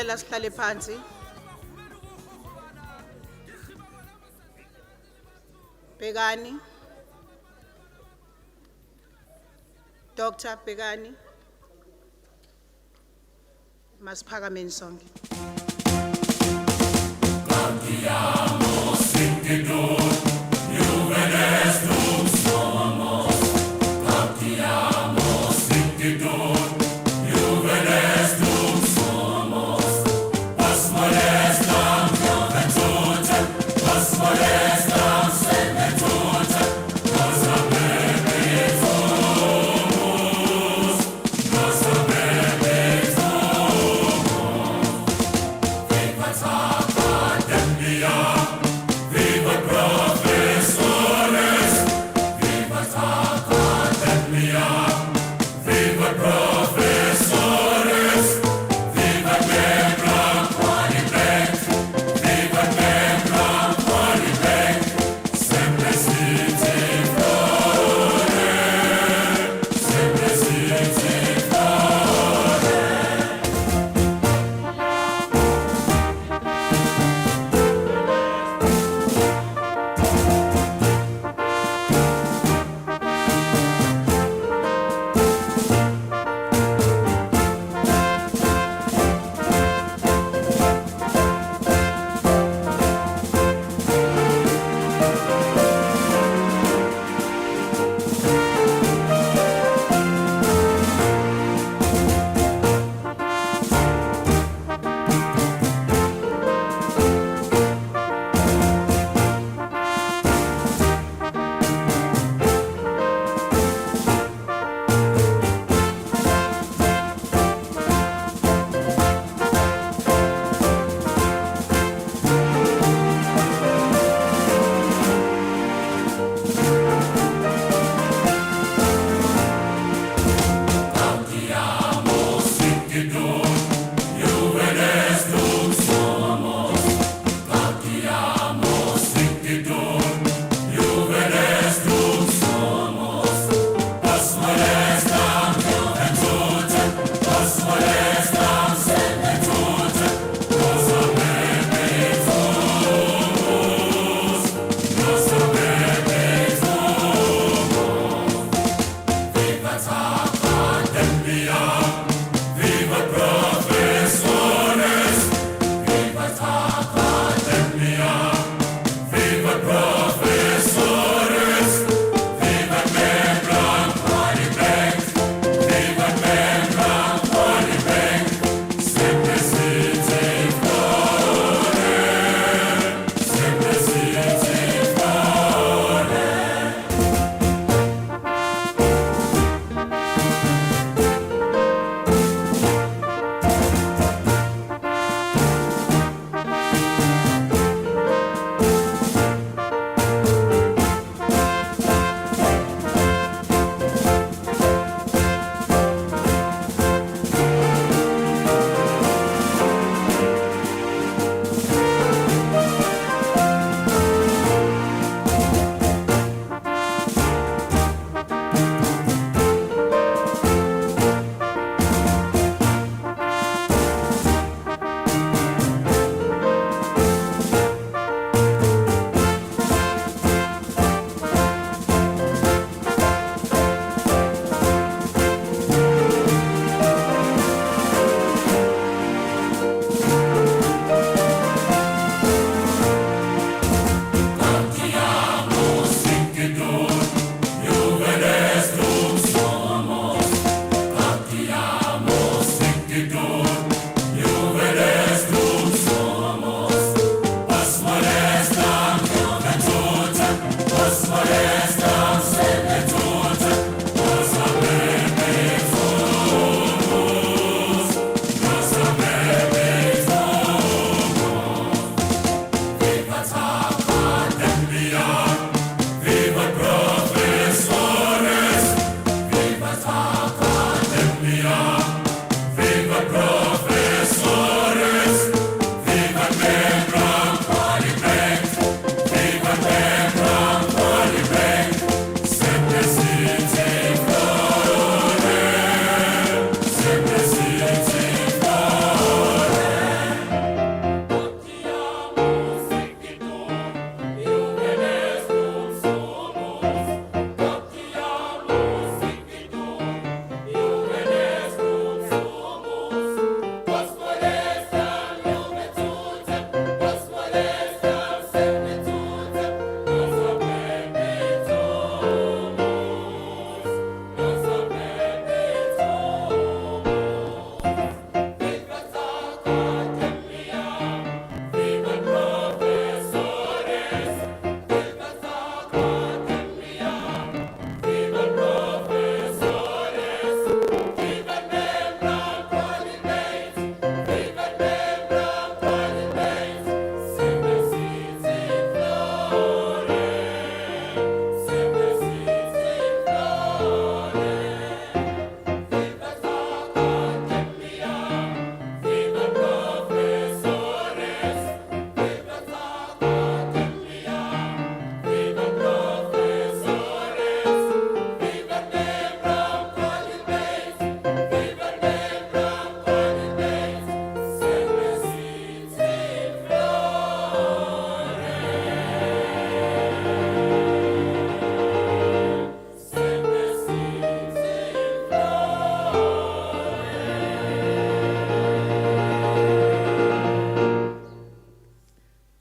Sicela sihlale phansi. Bhekani. Dr. Bhekani. Masiphakameni sonke. Yeah.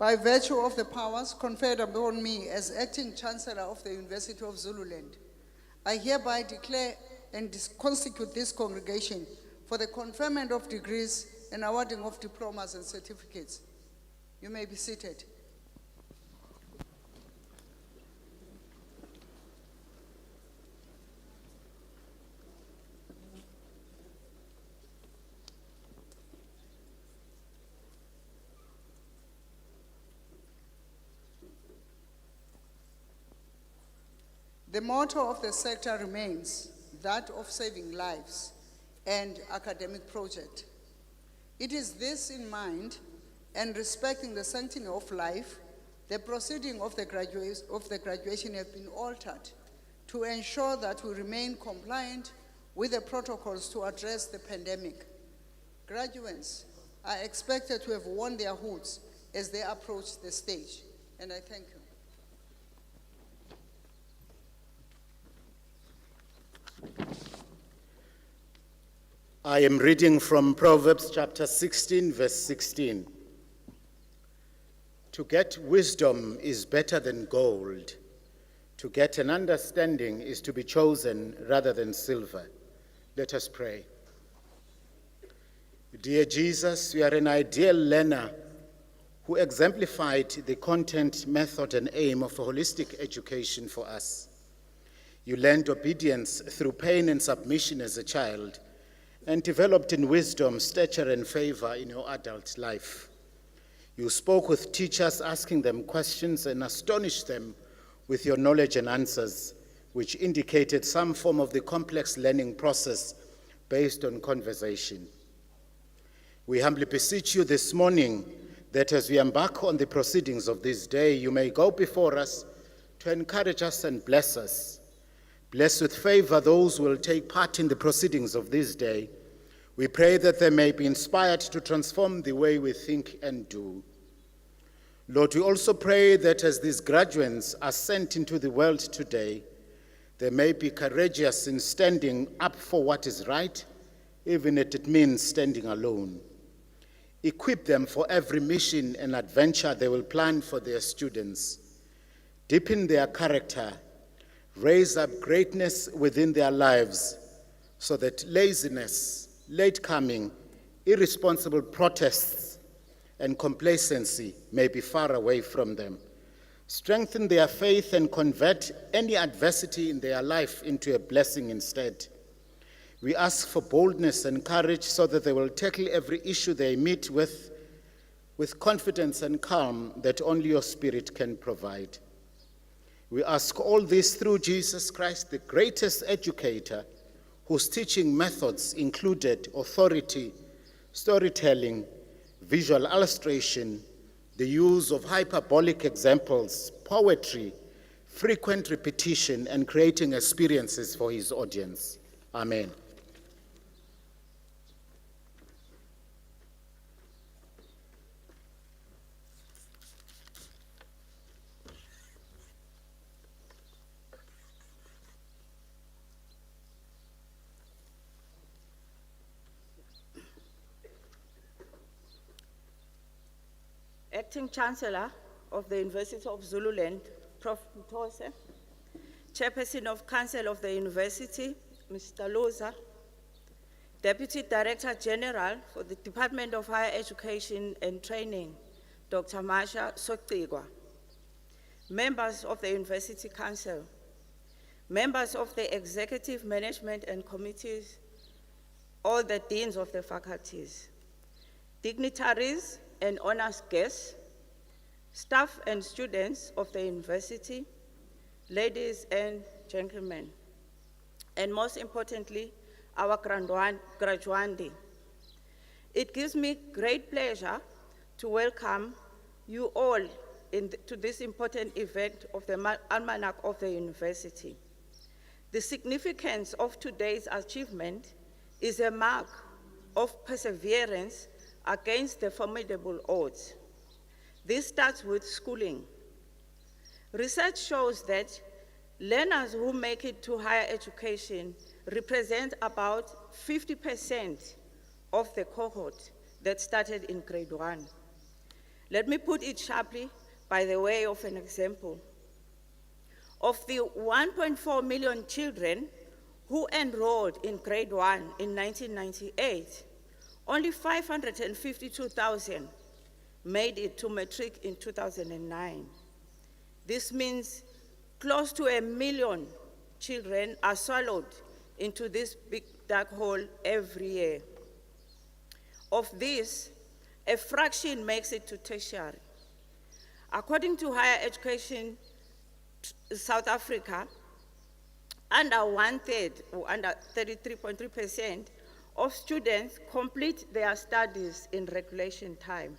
by virtue of the powers conferred upon me as Acting Chancellor of the University of Zululand, I hereby declare and consecute this congregation for the conferment of degrees and awarding of diplomas and certificates. You may be seated. The motto of the sector remains that of saving lives and academic project. It is this in mind and respecting the sanctity of life, the proceeding of the graduation have been altered to ensure that we remain compliant with the protocols to address the pandemic. Graduates are expected to have worn their hoods as they approach the stage, and I thank you. I am reading from Proverbs chapter 16, verse 16. To get wisdom is better than gold. To get an understanding is to be chosen rather than silver. Let us pray. Dear Jesus, you are an ideal learner who exemplified the content, method, and aim of a holistic education for us. You learned obedience through pain and submission as a child, and developed in wisdom, stature, and favor in your adult life. You spoke with teachers, asking them questions and astonished them with your knowledge and answers, which indicated some form of the complex learning process based on conversation. We humbly beseech you this morning that as we embark on the proceedings of this day, you may go before us to encourage us and bless us. Bless with favor those who will take part in the proceedings of this day. We pray that they may be inspired to transform the way we think and do. Lord, we also pray that as these graduates are sent into the world today, they may be courageous in standing up for what is right, even if it means standing alone. Equip them for every mission and adventure they will plan for their students. Deepen their character. Raise up greatness within their lives so that laziness, late coming, irresponsible protests, and complacency may be far away from them. Strengthen their faith and convert any adversity in their life into a blessing instead. We ask for boldness and courage so that they will tackle every issue they meet with confidence and calm that only your Spirit can provide. We ask all this through Jesus Christ, the greatest educator, whose teaching methods included authority, storytelling, visual illustration, the use of hyperbolic examples, poetry, frequent repetition, and creating experiences for his audience. Amen. Acting Chancellor of the University of Zululand, Prof. Mtose, Chairperson of Council of the University, Mr. Loza, Deputy Director General for the Department of Higher Education and Training, Dr. Masha Soktigwa, members of the University Council, members of the Executive Management and Committees, all the deans of the faculties, dignitaries and honors guests, staff and students of the university, ladies and gentlemen, and most importantly, our graduandi. It gives me great pleasure to welcome you all to this important event of the Almanac of the University. The significance of today's achievement is a mark of perseverance against the formidable odds. This starts with schooling. Research shows that learners who make it to higher education represent about 50% of the cohort that started in grade 1. Let me put it sharply by the way of an example. Of the 1.4 million children who enrolled in grade 1 in 1998, only 552,000 made it to matric in 2009. This means close to 1 million children are swallowed into this big dark hole every year. Of this, a fraction makes it to tertiary. According to Higher Education South Africa, under 1/3 or under 33.3% of students complete their studies in regulation time.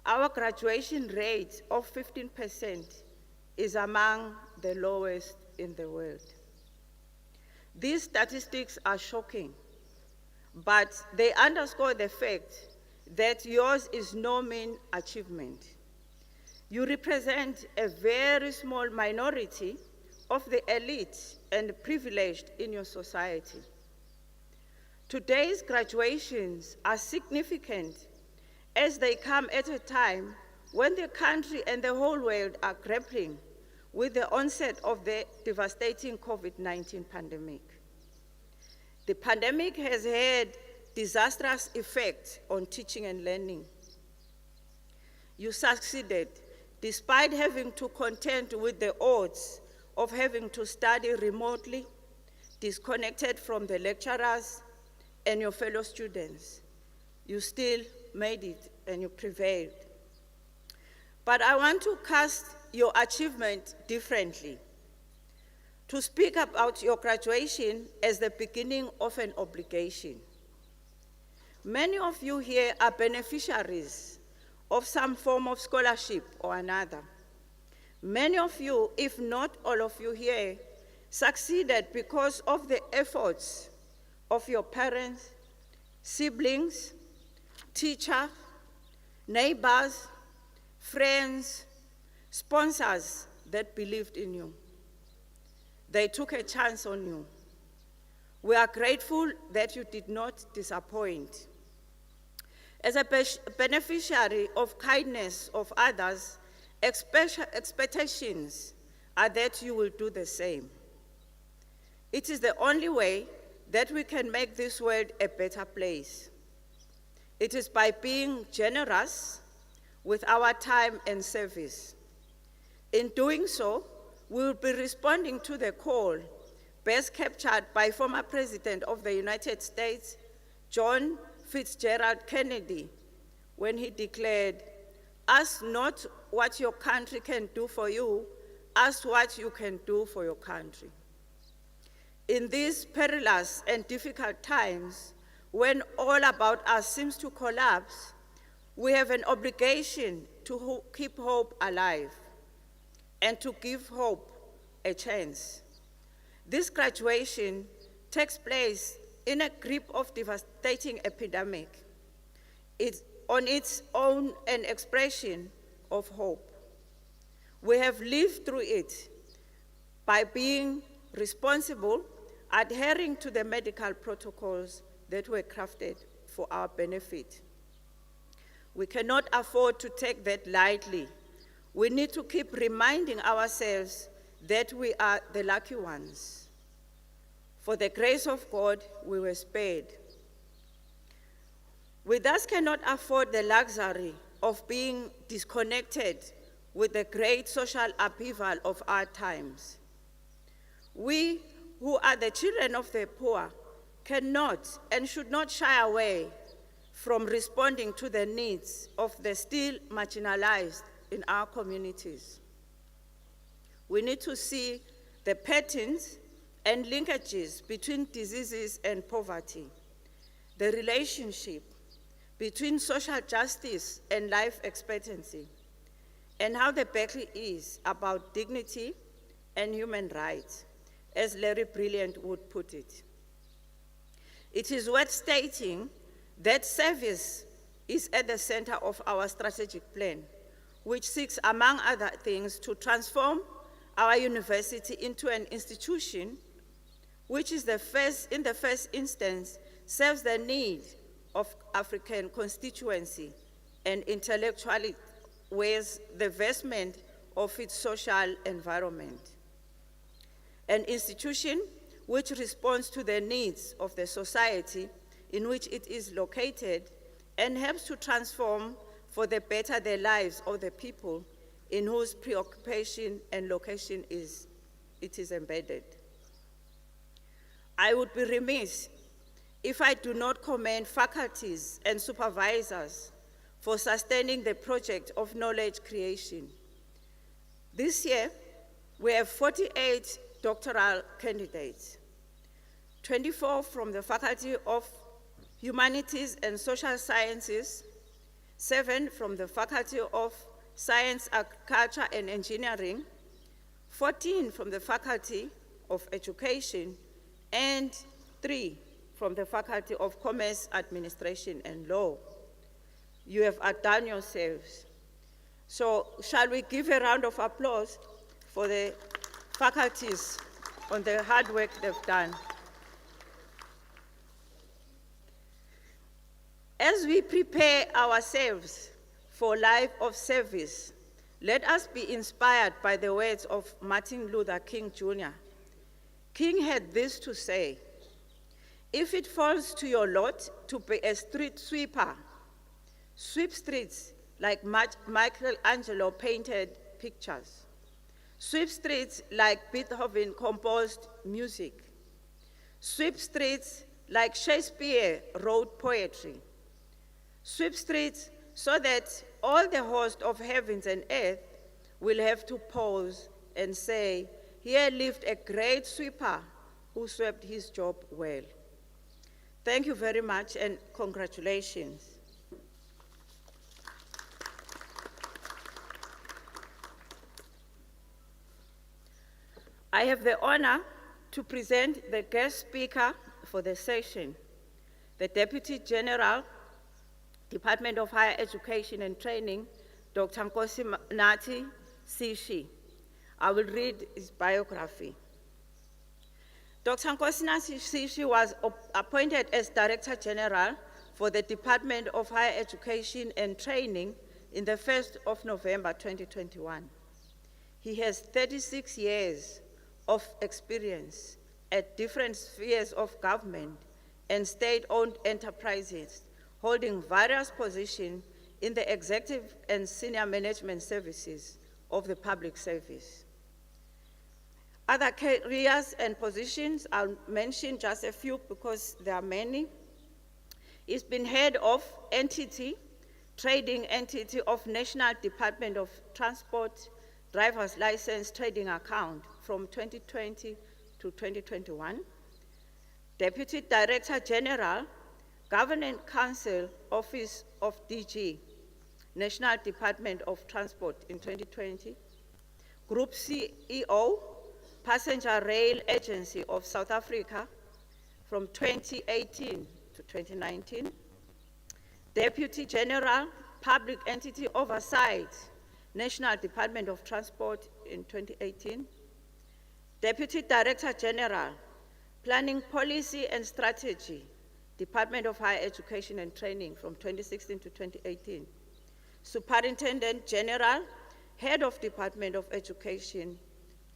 Our graduation rate of 15% is among the lowest in the world. These statistics are shocking, but they underscore the fact that yours is no mean achievement. You represent a very small minority of the elite and privileged in your society. Today's graduations are significant as they come at a time when the country and the whole world are grappling with the onset of the devastating COVID-19 pandemic. The pandemic has had disastrous effects on teaching and learning. You succeeded despite having to contend with the odds of having to study remotely, disconnected from the lecturers and your fellow students. You still made it and you prevailed. But I want to cast your achievement differently, to speak about your graduation as the beginning of an obligation. Many of you here are beneficiaries of some form of scholarship or another. Many of you, if not all of you here, succeeded because of the efforts of your parents, siblings, teachers, neighbors, friends, sponsors that believed in you. They took a chance on you. We are grateful that you did not disappoint. As a beneficiary of kindness of others, expectations are that you will do the same. It is the only way that we can make this world a better place. It is by being generous with our time and service. In doing so, we will be responding to the call best captured by former President of the United States, John Fitzgerald Kennedy, when he declared, "Ask not what your country can do for you, ask what you can do for your country." In these perilous and difficult times, when all about us seems to collapse, we have an obligation to keep hope alive and to give hope a chance. This graduation takes place in a grip of devastating epidemic. It's on its own an expression of hope. We have lived through it by being responsible, adhering to the medical protocols that were crafted for our benefit. We cannot afford to take that lightly. We need to keep reminding ourselves that we are the lucky ones. For the grace of God, we were spared. We thus cannot afford the luxury of being disconnected with the great social upheaval of our times. We who are the children of the poor cannot and should not shy away from responding to the needs of the still marginalized in our communities. We need to see the patterns and linkages between diseases and poverty, the relationship between social justice and life expectancy, and how the battle is about dignity and human rights, as Larry Brilliant would put it. It is worth stating that service is at the center of our strategic plan, which seeks, among other things, to transform our university into an institution which is in the first instance serves the need of African constituency and intellectually with the vestment of its social environment. An institution which responds to the needs of the society in which it is located and helps to transform for the better the lives of the people in whose preoccupation and location it is embedded. I would be remiss if I do not commend faculties and supervisors for sustaining the project of knowledge creation. This year, we have 48 doctoral candidates, 24 from the Faculty of Humanities and Social Sciences, 7 from the Faculty of Science, Agriculture and Engineering, 14 from the Faculty of Education, and 3 from the Faculty of Commerce, Administration and Law. You have outdone yourselves. So shall we give a round of applause for the faculties on the hard work they've done. As we prepare ourselves for life of service, let us be inspired by the words of Martin Luther King Jr. King had this to say: "If it falls to your lot to be a street sweeper, sweep streets like Michelangelo painted pictures. Sweep streets like Beethoven composed music. Sweep streets like Shakespeare wrote poetry. Sweep streets so that all the host of heavens and earth will have to pause and say, 'Here lived a great sweeper who swept his job well.'" Thank you very much and congratulations. I have the honor to present the guest speaker for the session, the Deputy General, Department of Higher Education and Training, Dr. Nkosinathi Sishi. I will read his biography. Dr. Nkosinathi Sishi was appointed as Director General for the Department of Higher Education and Training in the 1st of November 2021. He has 36 years of experience at different spheres of government and state-owned enterprises, holding various positions in the executive and senior management services of the public service. Other careers and positions, I'll mention just a few because there are many. He's been head of entity, trading entity of National Department of Transport, driver's license trading account from 2020 to 2021. Deputy Director General, Governance Council, Office of DG, National Department of Transport in 2020. Group CEO, Passenger Rail Agency of South Africa from 2018 to 2019. Deputy General, Public Entity Oversight, National Department of Transport in 2018. Deputy Director General, Planning Policy and Strategy, Department of Higher Education and Training from 2016 to 2018. Superintendent General, Head of Department of Education,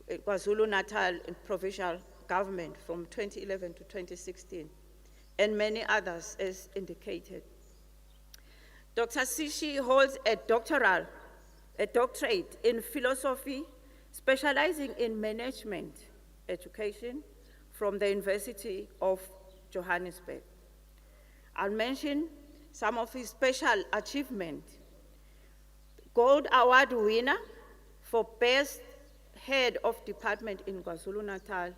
KwaZulu-Natal Provincial Government from 2011 to 2016, and many others as indicated. Dr. Sishi holds a doctorate in philosophy, specializing in management education from the University of Johannesburg. I'll mention some of his special achievements. Gold Award winner for Best Head of Department in KwaZulu-Natal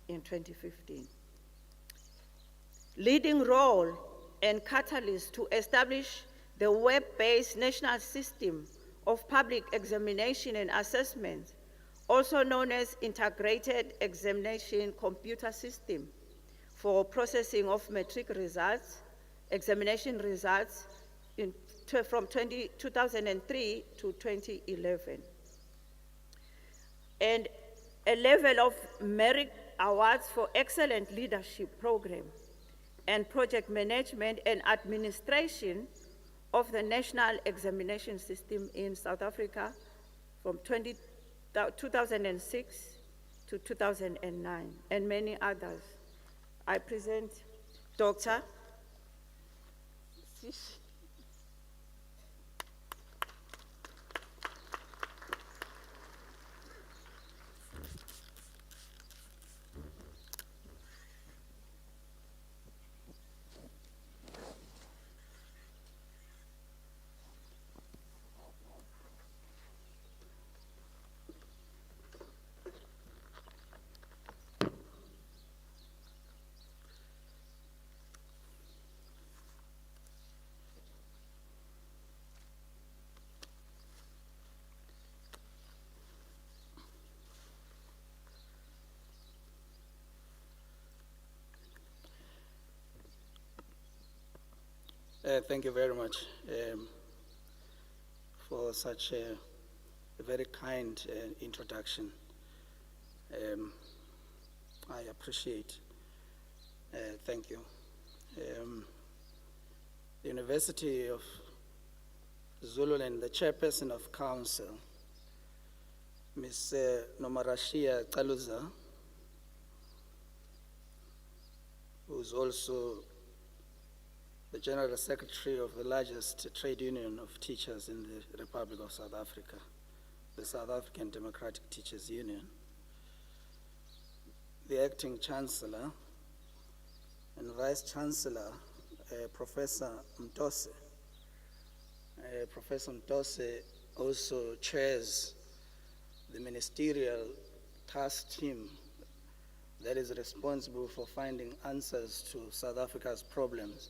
in 2015. Leading role and catalyst to establish the web-based national system of public examination and assessment, also known as Integrated Examination Computer System, for processing of matric results, examination results from 2003 to 2011. And a level of merit awards for excellent leadership program and project management and administration of the national examination system in South Africa from 2006 to 2009, and many others. I present Dr. Thank you very much for such a very kind introduction. I appreciate. Thank you. The University of Zululand, the chairperson of council, Ms. Nomarashia Kaluza, who's also the General Secretary of the largest trade union of teachers in the Republic of South Africa, the South African Democratic Teachers Union, the Acting Chancellor and Vice Chancellor, Professor Mtose. Professor Mtose also chairs the ministerial task team that is responsible for finding answers to South Africa's problems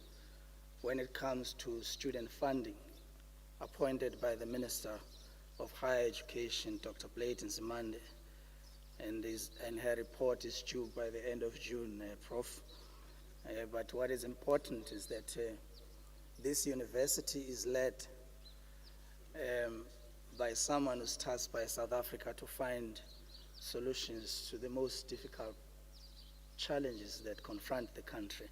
when it comes to student funding, appointed by the Minister of Higher Education, Dr. Blayton Zimande, and her report is due by the end of June, Prof. But what is important is that this university is led by someone who's tasked by South Africa to find solutions to the most difficult challenges that confront the country.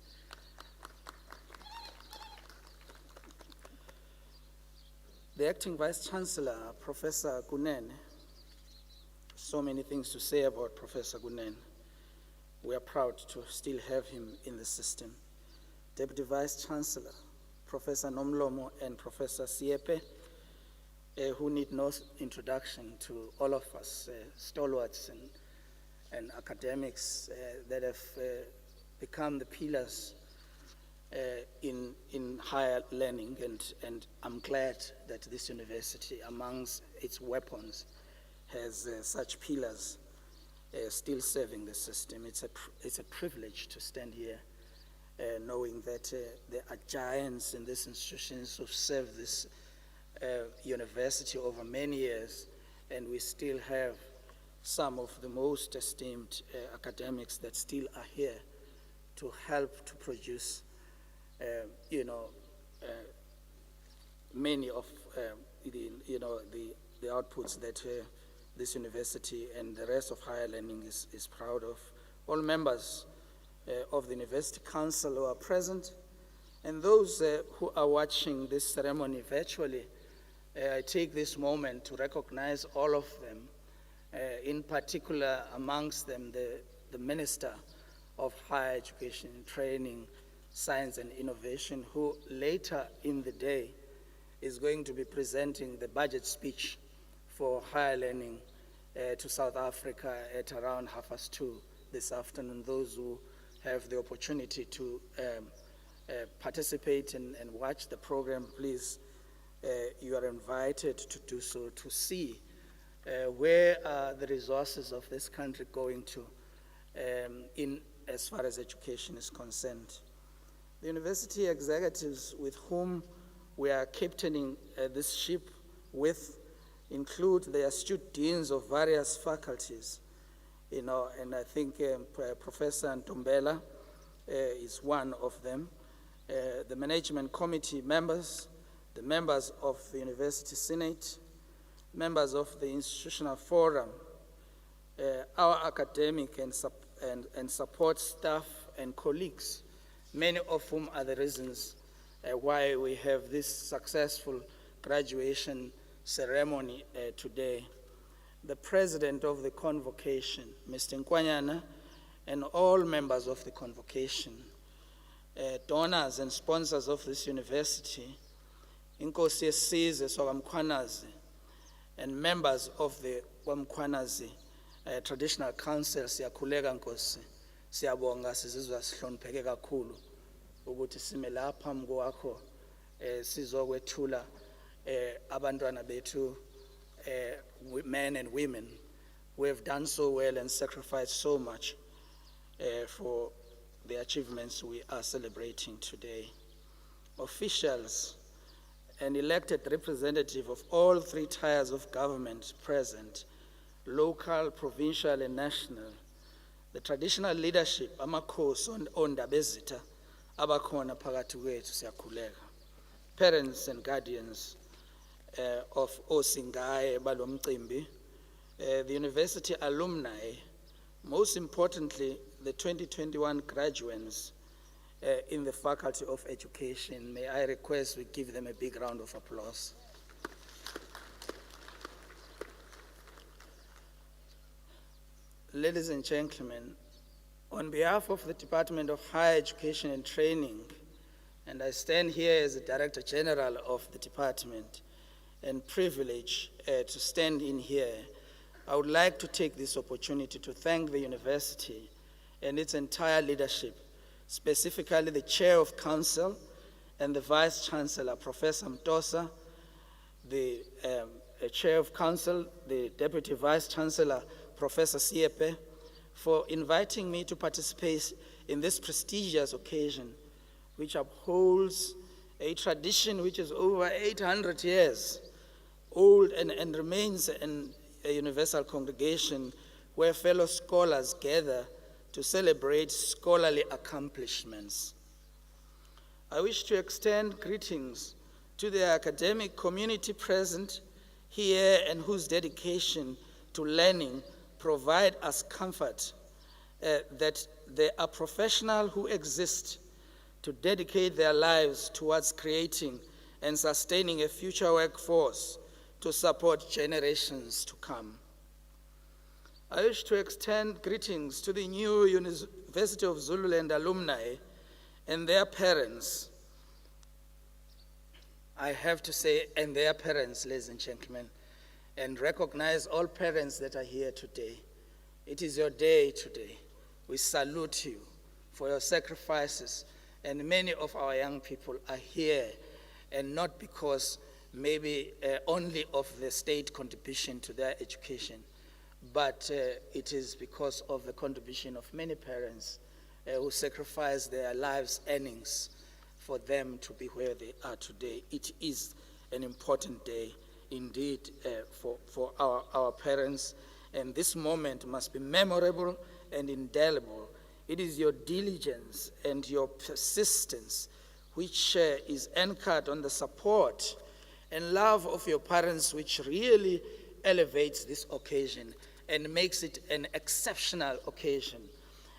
The Acting Vice Chancellor, Professor Kunene, so many things to say about Professor Kunene. We are proud to still have him in the system. Deputy Vice Chancellor, Professor Nomlomo and Professor Siepe, who need no introduction to all of us, stalwarts and academics that have become the pillars in higher learning, and I'm glad that this university, amongst its weapons, has such pillars still serving the system. It's a privilege to stand here knowing that there are giants in these institutions who've served this university over many years, and we still have some of the most esteemed academics that still are here to help to produce many of the outputs that this university and the rest of higher learning is proud of. All members of the University Council who are present, and those who are watching this ceremony virtually, I take this moment to recognize all of them, in particular amongst them the Minister of Higher Education, Training, Science and Innovation, who later in the day is going to be presenting the budget speech for higher learning to South Africa at around 2:30 this afternoon. Those who have the opportunity to participate and watch the program, please, you are invited to do so, to see where are the resources of this country going to in as far as education is concerned. The university executives with whom we are captaining this ship with include the astute deans of various faculties, and I think Professor Ntombela is one of them, the management committee members, the members of the University Senate, members of the institutional forum, our academic and support staff and colleagues, many of whom are the reasons why we have this successful graduation ceremony today. The President of the Convocation, Mr. Nkwanyana, and all members of the Convocation, donors and sponsors of this university, Inkosi Yesizwe SakwaMkhwanazi, and members of the KwaMkhwanazi Traditional Council, siyakhuleka Nkosi, siyabonga, sizizwa sihlonipheke kakhulu ukuthi sime lapha phambi kwakho sizokwethula abantwana bethu, men and women who have done so well and sacrificed so much for the achievements we are celebrating today. Officials and elected representative of all three tiers of government present, local, provincial, and national, the traditional leadership, amakhosi ondaba ezitha abakhona phakathi kwethu, siyakhuleka. Parents and guardians of osingaye balomcimbi, the university alumni, most importantly, the 2021 graduates in the Faculty of Education. May I request we give them a big round of applause. Ladies and gentlemen, on behalf of the Department of Higher Education and Training, and I stand here as the Director General of the department and privileged to stand in here, I would like to take this opportunity to thank the university and its entire leadership, specifically the Chair of Council and the Vice Chancellor, Professor Mtosa, the Chair of Council, the Deputy Vice Chancellor, Professor Siepe, for inviting me to participate in this prestigious occasion, which upholds a tradition which is over 800 years old and remains a universal congregation where fellow scholars gather to celebrate scholarly accomplishments. I wish to extend greetings to the academic community present here and whose dedication to learning provide us comfort that there are professionals who exist to dedicate their lives towards creating and sustaining a future workforce to support generations to come. I wish to extend greetings to the new University of Zululand alumni and their parents. I have to say, and their parents, ladies and gentlemen, and recognize all parents that are here today. It is your day today. We salute you for your sacrifices, and many of our young people are here, and not because maybe only of the state contribution to their education, but it is because of the contribution of many parents who sacrifice their lives' earnings for them to be where they are today. It is an important day indeed for our parents, and this moment must be memorable and indelible. It is your diligence and your persistence which is anchored on the support and love of your parents, which really elevates this occasion and makes it an exceptional occasion.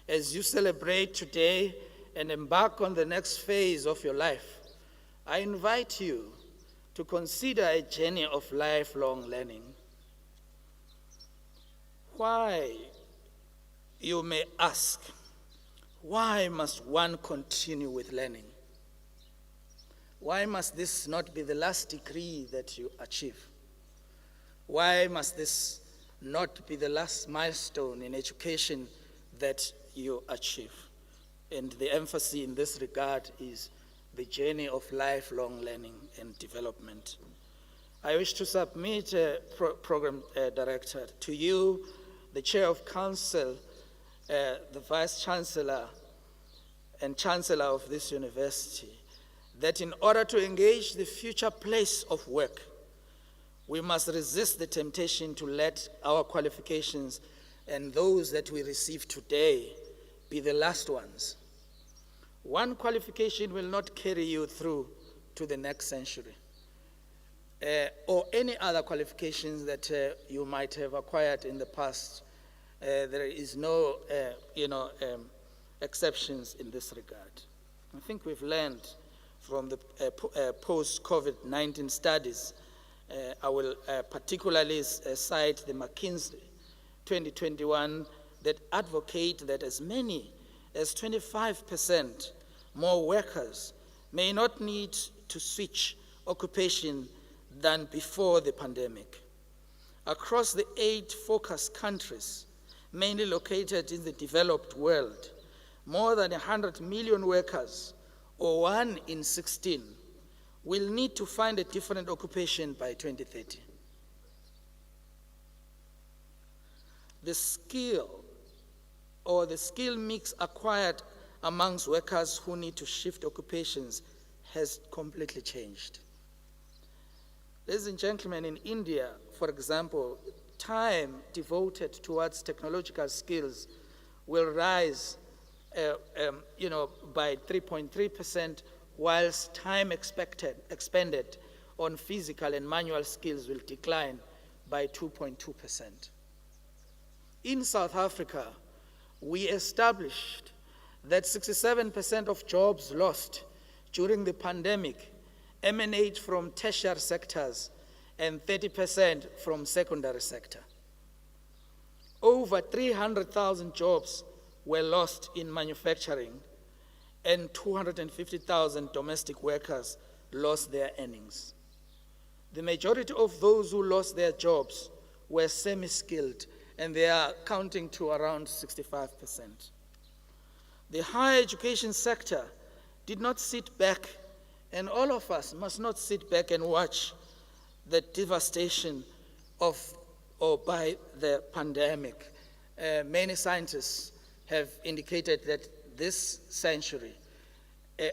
As you celebrate today and embark on the next phase of your life, I invite you to consider a journey of lifelong learning. Why, you may ask, why must one continue with learning? Why must this not be the last degree that you achieve? Why must this not be the last milestone in education that you achieve? And the emphasis in this regard is the journey of lifelong learning and development. I wish to submit, Program Director, to you, the Chair of Council, the Vice Chancellor and Chancellor of this university, that in order to engage the future place of work, we must resist the temptation to let our qualifications and those that we receive today be the last ones. One qualification will not carry you through to the next century, or any other qualifications that you might have acquired in the past. There is no exceptions in this regard. I think we've learned from the post-COVID-19 studies. I will particularly cite the McKinsey 2021 that advocate that as many as 25% more workers may not need to switch occupation than before the pandemic. Across the 8 focus countries, mainly located in the developed world, more than 100 million workers, or 1 in 16, will need to find a different occupation by 2030. The skill mix acquired amongst workers who need to shift occupations has completely changed. Ladies and gentlemen, in India, for example, time devoted towards technological skills will rise by 3.3%, whilst time expended on physical and manual skills will decline by 2.2%. In South Africa, we established that 67% of jobs lost during the pandemic emanate from tertiary sectors and 30% from secondary sector. Over 300,000 jobs were lost in manufacturing, and 250,000 domestic workers lost their earnings. The majority of those who lost their jobs were semi-skilled, and they are counting to around 65%. The higher education sector did not sit back, and all of us must not sit back and watch the devastation by the pandemic. Many scientists have indicated that this century,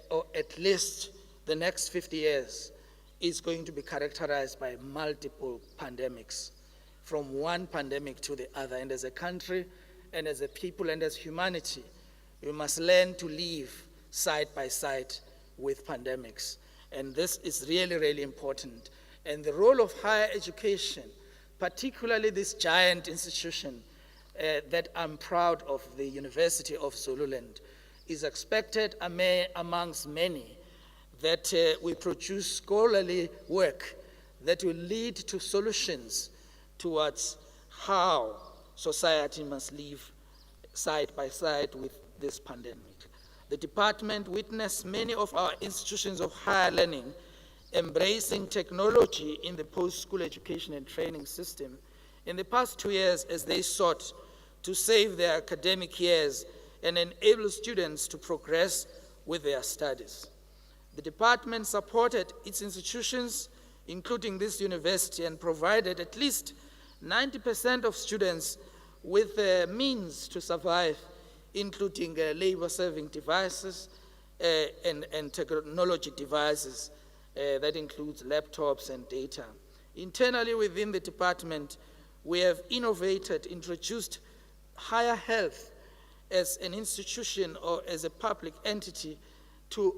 or at least the next 50 years, is going to be characterized by multiple pandemics, from one pandemic to the other. And as a country, and as a people, and as humanity, we must learn to live side by side with pandemics. And this is really, really important. And the role of higher education, particularly this giant institution that I'm proud of, the University of Zululand, is expected amongst many that we produce scholarly work that will lead to solutions towards how society must live side by side with this pandemic. The department witnessed many of our institutions of higher learning embracing technology in the post-school education and training system in the past 2 years as they sought to save their academic years and enable students to progress with their studies. The department supported its institutions, including this university, and provided at least 90% of students with means to survive, including labor-saving devices and technology devices that includes laptops and data. Internally within the department, we have innovated, introduced higher health as an institution or as a public entity to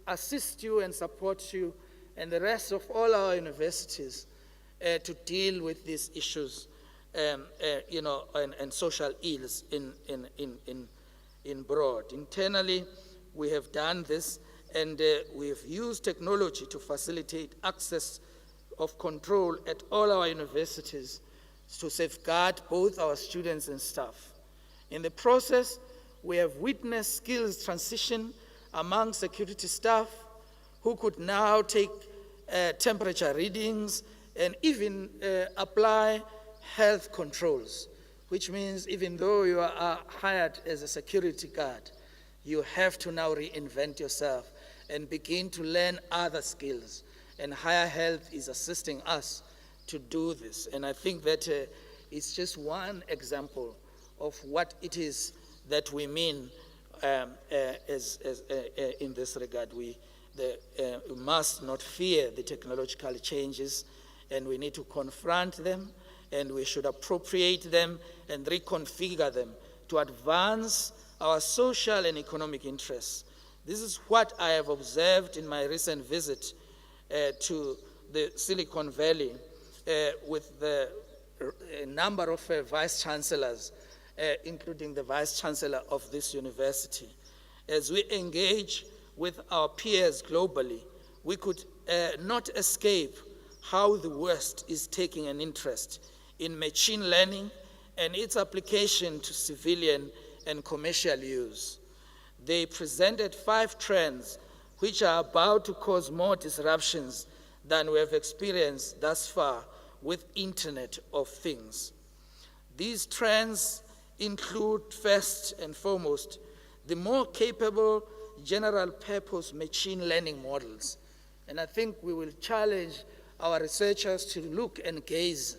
assist you and support you and the rest of all our universities to deal with these issues, and social ills in broad. Internally, we have done this, and we have used technology to facilitate access of control at all our universities to safeguard both our students and staff. In the process, we have witnessed skills transition among security staff who could now take temperature readings and even apply health controls, which means even though you are hired as a security guard, you have to now reinvent yourself and begin to learn other skills. And higher health is assisting us to do this. And I think that it's just one example of what it is that we mean in this regard. We must not fear the technological changes, and we need to confront them, and we should appropriate them and reconfigure them to advance our social and economic interests. This is what I have observed in my recent visit to the Silicon Valley with a number of vice chancellors, including the vice chancellor of this university. As we engage with our peers globally, we could not escape how the West is taking an interest in machine learning and its application to civilian and commercial use. They presented 5 trends which are about to cause more disruptions than we have experienced thus far with Internet of Things. These trends include, first and foremost, the more capable general-purpose machine learning models. And I think we will challenge our researchers to look and gaze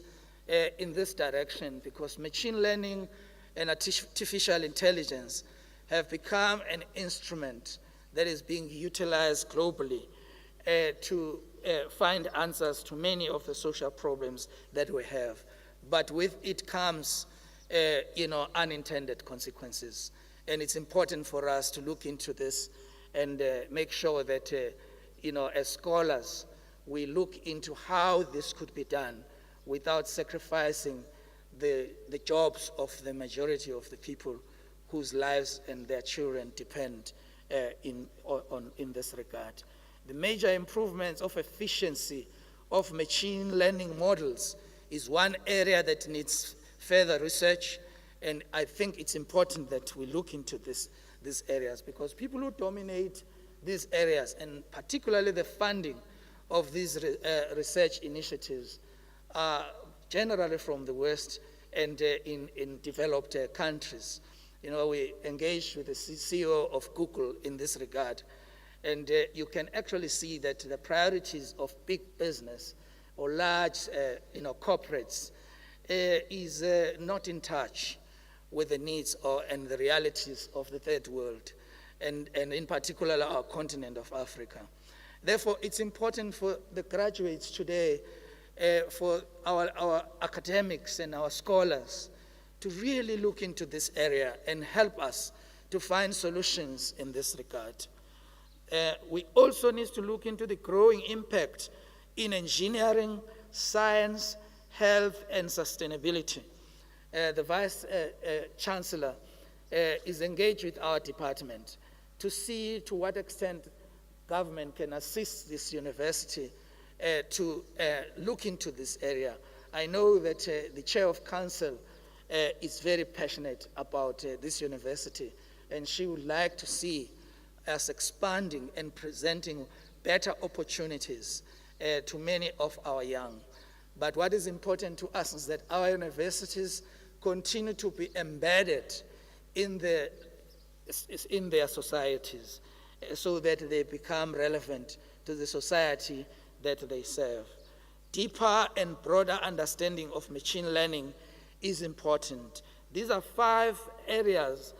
in this direction, because machine learning and artificial intelligence have become an instrument that is being utilized globally to find answers to many of the social problems that we have. But with it comes unintended consequences. And it's important for us to look into this and make sure that, as scholars, we look into how this could be done without sacrificing the jobs of the majority of the people whose lives and their children depend in this regard. The major improvements of efficiency of machine learning models is one area that needs further research, and I think it's important that we look into these areas, because people who dominate these areas, and particularly the funding of these research initiatives, are generally from the West and in developed countries. We engaged with the CEO of Google in this regard, and you can actually see that the priorities of big business or large corporates is not in touch with the needs and the realities of the third world, and in particular our continent of Africa. Therefore, it's important for the graduates today, for our academics and our scholars, to really look into this area and help us to find solutions in this regard. We also need to look into the growing impact in engineering, science, health, and sustainability. The Vice Chancellor is engaged with our department to see to what extent government can assist this university to look into this area. I know that the Chair of Council is very passionate about this university, and she would like to see us expanding and presenting better opportunities to many of our young. But what is important to us is that our universities continue to be embedded in their societies, so that they become relevant to the society that they serve. Deeper and broader understanding of machine learning is important. These are 5 areas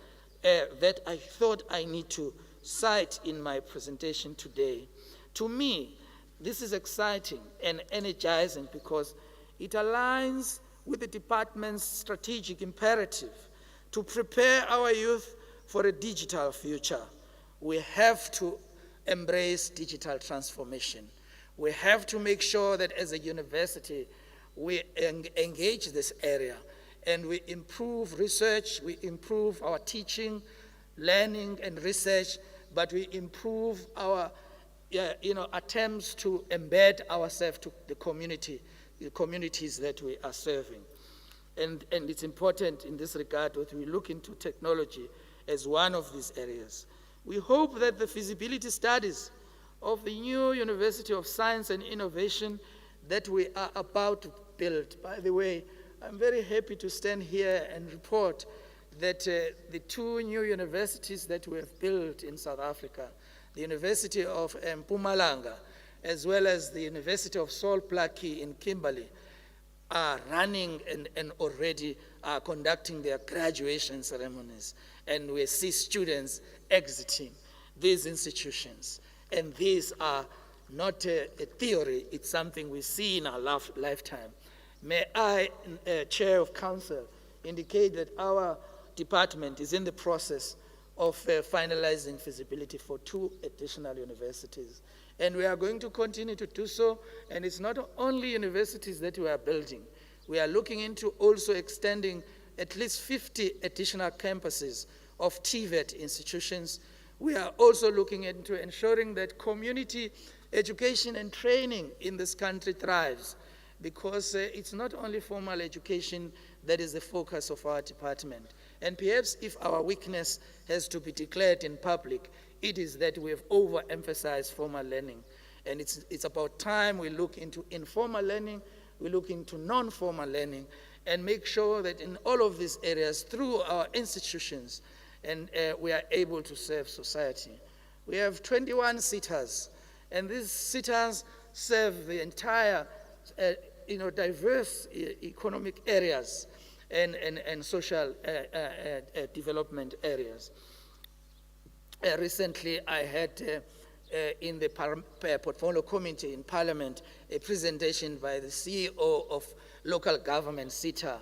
that I thought I need to cite in my presentation today. To me, this is exciting and energizing because it aligns with the department's strategic imperative to prepare our youth for a digital future. We have to embrace digital transformation. We have to make sure that as a university, we engage this area and we improve research, we improve our teaching, learning, and research, but we improve our attempts to embed ourselves to the communities that we are serving. And it's important in this regard that we look into technology as one of these areas. We hope that the feasibility studies of the new University of Science and Innovation that we are about to build. By the way, I'm very happy to stand here and report that the 2 new universities that we have built in South Africa, the University of Mpumalanga, as well as the University of Sol Plaatje in Kimberley, are running and already are conducting their graduation ceremonies. And we see students exiting these institutions. And these are not a theory, it's something we see in our lifetime. May I, Chair of Council, indicate that our department is in the process of finalizing feasibility for 2 additional universities. And we are going to continue to do so, and it's not only universities that we are building. We are looking into also extending at least 50 additional campuses of TVET institutions. We are also looking into ensuring that community education and training in this country thrives, because it's not only formal education that is the focus of our department. And perhaps if our weakness has to be declared in public, it is that we have overemphasized formal learning. And it's about time we look into informal learning, we look into non-formal learning, and make sure that in all of these areas, through our institutions, and we are able to serve society. We have 21 sitters, and these sitters serve the entire diverse economic areas and social development areas. Recently, I had in the Portfolio Committee in Parliament a presentation by the CEO of local government, SITA,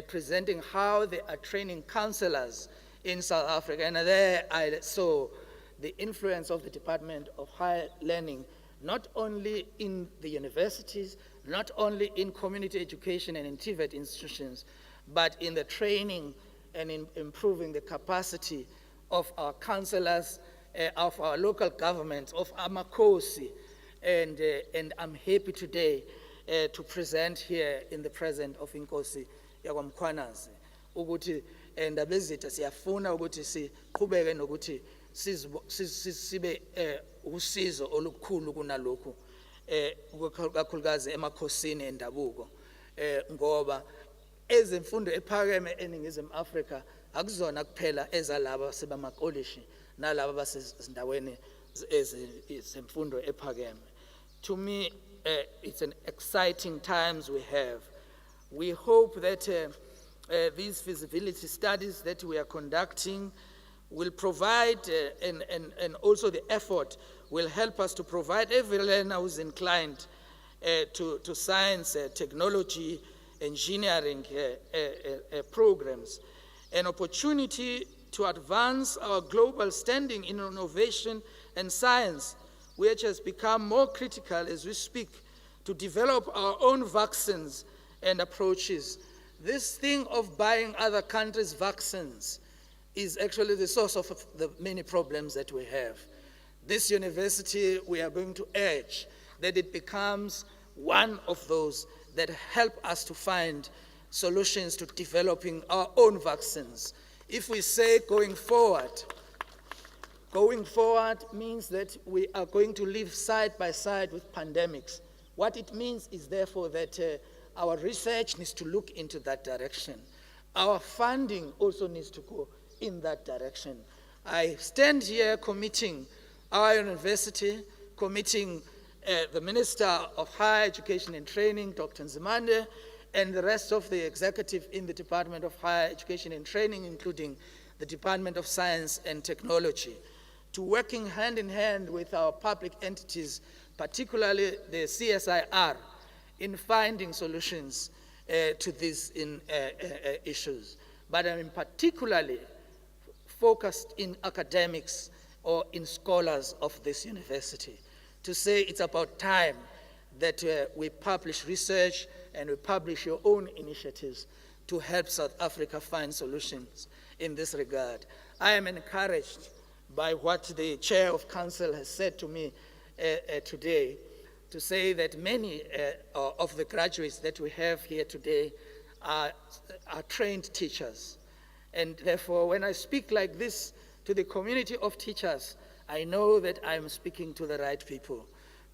presenting how they are training councillors in South Africa. And there I saw the influence of the Department of Higher Learning, not only in the universities, not only in community education and in TVET institutions, but in the training and in improving the capacity of our councillors, of our local governments, of Amakosi. And I'm happy today to present here in the presence of Inkosi yakwamkhwanazi ukuthi ndabezitha siyafuna ukuthi siqhubeke nokuthi sibe usizo olukhulu kunalokhu kakhulukazi emakhosini endabuko ngoba ezemfundo ephakeme eNingizimu Afrika akuzona kuphela ezalaba sebamakolleji nalabo basezindaweni ezemfundo ephakeme. To me, it's an exciting times we have. We hope that these feasibility studies that we are conducting will provide, and also the effort will help us to provide every learner who's inclined to science, technology, engineering programs, an opportunity to advance our global standing in innovation and science, which has become more critical as we speak, to develop our own vaccines and approaches. This thing of buying other countries' vaccines is actually the source of the many problems that we have. This university, we are going to urge that it becomes one of those that help us to find solutions to developing our own vaccines. If we say going forward means that we are going to live side by side with pandemics. What it means is therefore that our research needs to look into that direction. Our funding also needs to go in that direction. I stand here committing our university, committing the Minister of Higher Education and Training, Dr. Nzimande, and the rest of the executive in the Department of Higher Education and Training, including the Department of Science and Technology, to working hand in hand with our public entities, particularly the CSIR, in finding solutions to these issues. But I'm particularly focused in academics or in scholars of this university to say it's about time that we publish research and we publish your own initiatives to help South Africa find solutions in this regard. I am encouraged by what the Chair of Council has said to me today, to say that many of the graduates that we have here today are trained teachers. And therefore, when I speak like this to the community of teachers, I know that I'm speaking to the right people,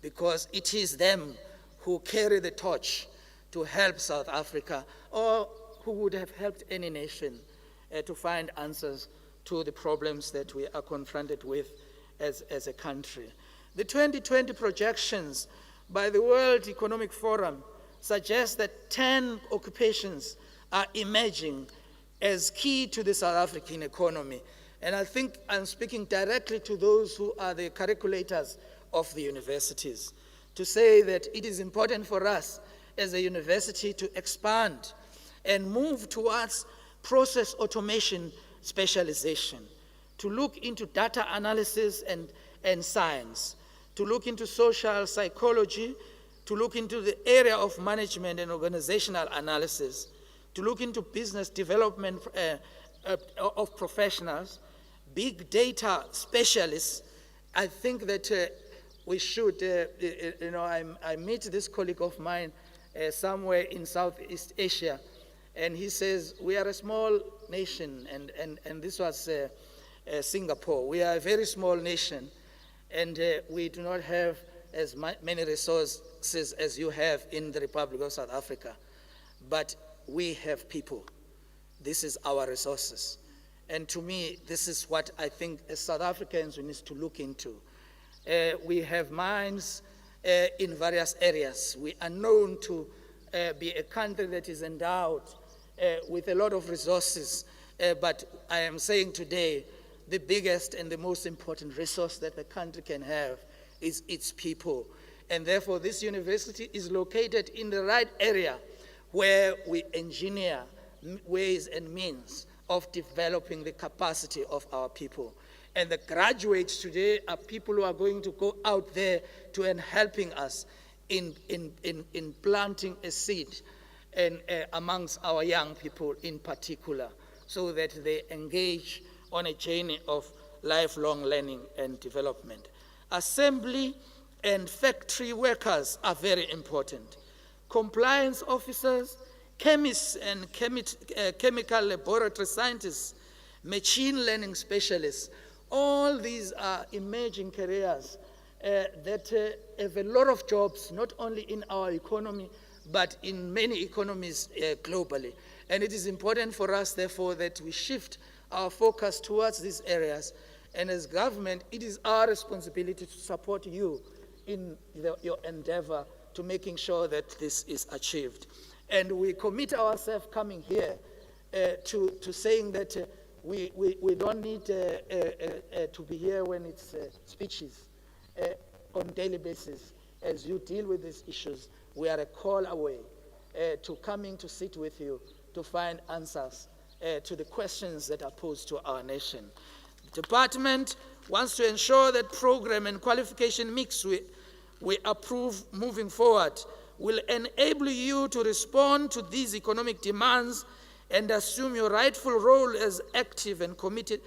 because it is them who carry the torch to help South Africa, or who would have helped any nation to find answers to the problems that we are confronted with as a country. The 2020 projections by the World Economic Forum suggest that 10 occupations are emerging as key to the South African economy. And I think I'm speaking directly to those who are the curriculators of the universities, to say that it is important for us as a university to expand and move towards process automation specialization, to look into data analysis and science, to look into social psychology, to look into the area of management and organizational analysis, to look into business development of professionals, big data specialists, I think that we should, I meet this colleague of mine somewhere in Southeast Asia, and he says, we are a small nation, and this was Singapore. We are a very small nation, and we do not have as many resources as you have in the Republic of South Africa. But we have people. This is our resources. And to me, this is what I think as South Africans we need to look into. We have minds in various areas. We are known to be a country that is endowed with a lot of resources. But I am saying today, the biggest and the most important resource that the country can have is its people. And therefore, this university is located in the right area where we engineer ways and means of developing the capacity of our people. And the graduates today are people who are going to go out there and helping us in planting a seed and amongst our young people in particular, so that they engage on a journey of lifelong learning and development. Assembly and factory workers are very important. Compliance officers, chemists and chemical laboratory scientists, machine learning specialists, all these are emerging careers that have a lot of jobs, not only in our economy, but in many economies globally. And it is important for us, therefore, that we shift our focus towards these areas. And as government, it is our responsibility to support you in your endeavor to making sure that this is achieved. And we commit ourselves coming here to saying that we don't need to be here when it's speeches on a daily basis. As you deal with these issues, we are a call away to coming to sit with you to find answers to the questions that are posed to our nation. The department wants to ensure that program and qualification mix we approve moving forward will enable you to respond to these economic demands and assume your rightful role as active and committed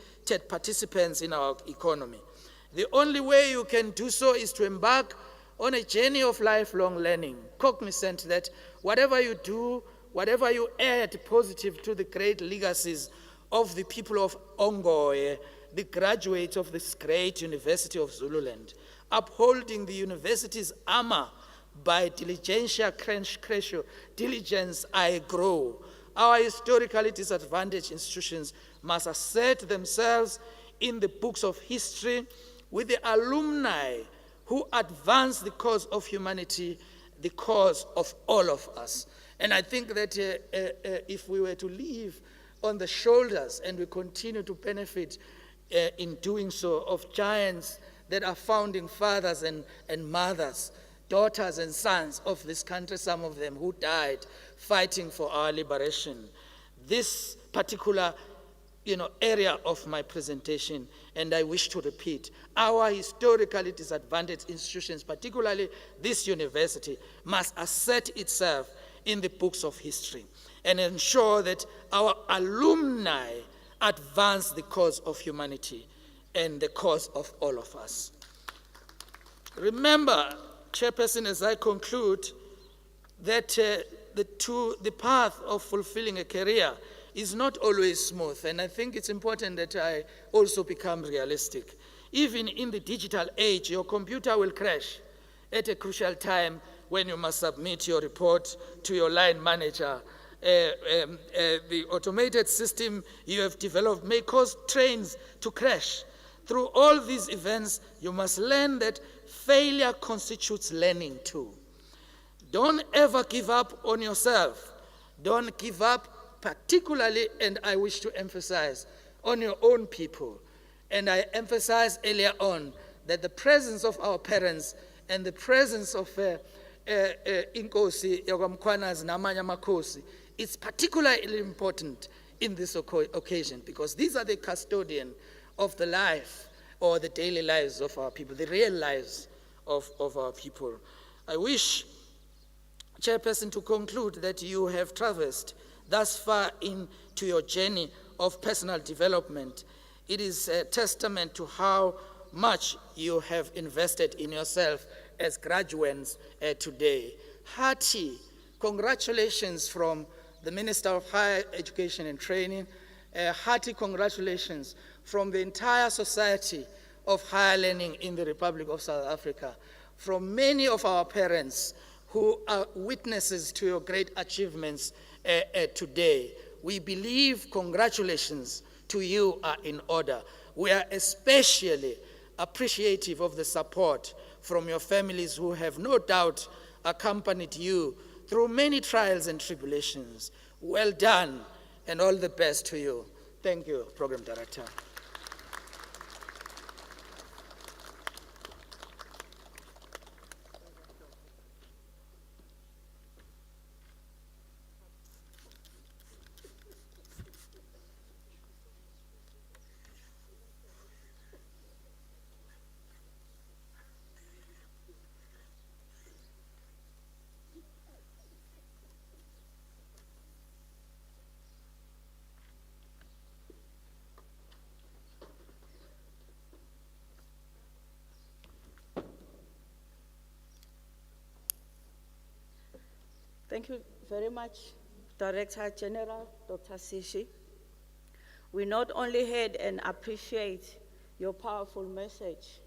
participants in our economy. The only way you can do so is to embark on a journey of lifelong learning, cognizant that whatever you do, whatever you add positive to the great legacies of the people of Ongoye, the graduates of this great University of Zululand, upholding the university's armor by diligentia crescio, diligence I grow. Our historically disadvantaged institutions must assert themselves in the books of history with the alumni who advance the cause of humanity, the cause of all of us. And I think that if we were to live on the shoulders and we continue to benefit in doing so of giants that are founding fathers and mothers, daughters and sons of this country, some of them who died fighting for our liberation. This particular area of my presentation, and I wish to repeat, our historically disadvantaged institutions, particularly this university, must assert itself in the books of history and ensure that our alumni advance the cause of humanity and the cause of all of us. Remember, Chairperson, as I conclude, that the path of fulfilling a career is not always smooth, and I think it's important that I also become realistic. Even in the digital age, your computer will crash at a crucial time when you must submit your report to your line manager. The automated system you have developed may cause trains to crash. Through all these events, you must learn that failure constitutes learning too. Don't ever give up on yourself. Don't give up, particularly, and I wish to emphasize, on your own people. And I emphasized earlier on that the presence of our parents and the presence of Inkosi, Yogamkwanas, Namanya Makosi, is particularly important in this occasion, because these are the custodian of the life or the daily lives of our people, the real lives of our people. I wish, Chairperson, to conclude that you have traversed thus far into your journey of personal development It is a testament to how much you have invested in yourself as graduates today. Hearty congratulations from the Minister of Higher Education and Training. Hearty congratulations from the entire society of higher learning in the Republic of South Africa, from many of our parents who are witnesses to your great achievements today. We believe congratulations to you are in order. We are especially appreciative of the support from your families who have no doubt accompanied you through many trials and tribulations. Well done, and all the best to you. Thank you, Program Director. Thank you very much, Director General, Dr. Sishi. We not only heard and appreciate your powerful message,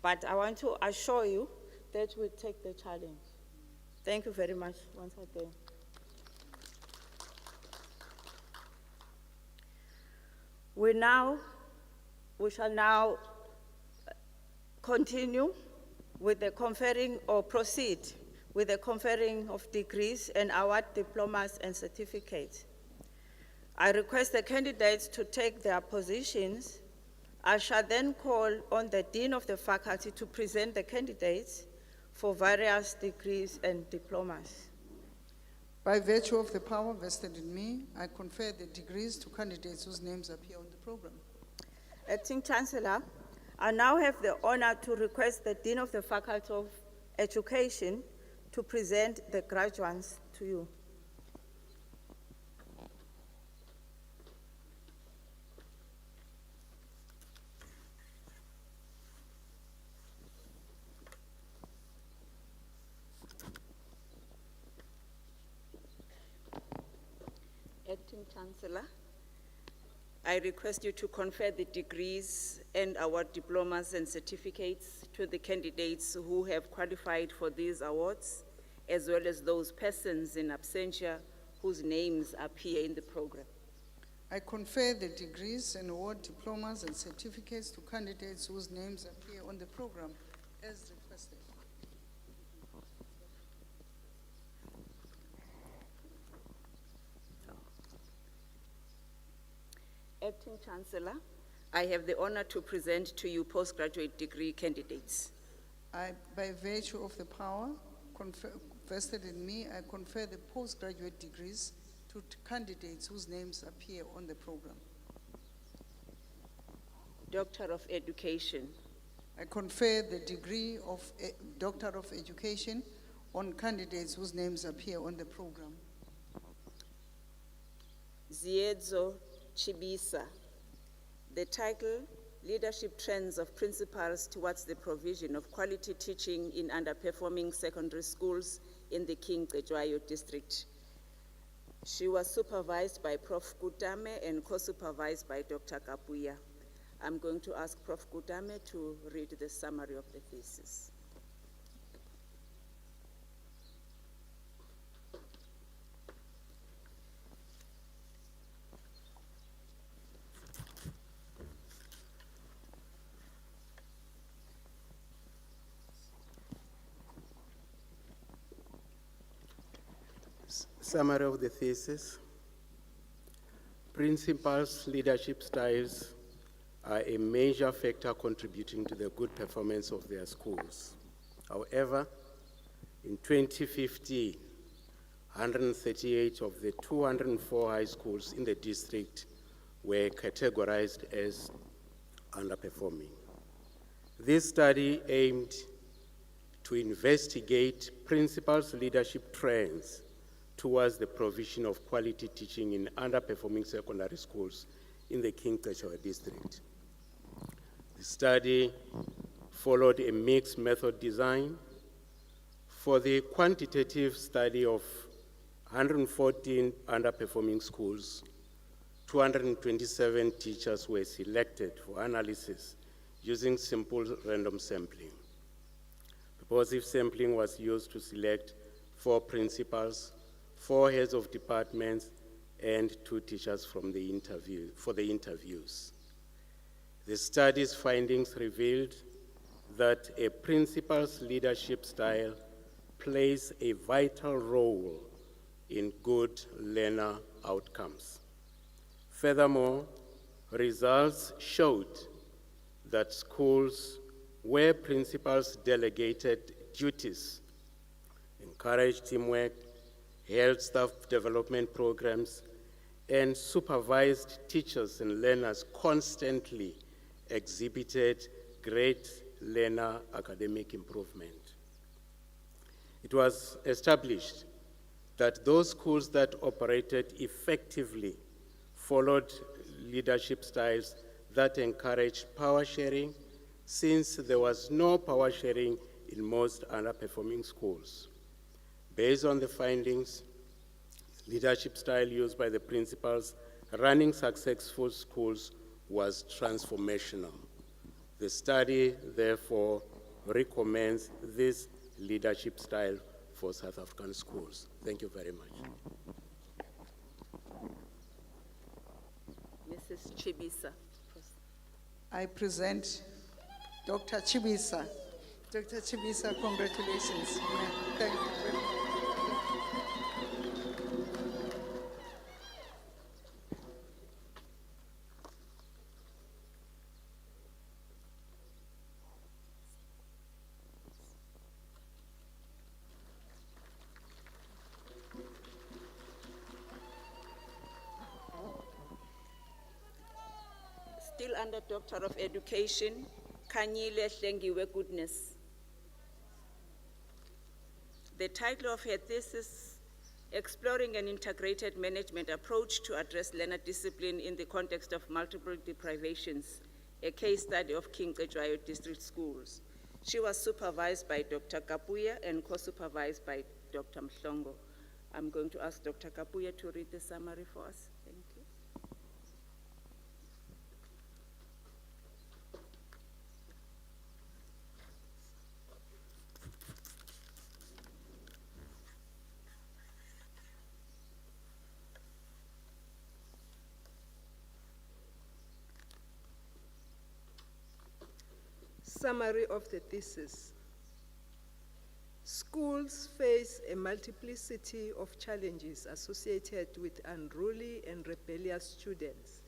but I want to assure you that we take the challenge. Thank you very much once again. We shall now continue with the conferring, or proceed with the conferring of degrees and award diplomas and certificates. I request the candidates to take their positions. I shall then call on the Dean of the Faculty to present the candidates for various degrees and diplomas. By virtue of the power vested in me, I confer the degrees to candidates whose names appear on the program. Acting Chancellor, I now have the honor to request the Dean of the Faculty of Education to present the graduates to you. Acting Chancellor, I request you to confer the degrees and award diplomas and certificates to the candidates who have qualified for these awards, as well as those persons in absentia whose names appear in the program. I confer the degrees and award diplomas and certificates to candidates whose names appear on the program as requested. Acting Chancellor, I have the honor to present to you postgraduate degree candidates. By virtue of the power vested in me, I confer the postgraduate degrees to candidates whose names appear on the program. Doctor of Education. I confer the degree of Doctor of Education on candidates whose names appear on the program. Ziedzo Chibisa. The title, Leadership Trends of Principals Towards the Provision of Quality Teaching in Underperforming Secondary Schools in the King Cetshwayo District. She was supervised by Prof. Kutame and co-supervised by Dr. Kapuya. I'm going to ask Prof. Kutame to read the summary of the thesis. Summary of the thesis. Principals' leadership styles are a major factor contributing to the good performance of their schools. However, in 2015, 138 of the 204 high schools in the district were categorized as underperforming. This study aimed to investigate principals' leadership trends towards the provision of quality teaching in underperforming secondary schools in the King Cetshwayo District. The study followed a mixed method design. For the quantitative study of 114 underperforming schools, 227 teachers were selected for analysis using simple random sampling. Purposive sampling was used to select 4 principals, 4 heads of departments, and 2 teachers for the interviews. The study's findings revealed that a principal's leadership style plays a vital role in good learner outcomes. Furthermore, results showed that schools where principals delegated duties, encouraged teamwork, held staff development programs, and supervised teachers and learners constantly exhibited great learner academic improvement. It was established that those schools that operated effectively followed leadership styles that encouraged power sharing, since there was no power sharing in most underperforming schools. Based on the findings, leadership style used by the principals running successful schools was transformational. The study, therefore, recommends this leadership style for South African schools. Thank you very much. Mrs. Chibisa. I present Dr. Chibisa. Dr. Chibisa, congratulations. Thank you very much. Still under Doctor of Education, Kanyile Hlengiwe Goodness. The title of her thesis, Exploring an Integrated Management Approach to Address Learner Discipline in the Context of Multiple Deprivations, a case study of King Cetshwayo District Schools. She was supervised by Dr. Kapuya and co-supervised by Dr. Mhlongo. I'm going to ask Dr. Kapuya to read the summary for us. Thank you. Summary of the thesis. Schools face a multiplicity of challenges associated with unruly and rebellious students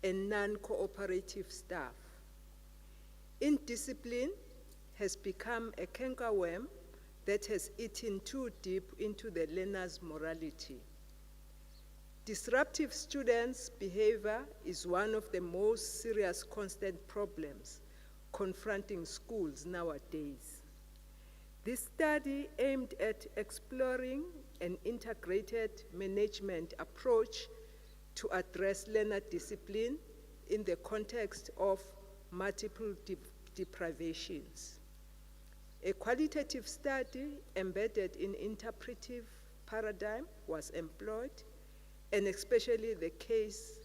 and non-cooperative staff. Indiscipline has become a cankerworm that has eaten too deep into the learner's morality. Disruptive students' behavior is one of the most serious constant problems confronting schools nowadays. This study aimed at exploring an integrated management approach to address learner discipline in the context of multiple deprivations. A qualitative study embedded in interpretive paradigm was employed, and especially the case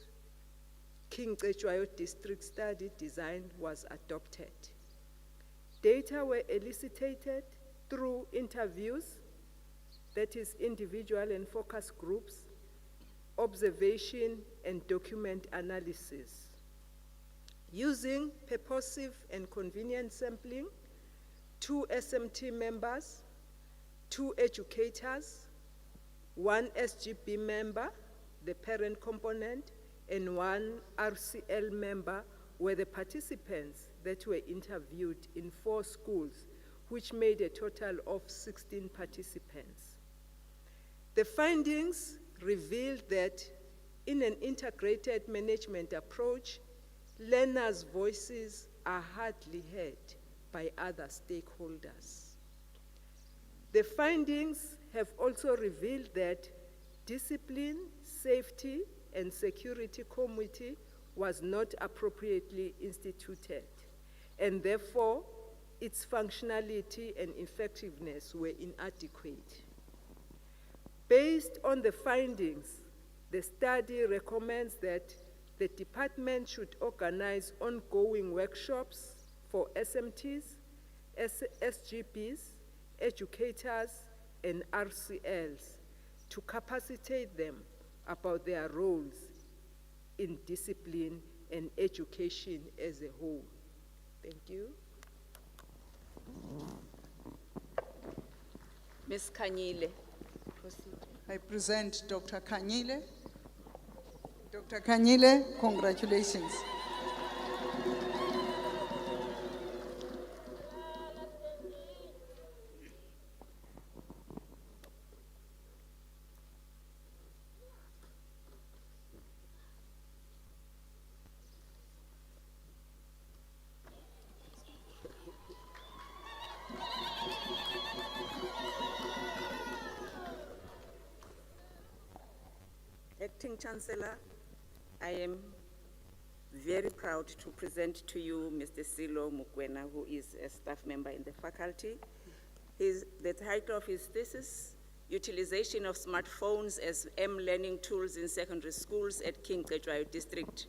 King Cetshwayo District Study design was adopted. Data were elicited through interviews, that is individual and focus groups, observation and document analysis. Using purposive and convenient sampling, 2 SMT members, 2 educators, 1 SGB member, the parent component, and 1 RCL member were the participants that were interviewed in 4 schools, which made a total of 16 participants. The findings revealed that in an integrated management approach, learners' voices are hardly heard by other stakeholders. The findings have also revealed that discipline, safety, and security committee was not appropriately instituted, and therefore its functionality and effectiveness were inadequate. Based on the findings, the study recommends that the department should organize ongoing workshops for SMTs, SGPs, educators, and RCLs to capacitate them about their roles in discipline and education as a whole. Thank you. Ms. Kanyile, proceed. I present Dr. Kanyile. Dr. Kanyile, congratulations. Acting Chancellor, I am very proud to present to you Mr. Silo Mukwena, who is a staff member in the faculty. The title of his thesis, Utilization of Smartphones as M-Learning Tools in Secondary Schools at King Cetshwayo District.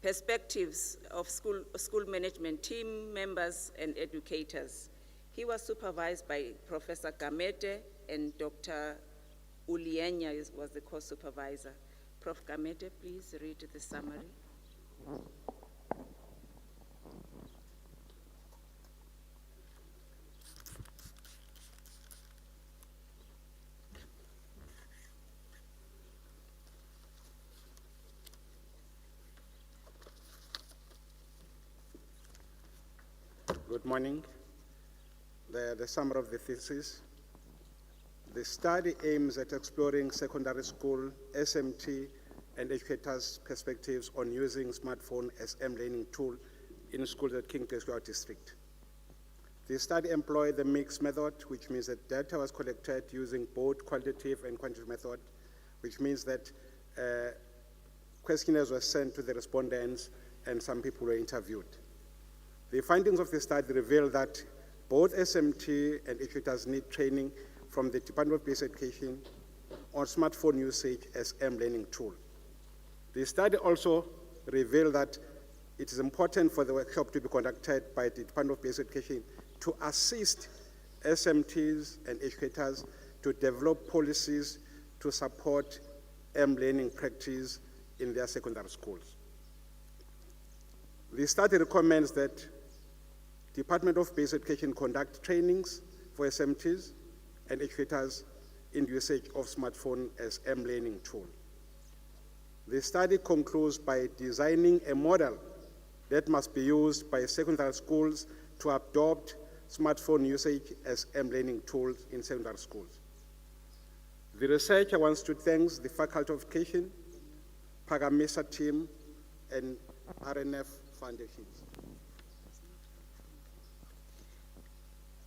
Perspectives of school management team members and educators. He was supervised by Professor Gamete and Dr. Ulienya was the co-supervisor. Prof. Gamete, please read the summary. Good morning. The summary of the thesis. The study aims at exploring secondary school, SMT, and educators' perspectives on using smartphone as M-learning tool in schools at King Cetshwayo District. The study employed the mixed method, which means that data was collected using both qualitative and quantitative method, which means that questionnaires were sent to the respondents and some people were interviewed. The findings of the study reveal that both SMT and educators need training from the Department of Basic Education on smartphone usage as M-learning tool. The study also revealed that it is important for the workshop to be conducted by the Department of Basic Education to assist SMTs and educators to develop policies to support M-learning practice in their secondary schools. The study recommends that Department of Basic Education conduct trainings for SMTs and educators in usage of smartphone as M-learning tool. The study concludes by designing a model that must be used by secondary schools to adopt smartphone usage as M-learning tools in secondary schools. The researcher wants to thank the Faculty of Education, Pagamisa team, and RNF Foundations.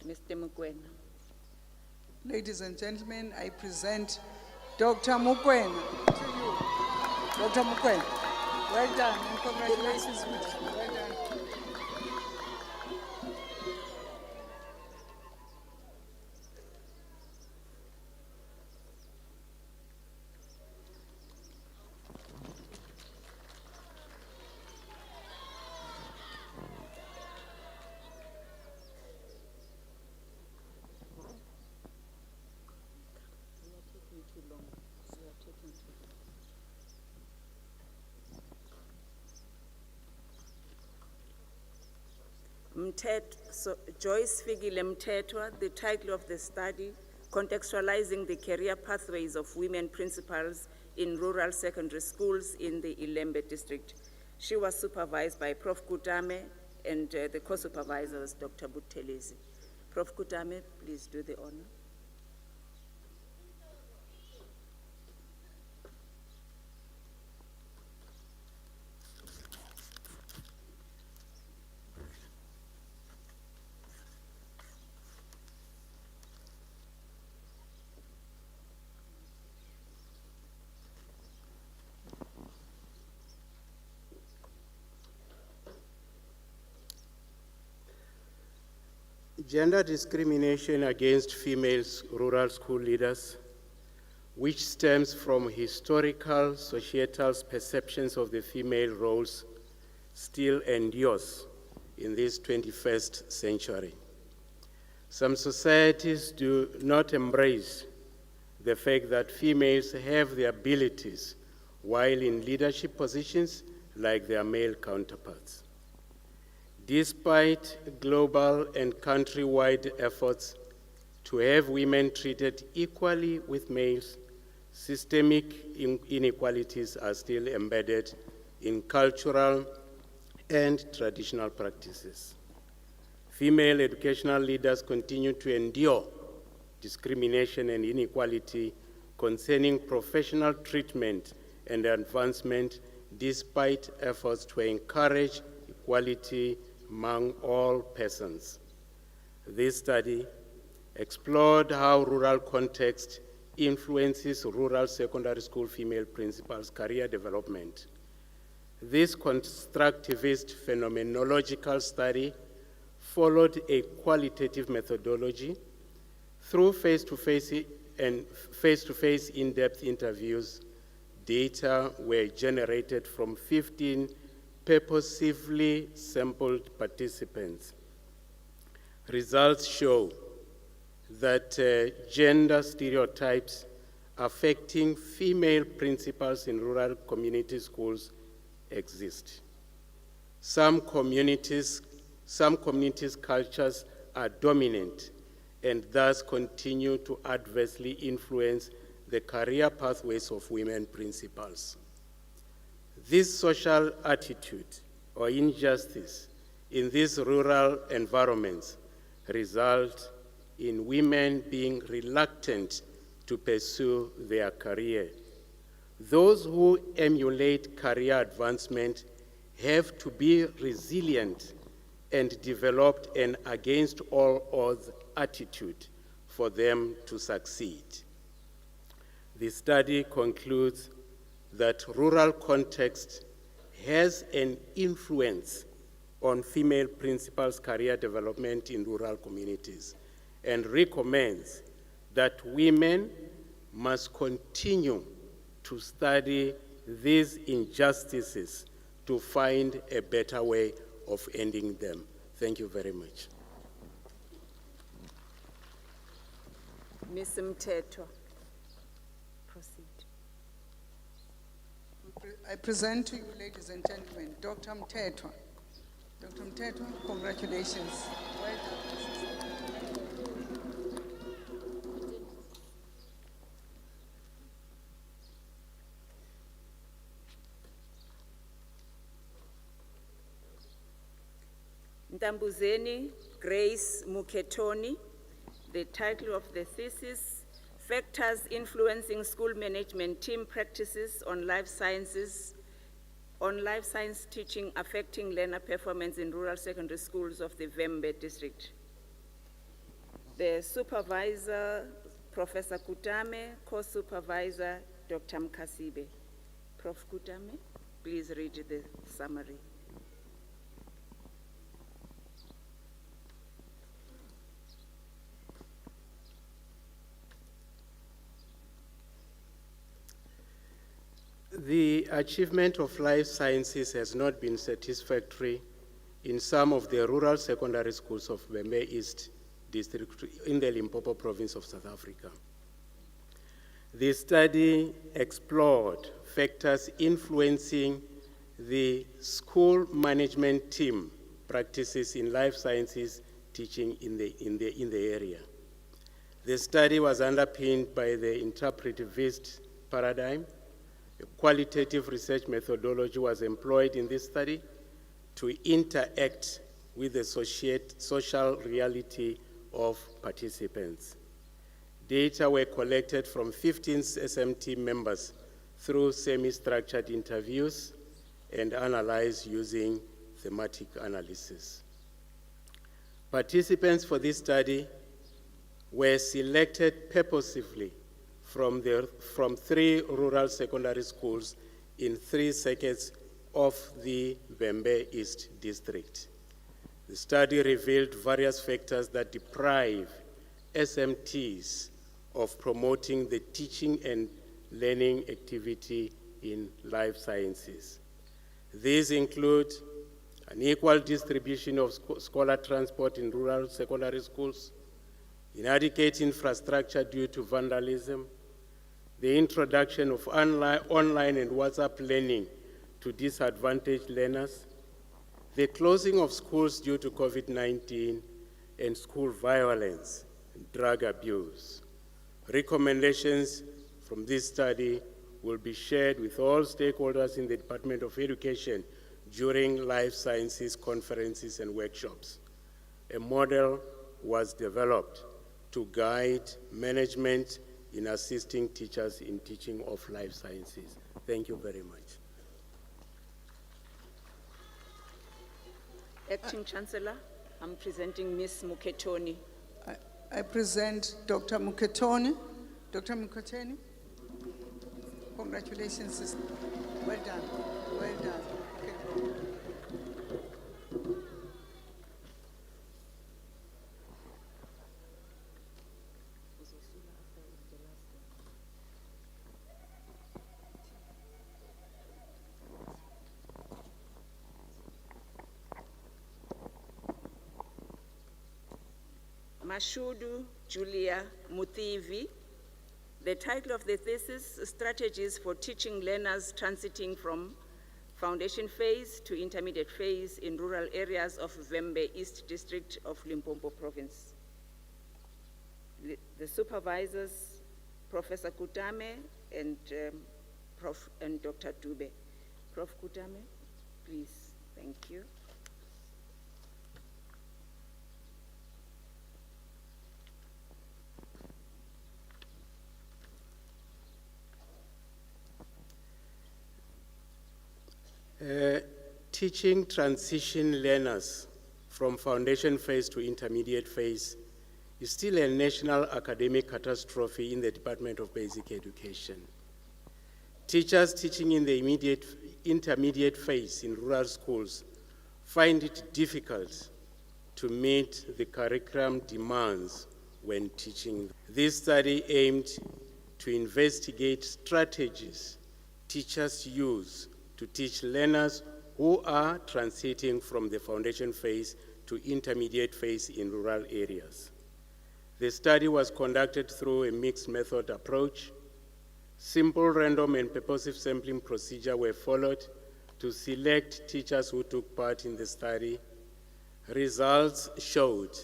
Mr. Mukwena. Ladies and gentlemen, I present Dr. Mukwena to you. Dr. Mukwena, well done and congratulations. Well done. Joyce Figile Mthethwa, the title of the study, Contextualizing the Career Pathways of Women Principals in Rural Secondary Schools in the Ilembe District. She was supervised by Prof. Kutame and the co-supervisor was Dr. Buthelezi. Prof. Kutame, please do the honor. Gender discrimination against female rural school leaders, which stems from historical societal perceptions of the female roles, still endures in this 21st century. Some societies do not embrace the fact that females have the abilities while in leadership positions like their male counterparts. Despite global and countrywide efforts to have women treated equally with males, systemic inequalities are still embedded in cultural and traditional practices. Female educational leaders continue to endure discrimination and inequality concerning professional treatment and advancement despite efforts to encourage equality among all persons. This study explored how rural context influences rural secondary school female principals' career development. This constructivist phenomenological study followed a qualitative methodology through face-to-face in-depth interviews. Data were generated from 15 purposefully sampled participants. Results show that gender stereotypes affecting female principals in rural community schools exist. Some communities' cultures are dominant and thus continue to adversely influence the career pathways of women principals. This social attitude or injustice in these rural environments result in women being reluctant to pursue their career. Those who emulate career advancement have to be resilient and develop an against all odds attitude for them to succeed. The study concludes that rural context has an influence on female principals' career development in rural communities and recommends that women must continue to study these injustices to find a better way of ending them. Thank you very much. Ms. Mteto, proceed. I present to you, ladies and gentlemen, Dr. Mteto. Dr. Mteto, congratulations. Well done. Ntambuzeni Grace Muketoni, the title of the thesis, Factors Influencing School Management Team Practices on Life Science Teaching Affecting Learner Performance in Rural Secondary Schools of the Vembe District. The supervisor, Professor Kutame, co-supervisor, Dr. Mkasibe. Prof. Kutame, please read the summary. The achievement of life sciences has not been satisfactory in some of the rural secondary schools of Vembe East District in the Limpopo province of South Africa. The study explored factors influencing the school management team practices in life sciences teaching in the area. The study was underpinned by the interpretivist paradigm. A qualitative research methodology was employed in this study to interact with the social reality of participants. Data were collected from 15 SMT members through semi-structured interviews and analyzed using thematic analysis. Participants for this study were selected purposefully from 3 rural secondary schools in 3 circuits of the Vembe East District. The study revealed various factors that deprive SMTs of promoting the teaching and learning activity in life sciences. These include an equal distribution of scholar transport in rural secondary schools, inadequate infrastructure due to vandalism, the introduction of online and WhatsApp learning to disadvantaged learners, the closing of schools due to COVID-19, and school violence and drug abuse. Recommendations from this study will be shared with all stakeholders in the Department of Education during life sciences conferences and workshops. A model was developed to guide management in assisting teachers in teaching of life sciences. Thank you very much. Acting Chancellor, I'm presenting Ms. Muketoni. I present Dr. Muketoni. Dr. Muketoni, congratulations, sister. Well done, well done. Okay. Mashudu Julia Muthivi. The title of the thesis, Strategies for Teaching Learners Transiting from Foundation Phase to Intermediate Phase in Rural Areas of Vembe East District of Limpopo Province. The supervisors, Professor Kutame and Dr. Dube. Prof. Kutame, please, thank you. Teaching transition learners from foundation phase to intermediate phase is still a national academic catastrophe in the Department of Basic Education. Teachers teaching in the intermediate phase in rural schools find it difficult to meet the curriculum demands when teaching. This study aimed to investigate strategies teachers use to teach learners who are transiting from the foundation phase to intermediate phase in rural areas. The study was conducted through a mixed method approach. Simple random and purposive sampling procedure were followed to select teachers who took part in the study. Results showed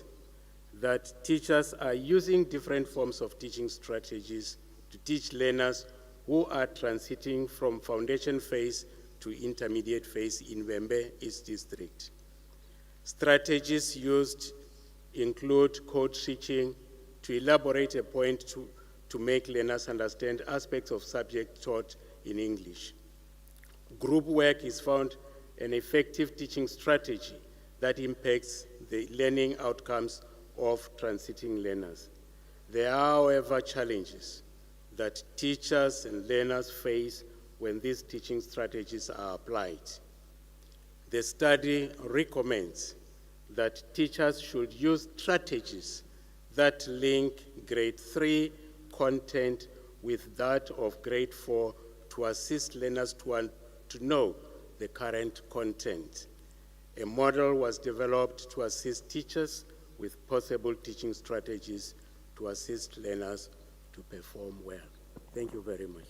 that teachers are using different forms of teaching strategies to teach learners who are transiting from foundation phase to intermediate phase in Vembe East District. Strategies used include code switching to elaborate a point to make learners understand aspects of subject taught in English. Group work is found an effective teaching strategy that impacts the learning outcomes of transiting learners. There are, however, challenges that teachers and learners face when these teaching strategies are applied. The study recommends that teachers should use strategies that link grade 3 content with that of grade 4 to assist learners to know the current content. A model was developed to assist teachers with possible teaching strategies to assist learners to perform well. Thank you very much.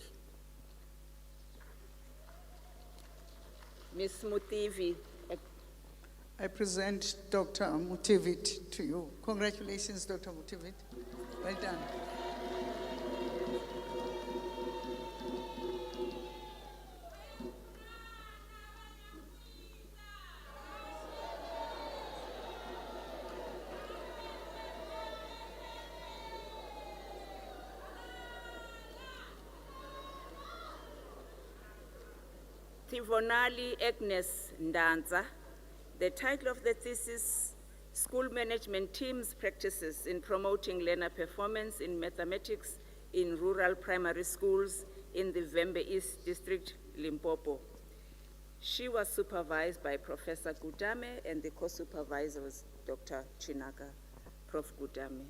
Ms. Muthivi. I present Dr. Mutivit to you. Congratulations, Dr. Mutivit. Well done. Tivonali Agnes Ndanza. The title of the thesis, School Management Teams Practices in Promoting Learner Performance in Mathematics in Rural Primary Schools in the Vembe East District, Limpopo. She was supervised by Professor Gudame and the co-supervisor was Dr. Chinaka, Prof. Gudame.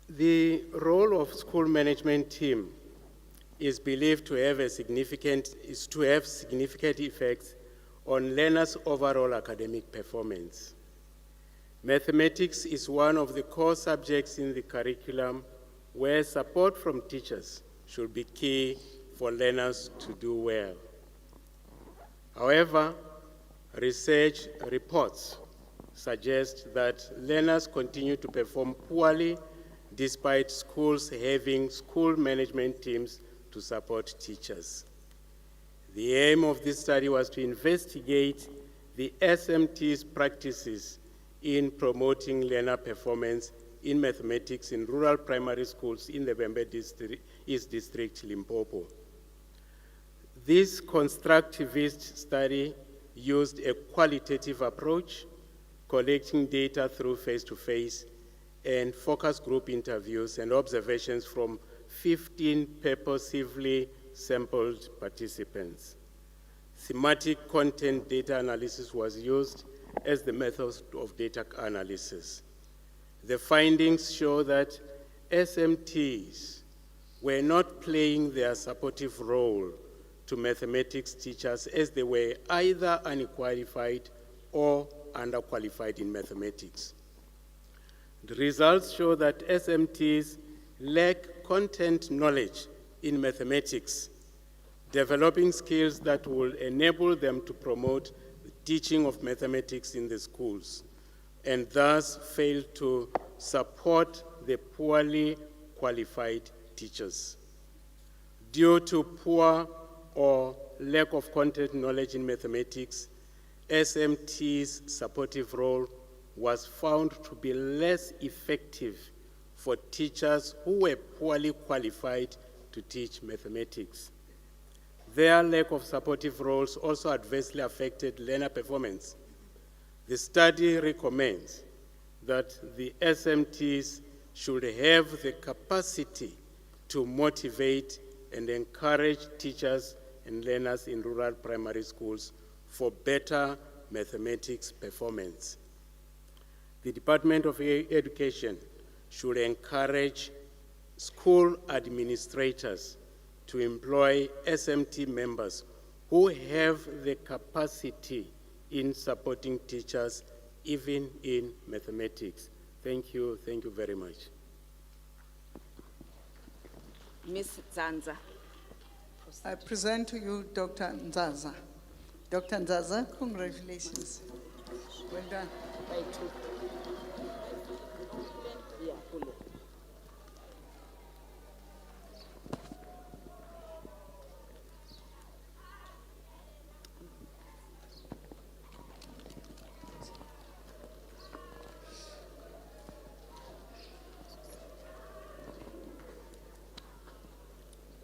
The role of school management team is believed to have significant effects on learners' overall academic performance. Mathematics is one of the core subjects in the curriculum where support from teachers should be key for learners to do well. However, research reports suggest that learners continue to perform poorly despite schools having school management teams to support teachers. The aim of this study was to investigate the SMT's practices in promoting learner performance in mathematics in rural primary schools in the Bembe East District, Limpopo. This constructivist study used a qualitative approach, collecting data through face-to-face and focus group interviews and observations from 15 purposively sampled participants. Thematic content data analysis was used as the method of data analysis. The findings show that SMTs were not playing their supportive role to mathematics teachers as they were either unqualified or underqualified in mathematics. The results show that SMTs lack content knowledge in mathematics, developing skills that will enable them to promote the teaching of mathematics in the schools, and thus fail to support the poorly qualified teachers. Due to poor or lack of content knowledge in mathematics, SMT's supportive role was found to be less effective for teachers who were poorly qualified to teach mathematics. Their lack of supportive roles also adversely affected learner performance. The study recommends that the SMTs should have the capacity to motivate and encourage teachers and learners in rural primary schools for better mathematics performance. The Department of Education should encourage school administrators to employ SMT members who have the capacity in supporting teachers, even in mathematics. Thank you very much. Ms. Zanza. I present to you Dr. Nzaza. Dr. Nzaza, congratulations. Well done. By two. Yeah, pull it.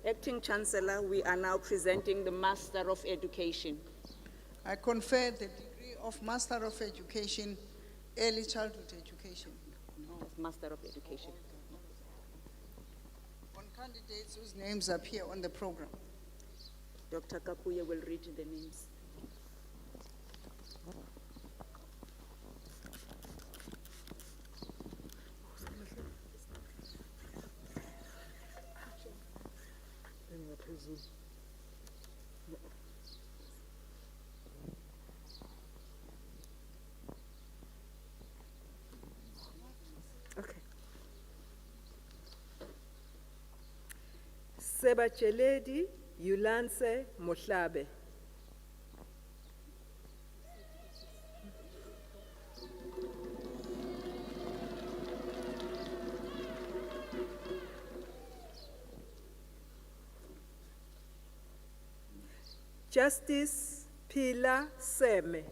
Acting Chancellor, we are now presenting the Master of Education. I confer the degree of Master of Education, Early Childhood Education, Master of Education. on candidates whose names appear on the program. Dr. Kapuya will read the names. Okay. Sebacheledi Yulanse Mohlabe. Justice Pila Seme.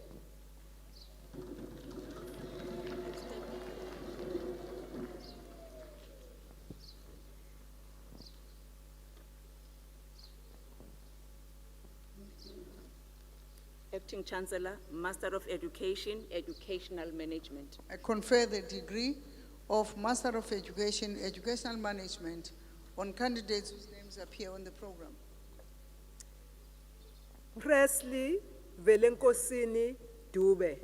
Acting Chancellor, Master of Education, Educational Management. I confer the degree of Master of Education, Educational Management on candidates whose names appear on the program. Presley Velenkosini Dube.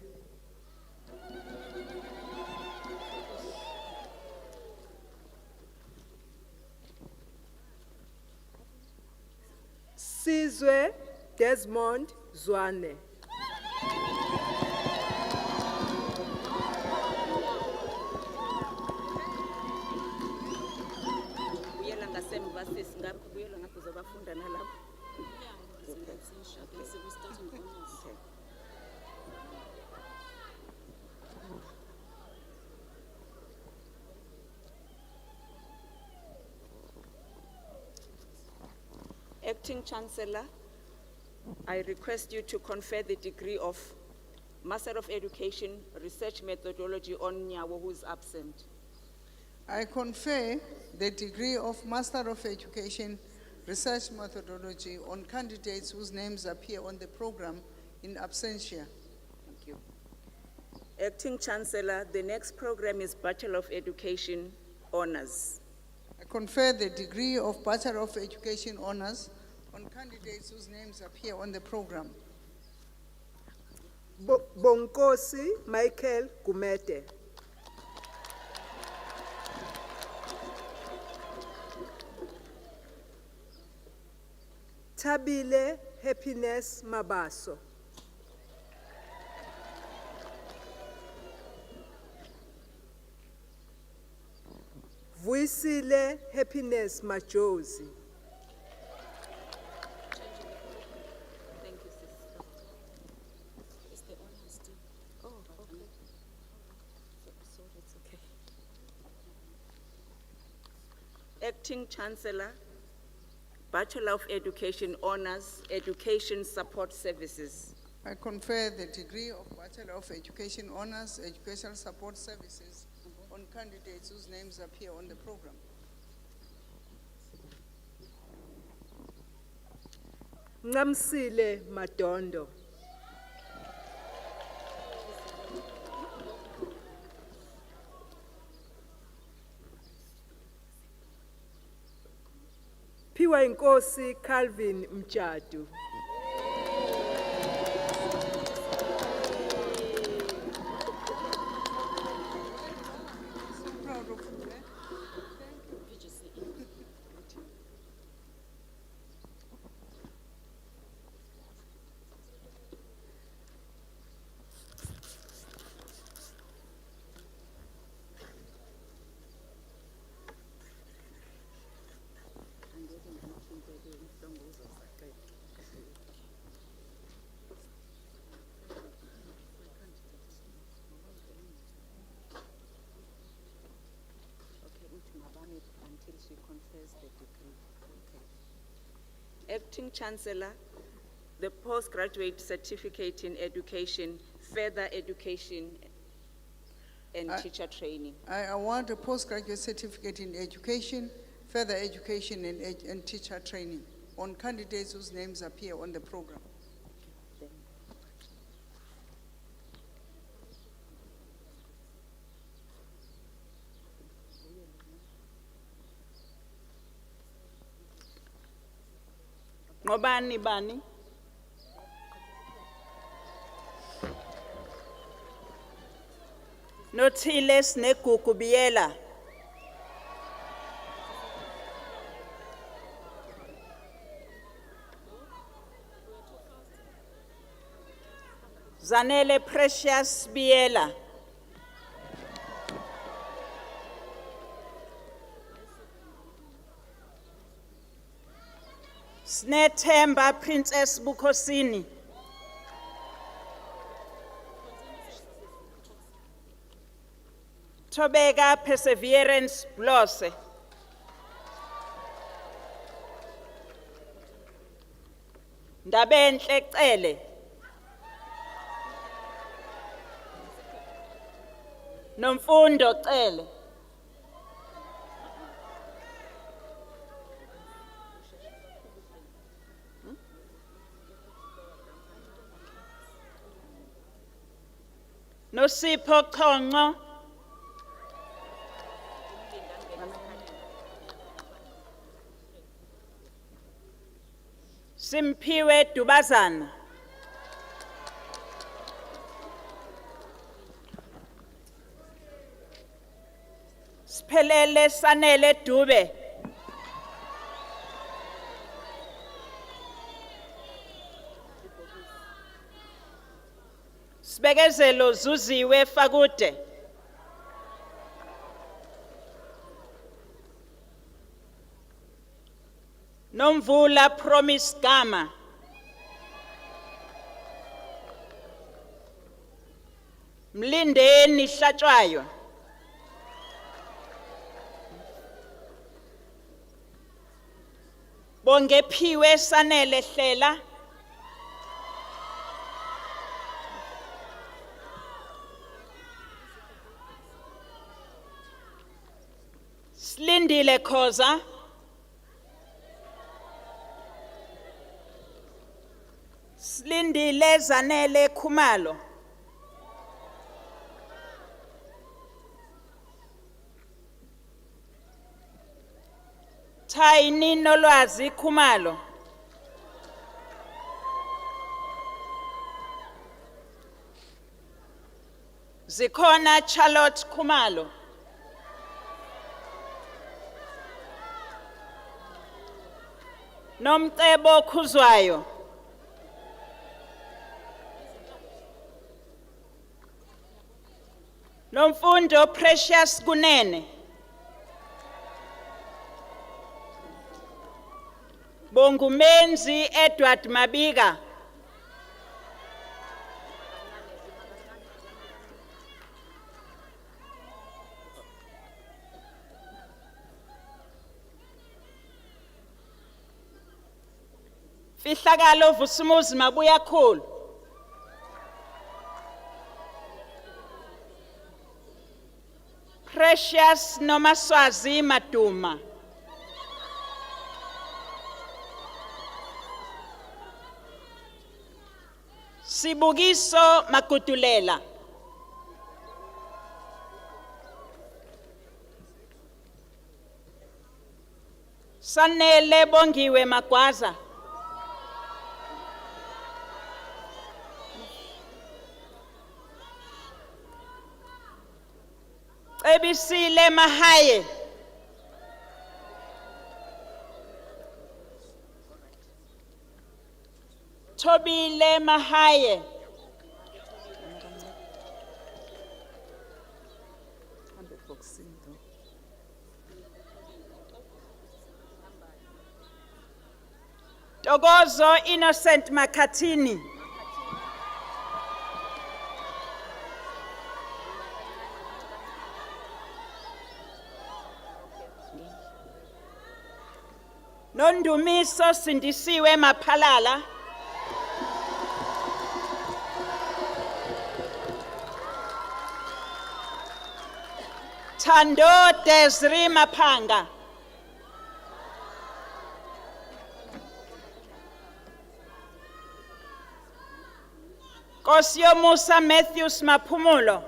Sizwe Desmond Zwane. Buyela ngasemva sisi, ngabe buyela ngapho uzobafunda nalapho. Okay. Acting Chancellor, I request you to confer the degree of Master of Education, Research Methodology on Nyawo, who is absent. I confer the degree of Master of Education, Research Methodology on candidates whose names appear on the program in absentia. Thank you. Acting Chancellor, the next program is Bachelor of Education Honors. I confer the degree of Bachelor of Education Honors on candidates whose names appear on the program. Bonkosi Michael Gumete. Tabile Happiness Mabaso. Vuisile Happiness Majosi. Thank you, sister. Is the honor still? Oh, okay. So it's okay. Acting Chancellor, Bachelor of Education Honors, Education Support Services. I confer the degree of Bachelor of Education Honors, Educational Support Services on candidates whose names appear on the program. Ngamsile Madondo. Piwa Inkosi Calvin Mchadu. So proud of you, eh? Until she confers the degree. Okay. Acting Chancellor, the Postgraduate Certificate in Education, Further Education and Teacher Training. I award a postgraduate certificate in education, further education and teacher training on candidates whose names appear on the program. Then- Ngobani bani? Nothile Snegugu Biela. Zanele Precious Biela. Snethemba Princess Bukosini. Tobega Perseverance Blose. Ndabenhle Cele. Nomfundo Cele. Nosipho Qonqo, Simpiwe Dubazana, Sphelele Sanele Dube, Sibekezelo Zuziwe Fakude, Nomvula Promise Gama, Mlindeni Hlatshwayo, Bongephiwe Sanele Hlela, Slindile Khoza, Slindile Zanele Khumalo, Thaini Nolwazi Khumalo, Zikhona Charlotte Khumalo, Nomcebo Khuzwayo, Nomfundo Precious Kunene, Bongumenzi Edward Mabiga, Fihlakalo Vusumuzi Mabuya Khulu, Precious Nomaswazi Maduma, Sibukiso Makutulela, Sanele Bongiwe Magwaza, Ebisile Mahaye, Tobile Mahaye, Togozo Innocent Makatini, Nondumiso Sindisiwe Maphalala, Thando Desri Mapanga, Kosio Musa Matthews Maphumulo,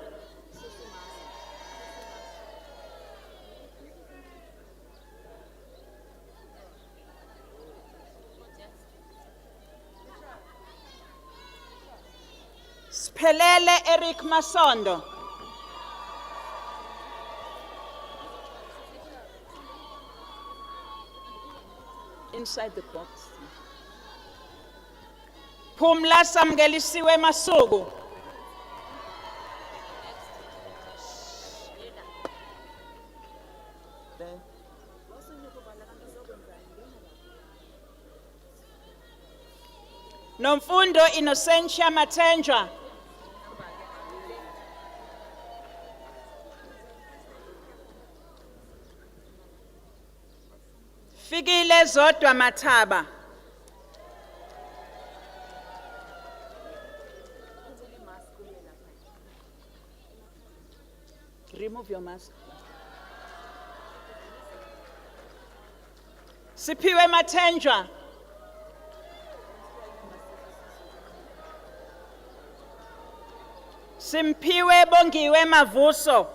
Sphelele Eric Masondo, inside the box. Phumla Samgelisiwe Masuku, Nomfundo Innocentia Mathenjwa, Fikile Zodwa Mathaba, remove your mask. Siphiwe Mathenjwa, Simpiwe Bongiwe Mavuso.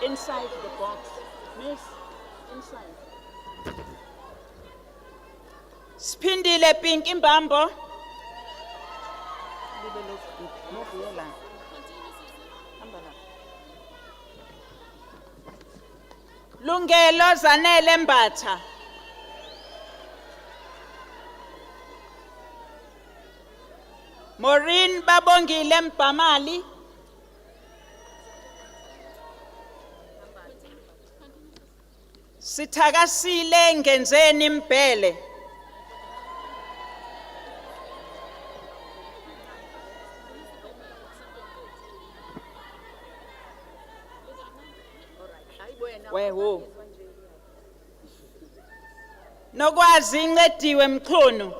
Inside the box. Miss, inside. Spindile Pink Imbambo. Lungelo Zanele Mbatha. Maureen Babongile Mpamali. Sithakasile Ngenzeni Mbele. Weho. Nokwazi Ncediwe Mchunu.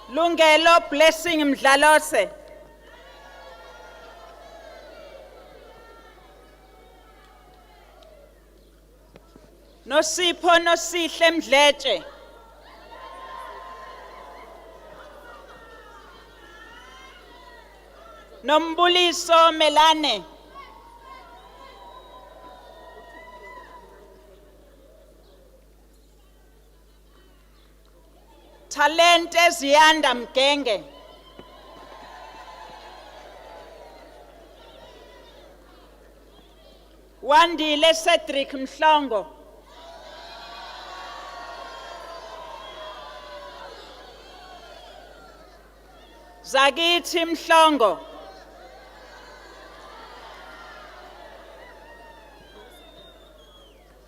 Lungelo Blessing Mdlalose. Nosipho Nosihle Mdletshe. Nombuliso Melane. Talent Eziyanda Mgenge. Wandile Cedric Mhlongo. Zakithi Mhlongo.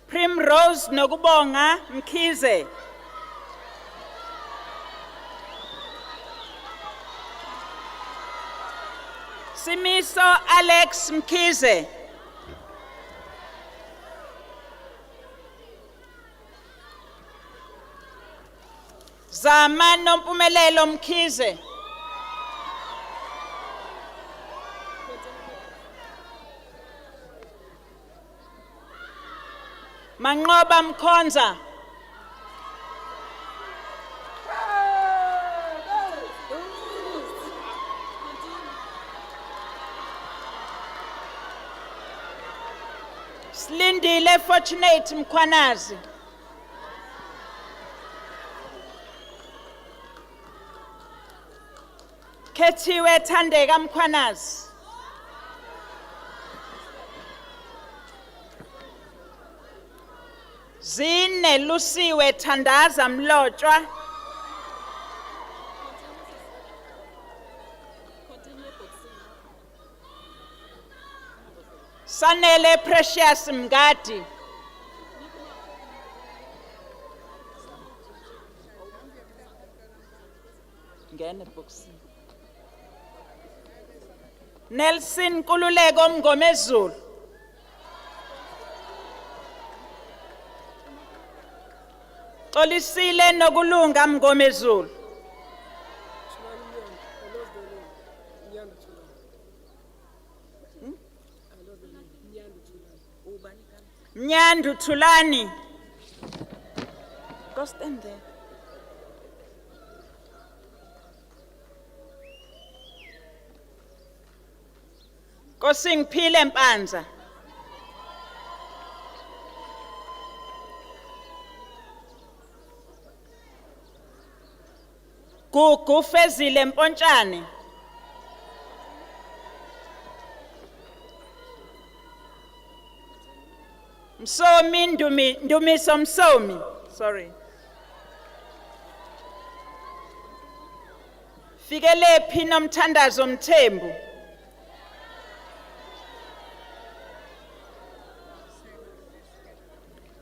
Primrose Nokubonga Mkhize. Simiso Alex Mkhize. Zama Nompumelelo Mkhize. Manqoba Mkhonza. Slindile Fortunate Mkhwanazi. Kethiwe Thandeka Mkhwanazi. Zine Lusiwe Thandaza Mlotshwa. Sanele Precious Mgadi. Ngene boxing. Nelson Kululeko Mngomezulu. Xolisile Nokulunga Mngomezulu. Mnyandu Thulani. Go stand there. Kosingphile Mpanza. Gugu Fezile Mpontshane. Msomi Ndumiso Msomi. Sorry. Fikelephi Nomthandazo Mthembu.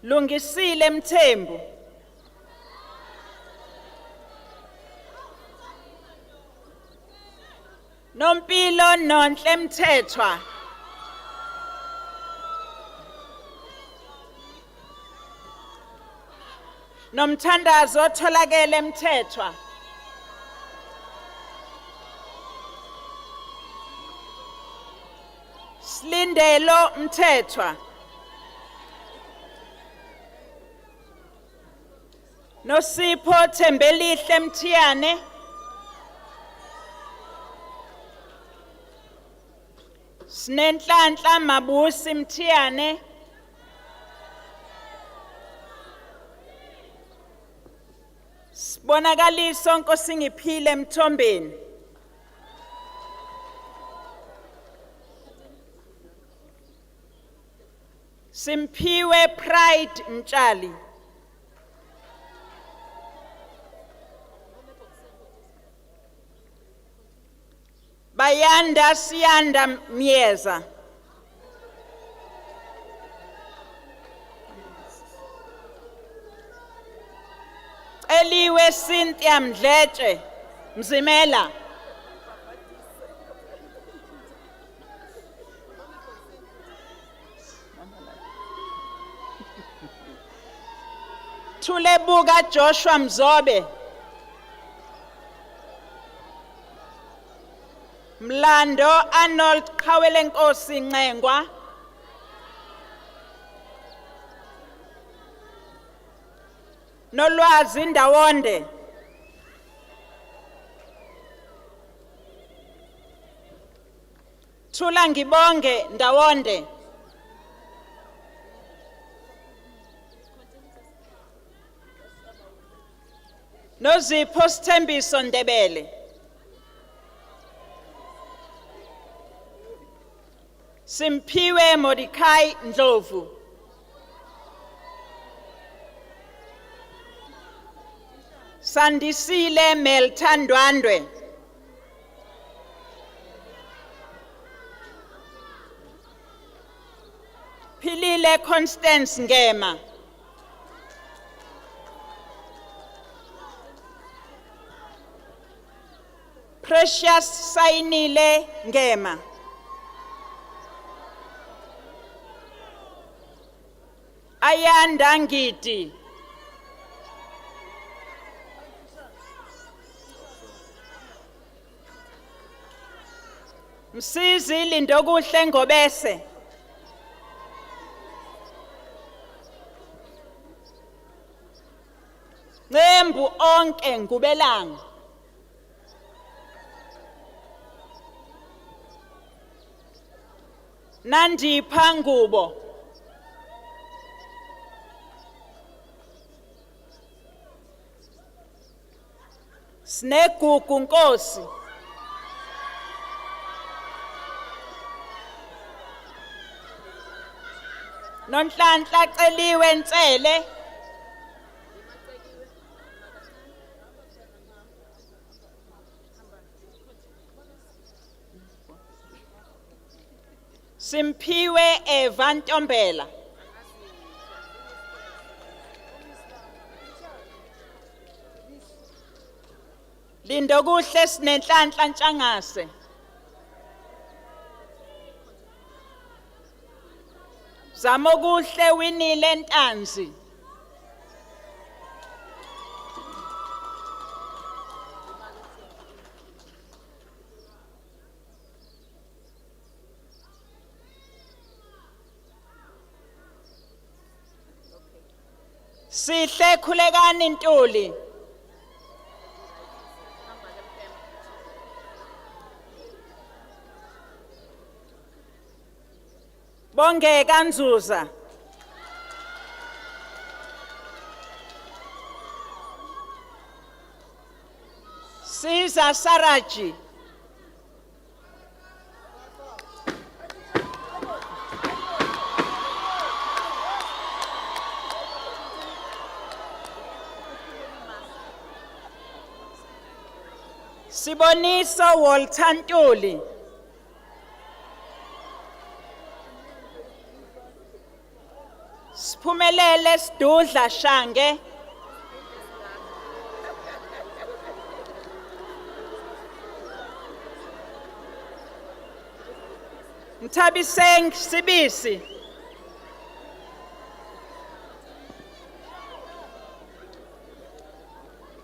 Lungisile Mthembu. Nompilo Nonhle Mthethwa. Nomthandazo Tholakele Mthethwa. Slindelo Mthethwa. Nosipho Thembelihle Mthiyane, Snenhlanhla Mabusi Mthiyane, Sibonakaliso Nkosingiphile Mthombeni, Simphiwe Pride Mtshali, Bayanda Siyanda Mieza, Eliwe Cynthia Mdletshe Mzimela, Thulebuka Joshua Mzobe, Mlando Arnold Kawelenkosi Ncengwa, Nolwazi Ndawonde, Thula Ngibonge Ndawonde, Nozipho Sithembiso Ndebele, Simphiwe Mordecai Ndlovu, Sandisile Melthandwandwe, Philile Constance Ngema, Precious Sainile Ngema, Ayanda Ngiti, Msizi Lindokuhle Ngobese, Nqembu onke Ngubelanga, Nandipha Ngubo, Snegugu Nkosi, Nonhlanhla Celiwe Ntsele, Simphiwe Eva Ntombela, Lindokuhle Sinenhlanhla Ntshangase, Zamokuhle Winile Ntanzi, Sihle Khulekani Ntuli, Bongeka Nzuza, Siza Saraji, Siboniso Walter Ntuli, Siphumelele Sidudla Shange, Mthabiseng Sibisi,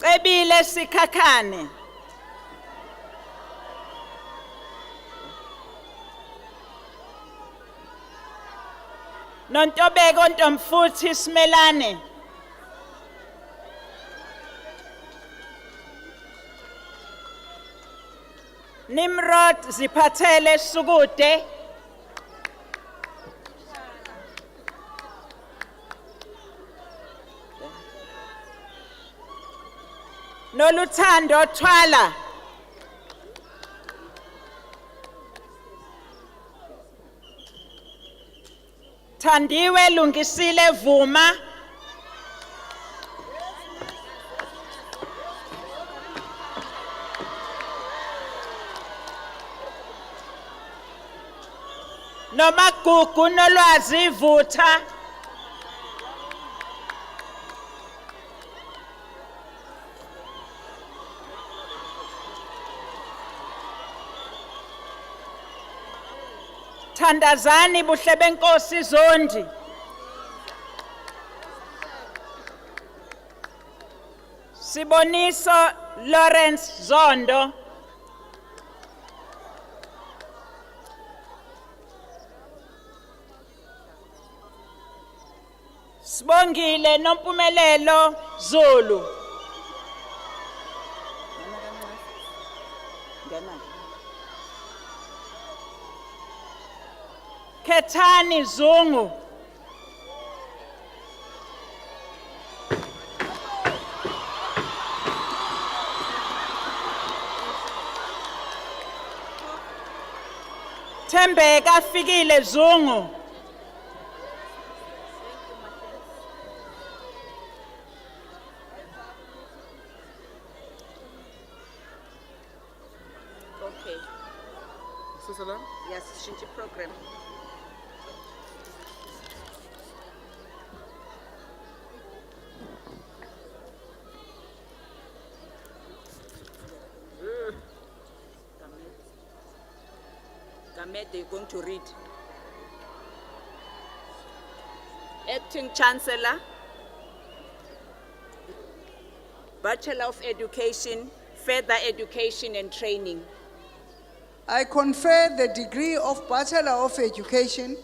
Cebile Sikhakhane, Nontobeko Ntomfuthi Simelane, Nimrod Ziphathele Sukude. Noluthando Thwala. Thandiwe Lungisile Vuma. Nomagugu Nolwazi Vutha. Thandazani Buhlebenkosi Zondi. Siboniso Lawrence Zondo. Sibongile Nompumelelo Zulu. Kethani Zungu. Thembeka Fikile Zungu. Okay. Yes, Shinji program. Gamet, they're going to read. Acting Chancellor, Bachelor of Education, Further Education and Training. I confer the degree of Bachelor of Education,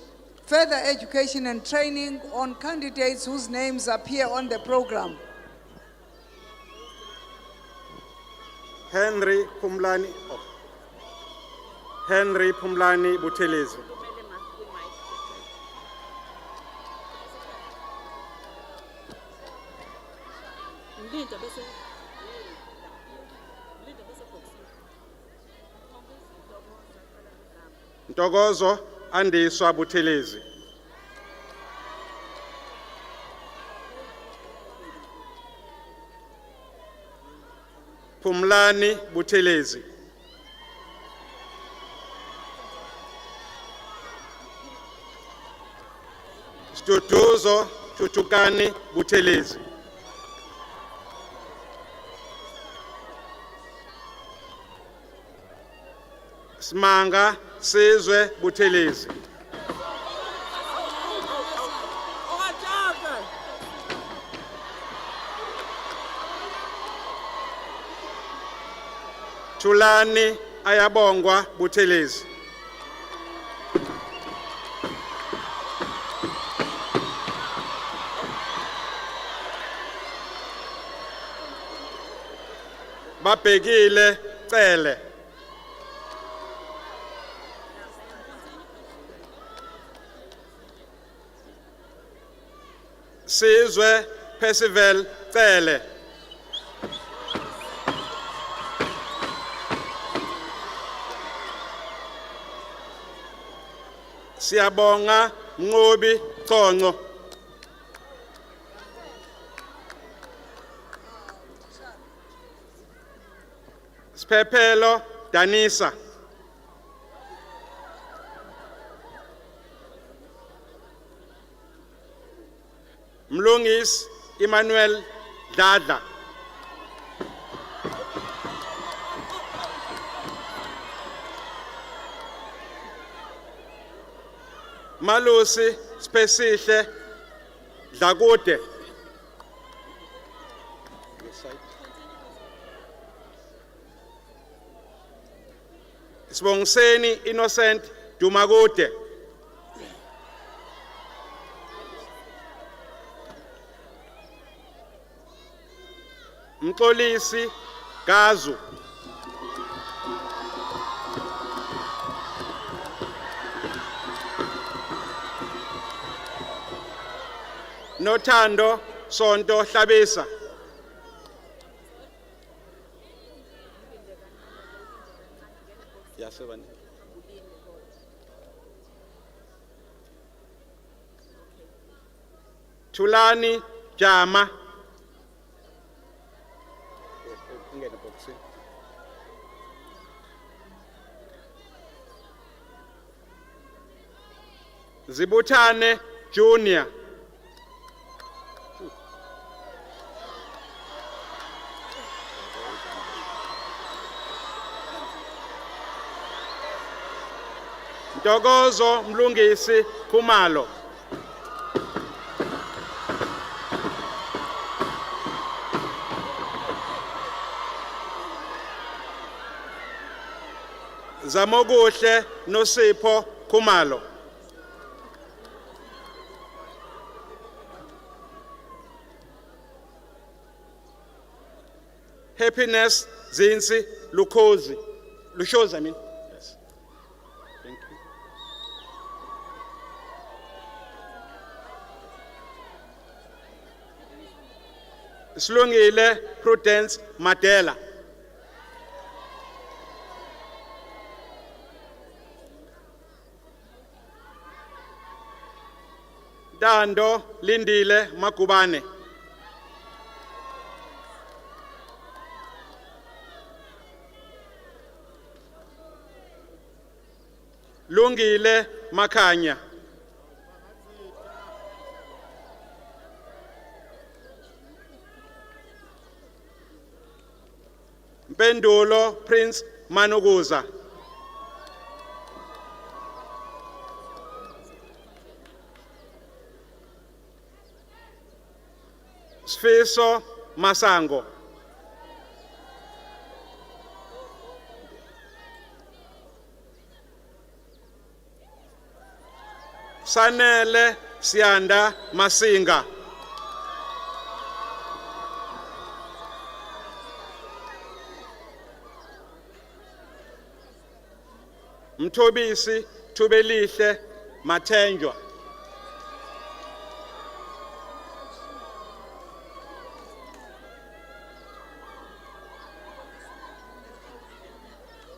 Further Education and Training on candidates whose names appear on the program. Henry Pumlani Buthelezi. Ntokozo Andiswa Buthelezi. Pumlani Buthelezi. Stutuzo Tutukani Buthelezi. Smanga Sizwe Buthelezi. Tulani Ayabongwa Buthelezi. Bapegile Cele. Sizwe Percival Cele. Siyabonga Ngobi Conco. Spepelo Danisa. Mlungis Emmanuel Dada. Malusi Spesihle Dlakude. Sibongiseni Innocent Dumakude. Mxolisi Gazu. Nothando Sonto Hlabisa. Thulani Jama. Zibuthane Junior. Ntokozo Mlungisi Khumalo. Zamokuhle Nosipho Khumalo. Happiness Zinsi Lukhozi. Lushozi, I mean. Yes. Thank you. Slungile Prudence Madela. Dando Lindile Makubane. Lungile Makanya. Mpendulo Prince Manukuza. Sfiso Masango. Sanele Sianda Masinga. Mthobisi Thubelihle Mathenjwa.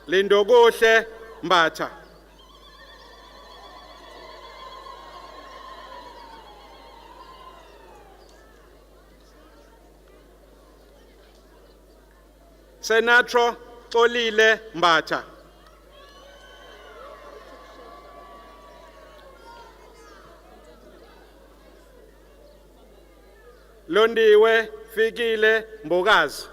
Lindokuhle Mbatha. Senatro Xolile Mbatha. Londiwe Fikile Mbokazi.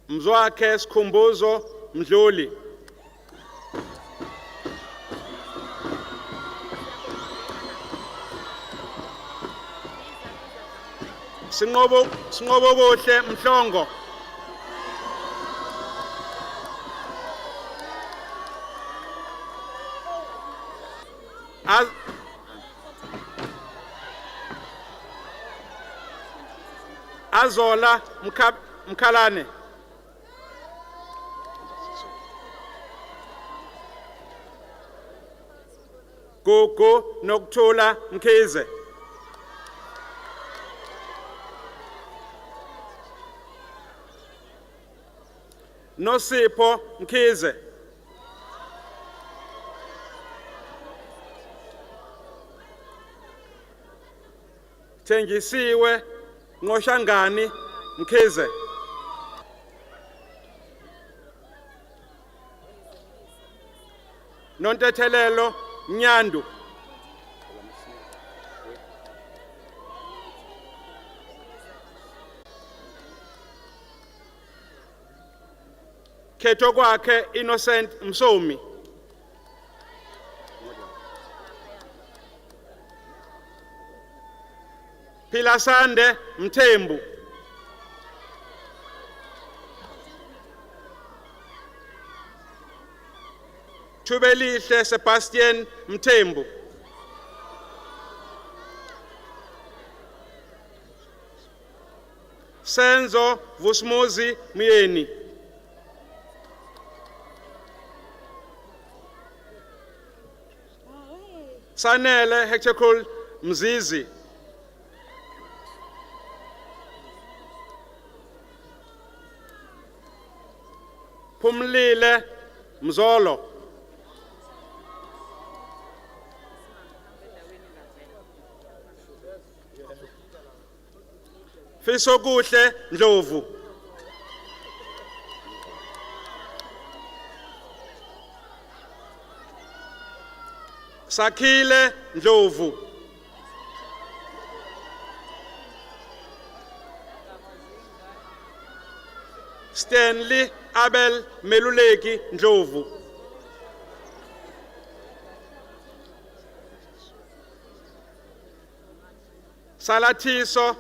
Mzwakhe Sikhumbuzo Mdluli. Sinqobo kuhle Mhlongo. Azola Mkhalane. Gogo Nokuthula Mkhize. Nosipho Mkhize. Thengisiwe Ngoshangani Mkhize. Nontethelelo Nyandu. Khetho kwakhe Innocent Msomi. Philasande Mthembu. Thubelihle Sebastian Mthembu. Senzo Vusmuzi Myeni. Sanele Hector Mzizi. Pumlile Mzolo. Fisokuhle Ndlovu. Sakhile Ndlovu. Stanley Abel Meluleki Ndlovu. Salathiso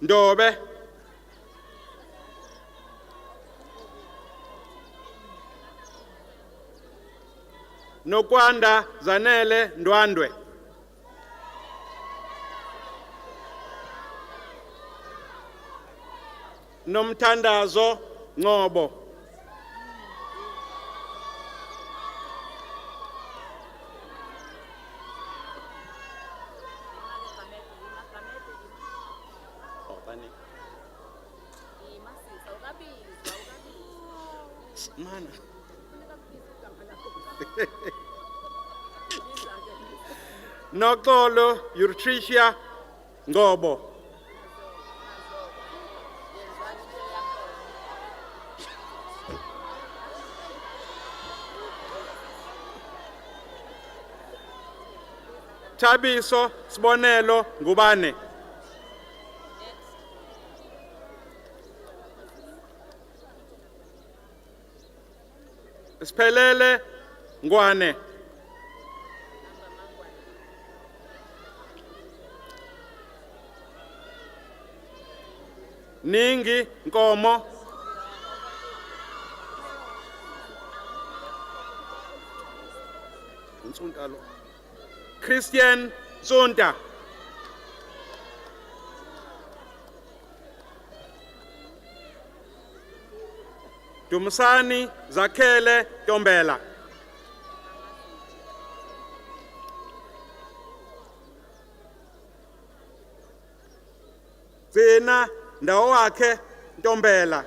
Ndobe. Nokwanda Zanele Ndwandwe. Nomthandazo Ngobo. Mana. Nokolo Urtricia Ngobo. Thabiso Sibonelo Ngubane. Siphelele Ngwane. Ningi Nkomo. Christian Zonta. Dumisani Zakhele Tombela. Zina ndawo wakhe Ntombela.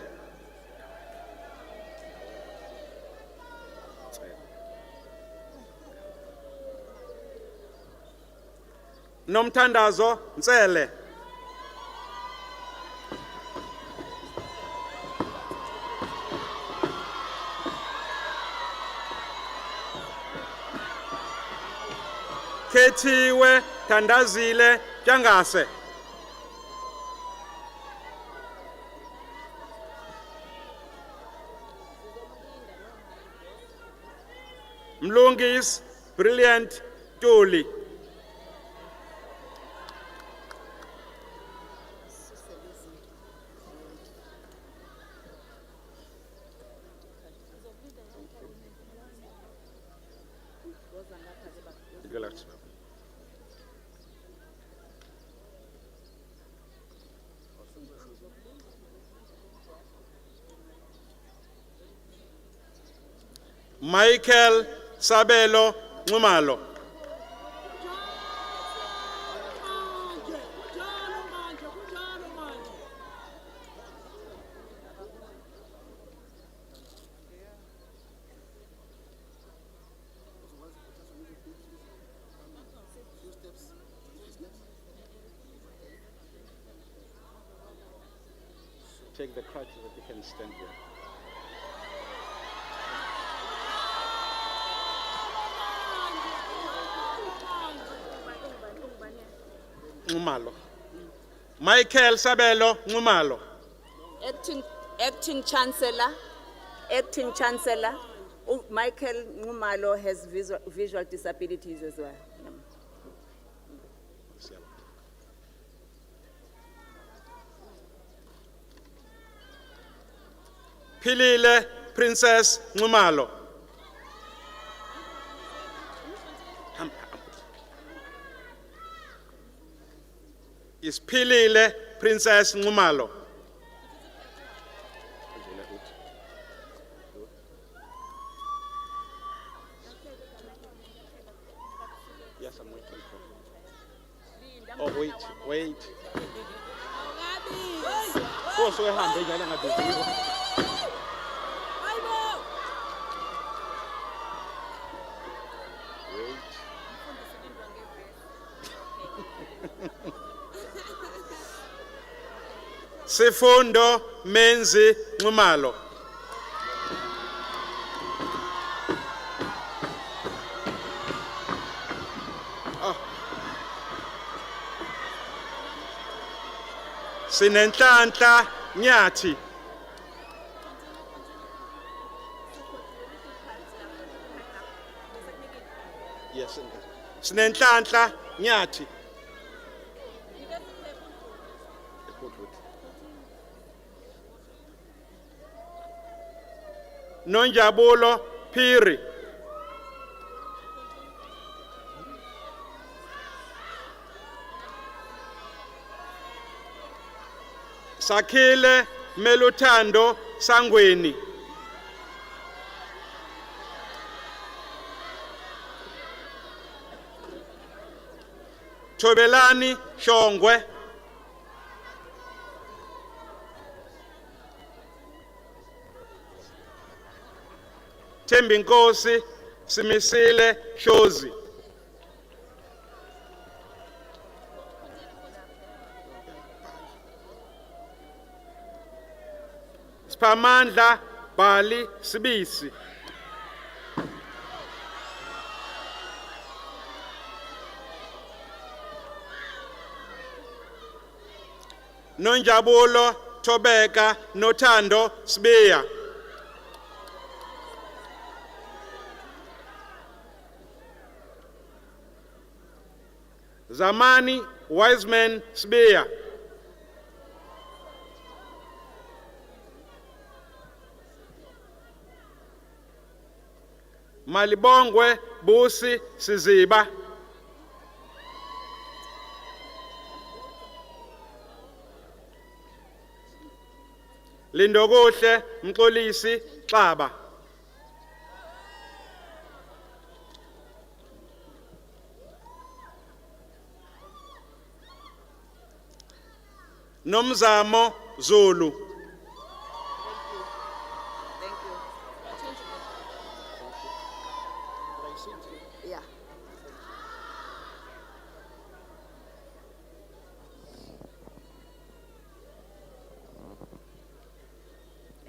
Nomthandazo Ntsele. Khethiwe Thandazile Tshangase. Mlungis Brilliant Tuli. Michael Sabelo Ngumalo. Take the crutch so that you can stand there. Ngumalo. Michael Sabelo Ngumalo. Acting Chancellor, Michael Ngumalo has visual disabilities as well. Philile Princess Ngumalo. Isphilile Princess Ngumalo. Yes, I'm waiting. Oh, wait. Kosuke ehambe njalo ngabiziwe. Sifundo Menzi Nxumalo. Sinenhlanhla Nyathi. Yes. Sinenhlanhla Nyathi. Nonjabulo Phiri. Sakhile Meluthando Sangweni. Thobelani Shongwe. Thembinkosi Simisile Shozi. Spamandla Bali Sibisi. Nonjabulo Thobeka Nothando Sibiya. Zamani Wiseman Sibiya. Malibongwe Busi Siziba. Lindokuhle Mxolisi Xaba. Nomzamo Zulu. Thank you. Yeah.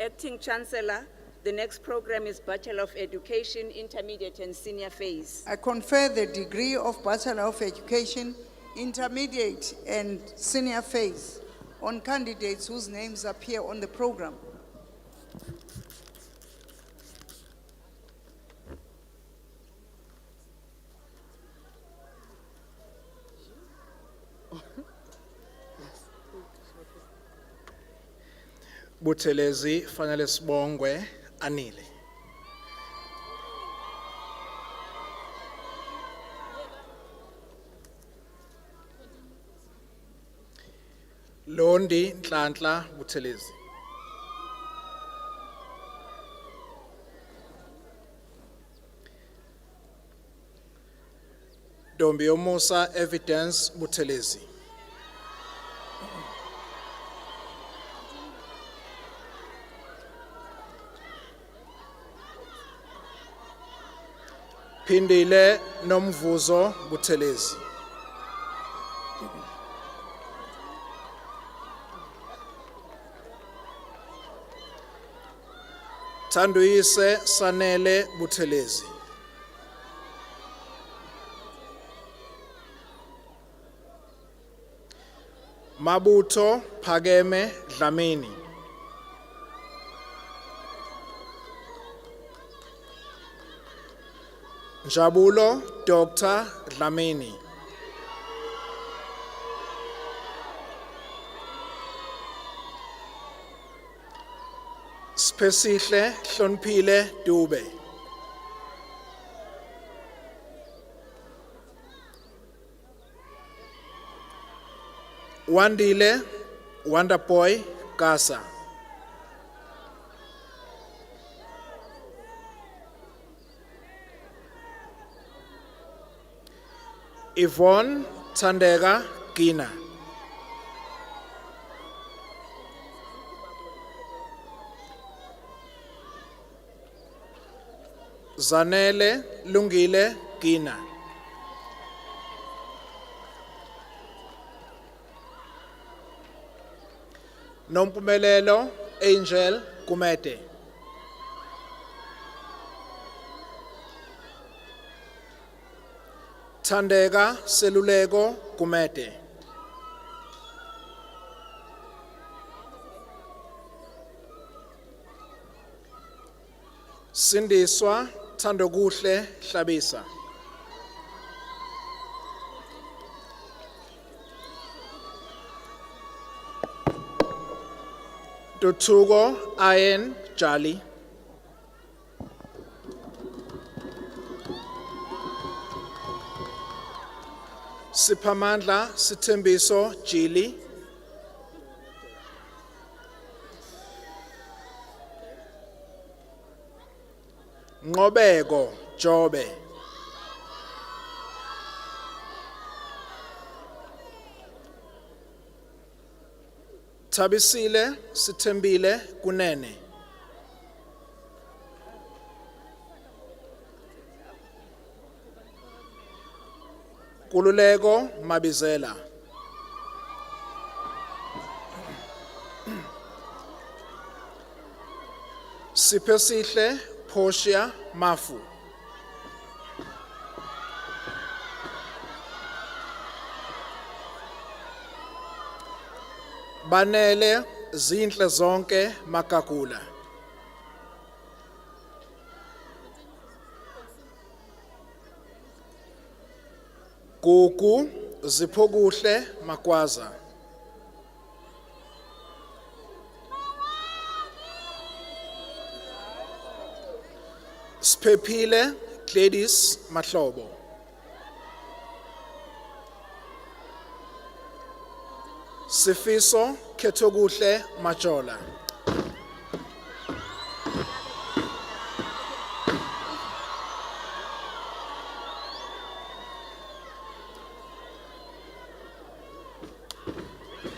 Acting Chancellor, the next program is Bachelor of Education, Intermediate and Senior Phase. I confer the degree of Bachelor of Education, Intermediate and Senior Phase on candidates whose names appear on the program. Buthelezi fanele sibongwe Anile. Londi Nhlanhla Buthelezi. Dombi Omusa Evidence Buthelezi. Phindile Nomvuzo Buthelezi. Thanduyise Sanele Buthelezi. Mabutho Phakeme Dlamini. Njabulo Dr. Dlamini. Spesihle Hlonphile Dube. Wandile Wonderboy Kasa. Yvonne Thandeka Gina. Zanele Lungile Gina. Nompumelelo Angel Kumete. Thandeka Seluleko Kumete. Sindiswa Thandokuhle Hlabisa. Duthuko Ayen Jali. Siphamandla Sithembiso Jili. Ngobeko Jobe. Thabisile Sithembile Kunene. Kululeko Mabizela. Siphesihle Portia Mafu. Banele Zinhle Zonke Makakula. Gugu Ziphokuhle Makwaza. Sphephile Gladys Mahlobo. Sifiso Kethokuhle Majola.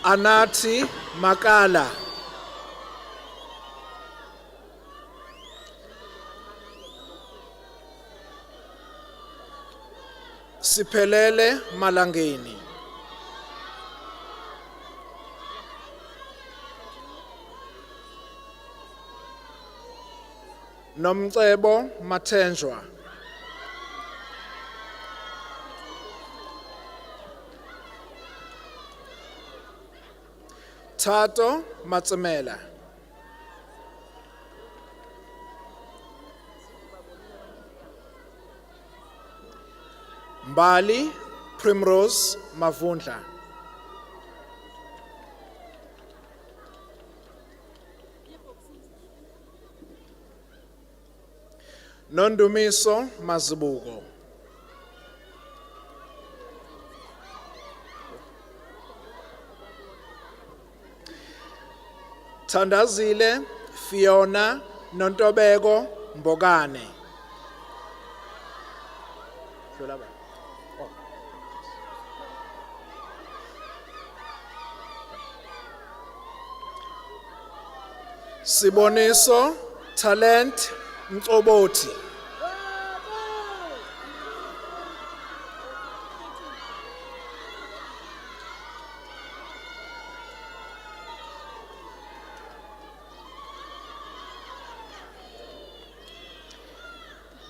Anathi Makala. Siphelele Malangeni. Nomcebo Mathenjwa. Thato Matsemela. Mbali Primrose Mavundla. Nondumiso Mazibuko. Thandazile Fiona Nontobeko Mbogane. Siboniso Talent Mqoboti.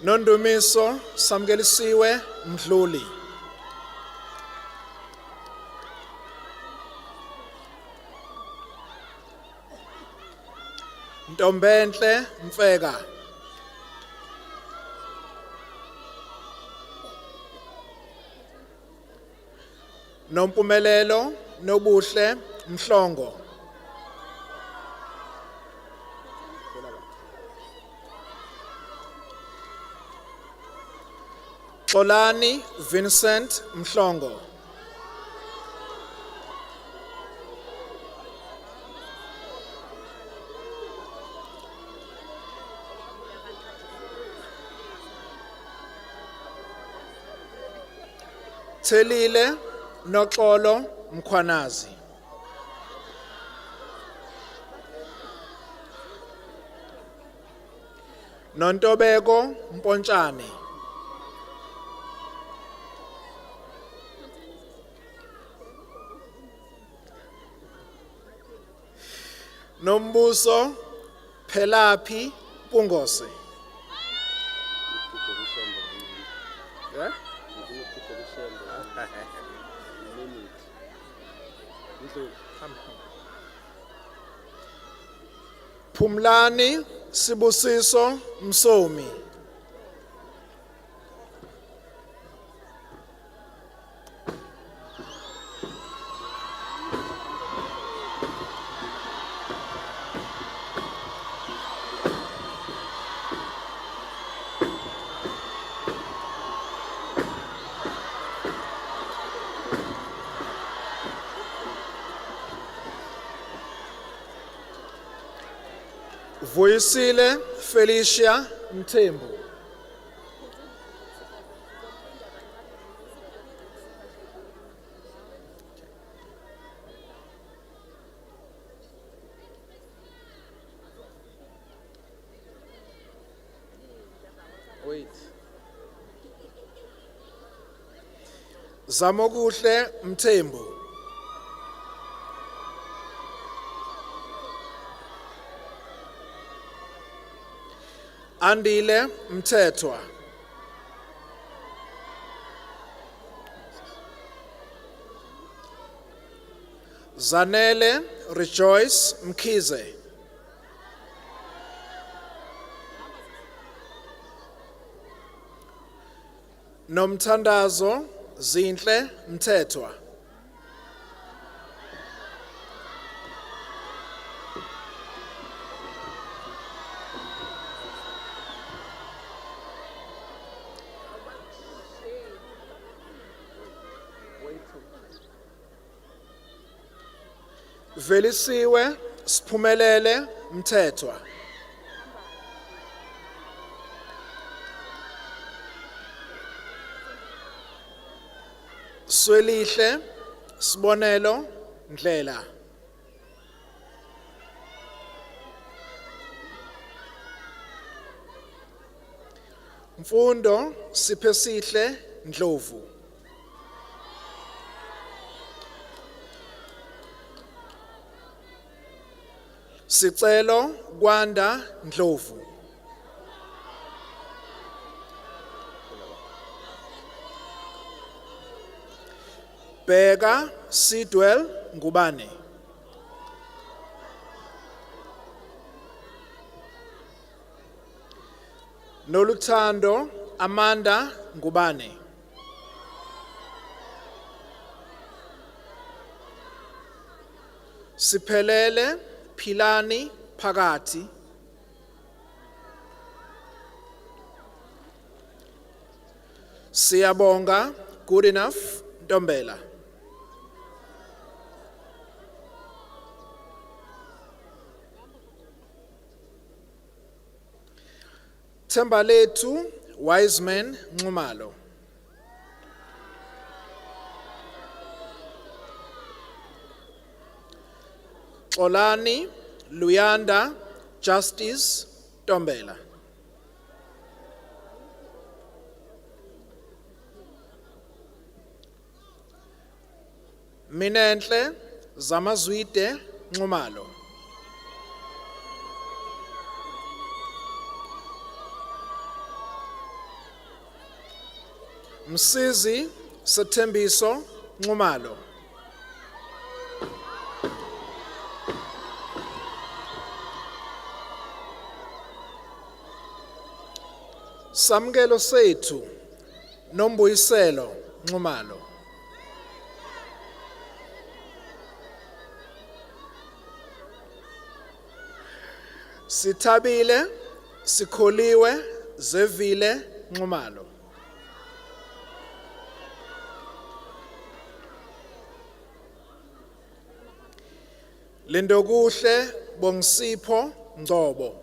Nondumiso Samgelisiwe Mdluli. Ntombenhle Mfeka. Nompumelelo Nobuhle Mhlongo. Xolani Vincent Mhlongo. Thelile Noxolo Mkhwanazi. Nontobeko Mpontshane. Nombuso Phelapi Pungose. Yeah? Phumlani Sibusiso Msomi. Vuyisile Felicia Mthembu. Wait. Zamokuhle Mthembu. Andile Mthethwa. Zanele Rejoice Mkhize. Nomthandazo Zinhle Mthethwa. Velisiwe Siphumelele Mthethwa. Swelihle Sibonelo Ndlela. Mfundo Siphesihle Ndlovu. Sicelo Kwanda Ndlovu. Bheka Sidwell Ngubane. Noluthando Amanda Ngubane. Siphelele Philani Phakathi. Siyabonga Good Enough Ntombela. Thembalethu Wiseman Nxumalo. Xolani Luyanda Justice Ntombela. Minenhle Zamazwide Nxumalo. Msizi Sethembiso Nxumalo. Samkelo sethu Nombuyiselo Nxumalo. Sithabile Sikholiwe Zevile Nxumalo. Lindokuhle Bongisipho Ngcobo.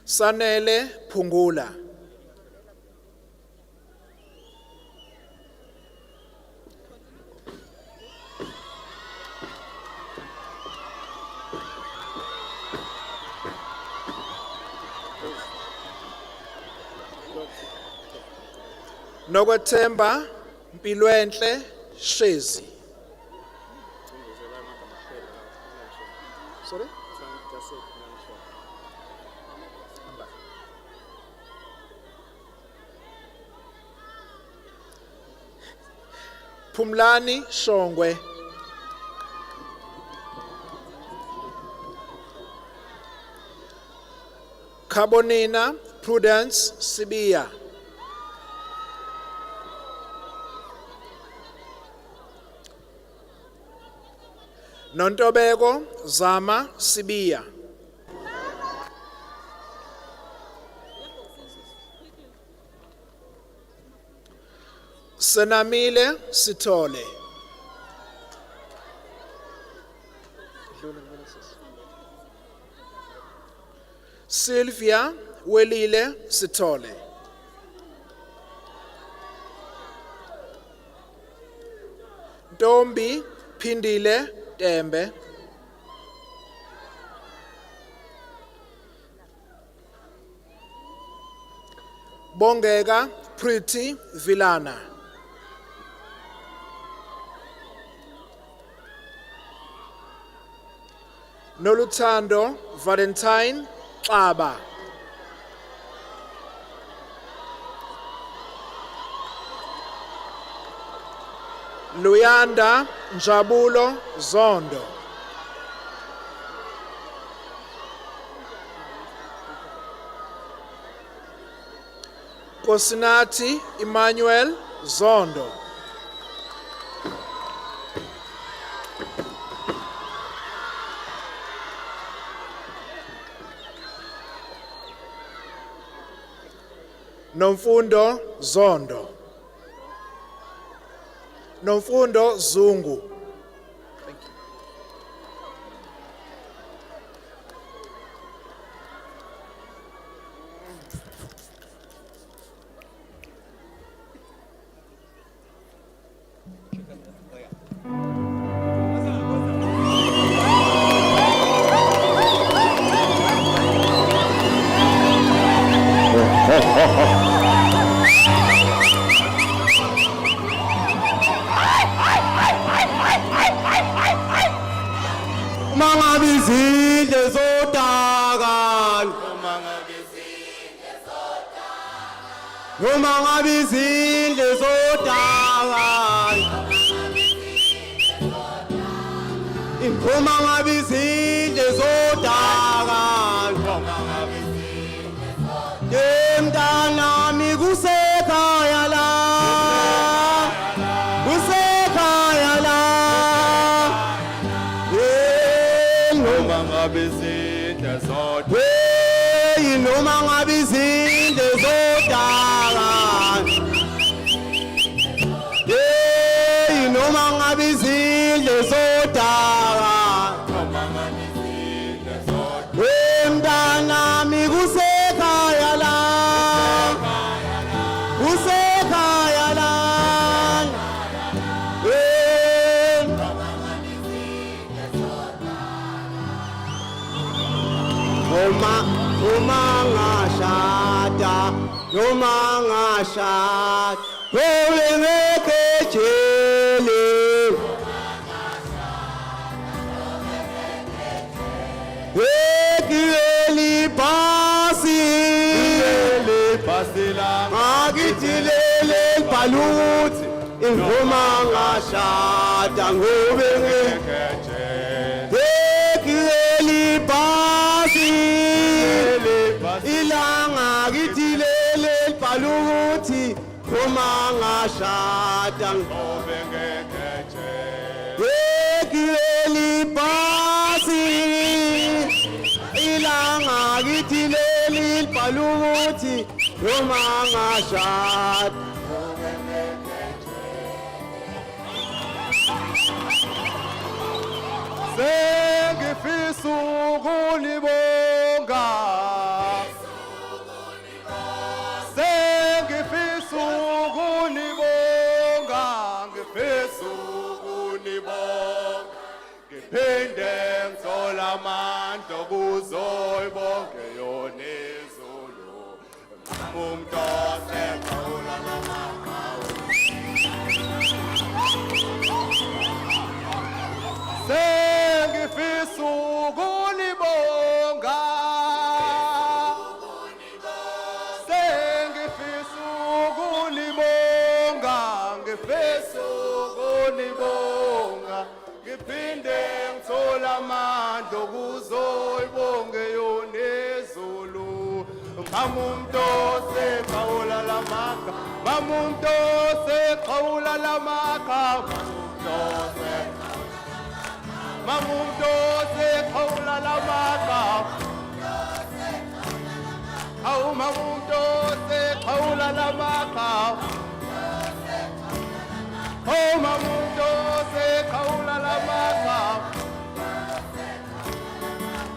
Sanele Phungula. Nokwethemba Mpilwenhle Shezi. Sorry? Phumlani Shongwe. Carbonina Prudence Sibia. Nontobeko Zama Sibia. Senamile Sitole. Sylvia Welile Sitole. Ntombi Phindile Tembe. Bongeka Pretty Villana. Noluthando Valentine Xaba. Luyanda Njabulo Zondo. Kosinati Emmanuel Zondo. Nomfundo Zondo. Nomfundo Zungu. Thank you. Mangabizinde zodakan. Mangabizinde zodakan. Mangabizinde zodakan. Mntanami kusekhaya la. Kusekhaya la. Mangabizinde zodakan. Noma ngabizinde zodakan. Noma ngabizinde zodakan. Mntanami kusekhaya la. Kusekhaya la. Noma ngashada ngobe ngekejele. Ekili basi ngakithilele baluthi ingoma ngashada ngobe ngekejele. Ekili basi ilanga ngithilele baluthi ngoma ngashada ngobe ngekejele. Ekili basi ilanga ngithilele baluthi ngoma ngashada Sengifisa ukulibonga. Sengifisa ukulibonga. Ngifisa ukulibonga. Ngiphinde ngithola amandla okuzoyibonga yona izulu. Umuntu osekhawula lamaqhawe. Sengifisa ukulibonga. Sengifisa ukulibonga. Ngifisa ukulibonga. Ngiphinde ngithola amandla okuzoyibonga yona izulu. Mamuntu osekhawula lamaqhawe. Mamuntu osekhawula lamaqhawe. Mamuntu osekhawula lamaqhawe. Awu mamuntu osekhawula lamaqhawe. Oh mamuntu osekhawula lamaqhawe.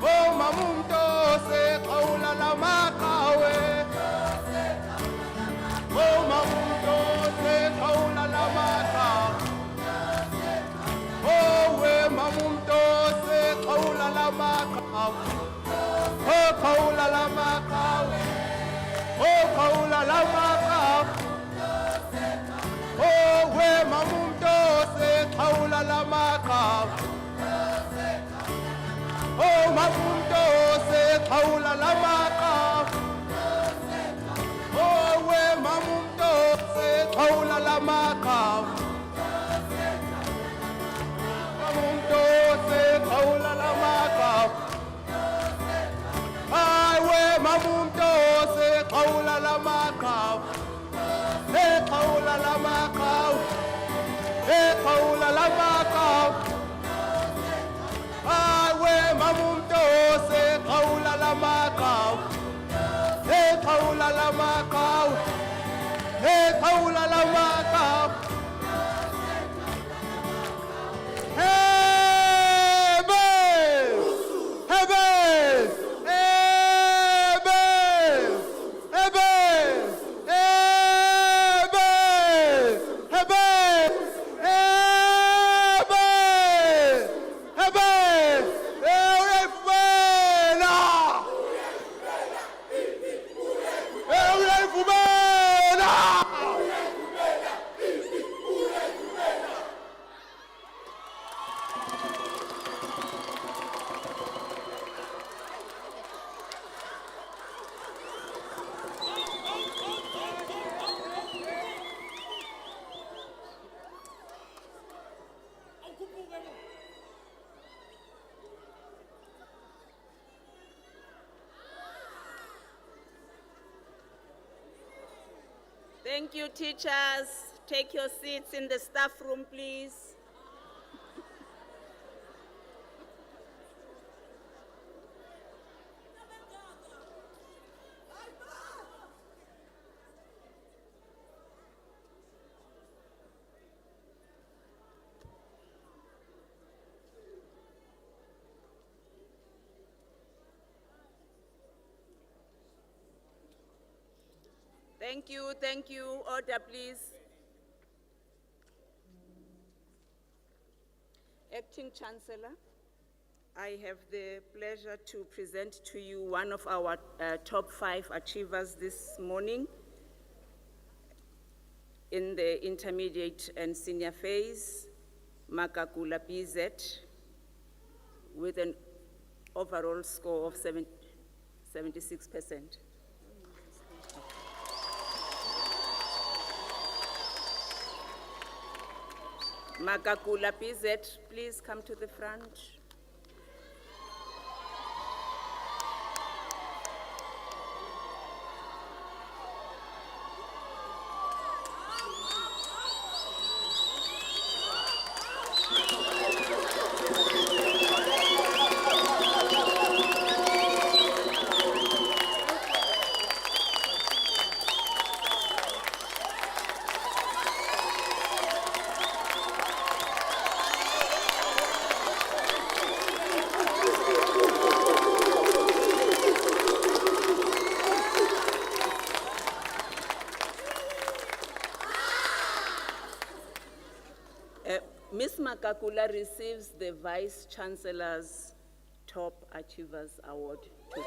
Oh mamuntu osekhawula lamaqhawe. Oh mamuntu osekhawula lamaqhawe. Oh we mamuntu osekhawula lamaqhawe. Oh khawula lamaqhawe. Oh khawula lamaqhawe. Oh we mamuntu osekhawula lamaqhawe. Oh mamuntu osekhawula lamaqhawe. Oh we mamuntu osekhawula lamaqhawe. Mamuntu osekhawula lamaqhawe. Ay we mamuntu osekhawula lamaqhawe. Ekhawula lamaqhawe. Ekhawula lamaqhawe. Ay we mamuntu osekhawula lamaqhawe. Ekhawula lamaqhawe. Ekhawula lamaqhawe. Thank you, teachers. Take your seats in the staff room, please. Thank you, thank you. Order, please. Acting Chancellor, I have the pleasure to present to you one of our top 5 achievers this morning in the intermediate and senior phase, Makakula PZ, with an overall score of 76%. Makakula PZ, please come to the front. Ms. Makakula receives the Vice Chancellor's Top Achievers Award today.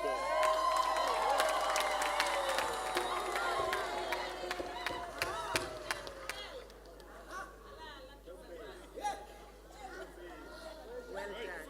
Well done.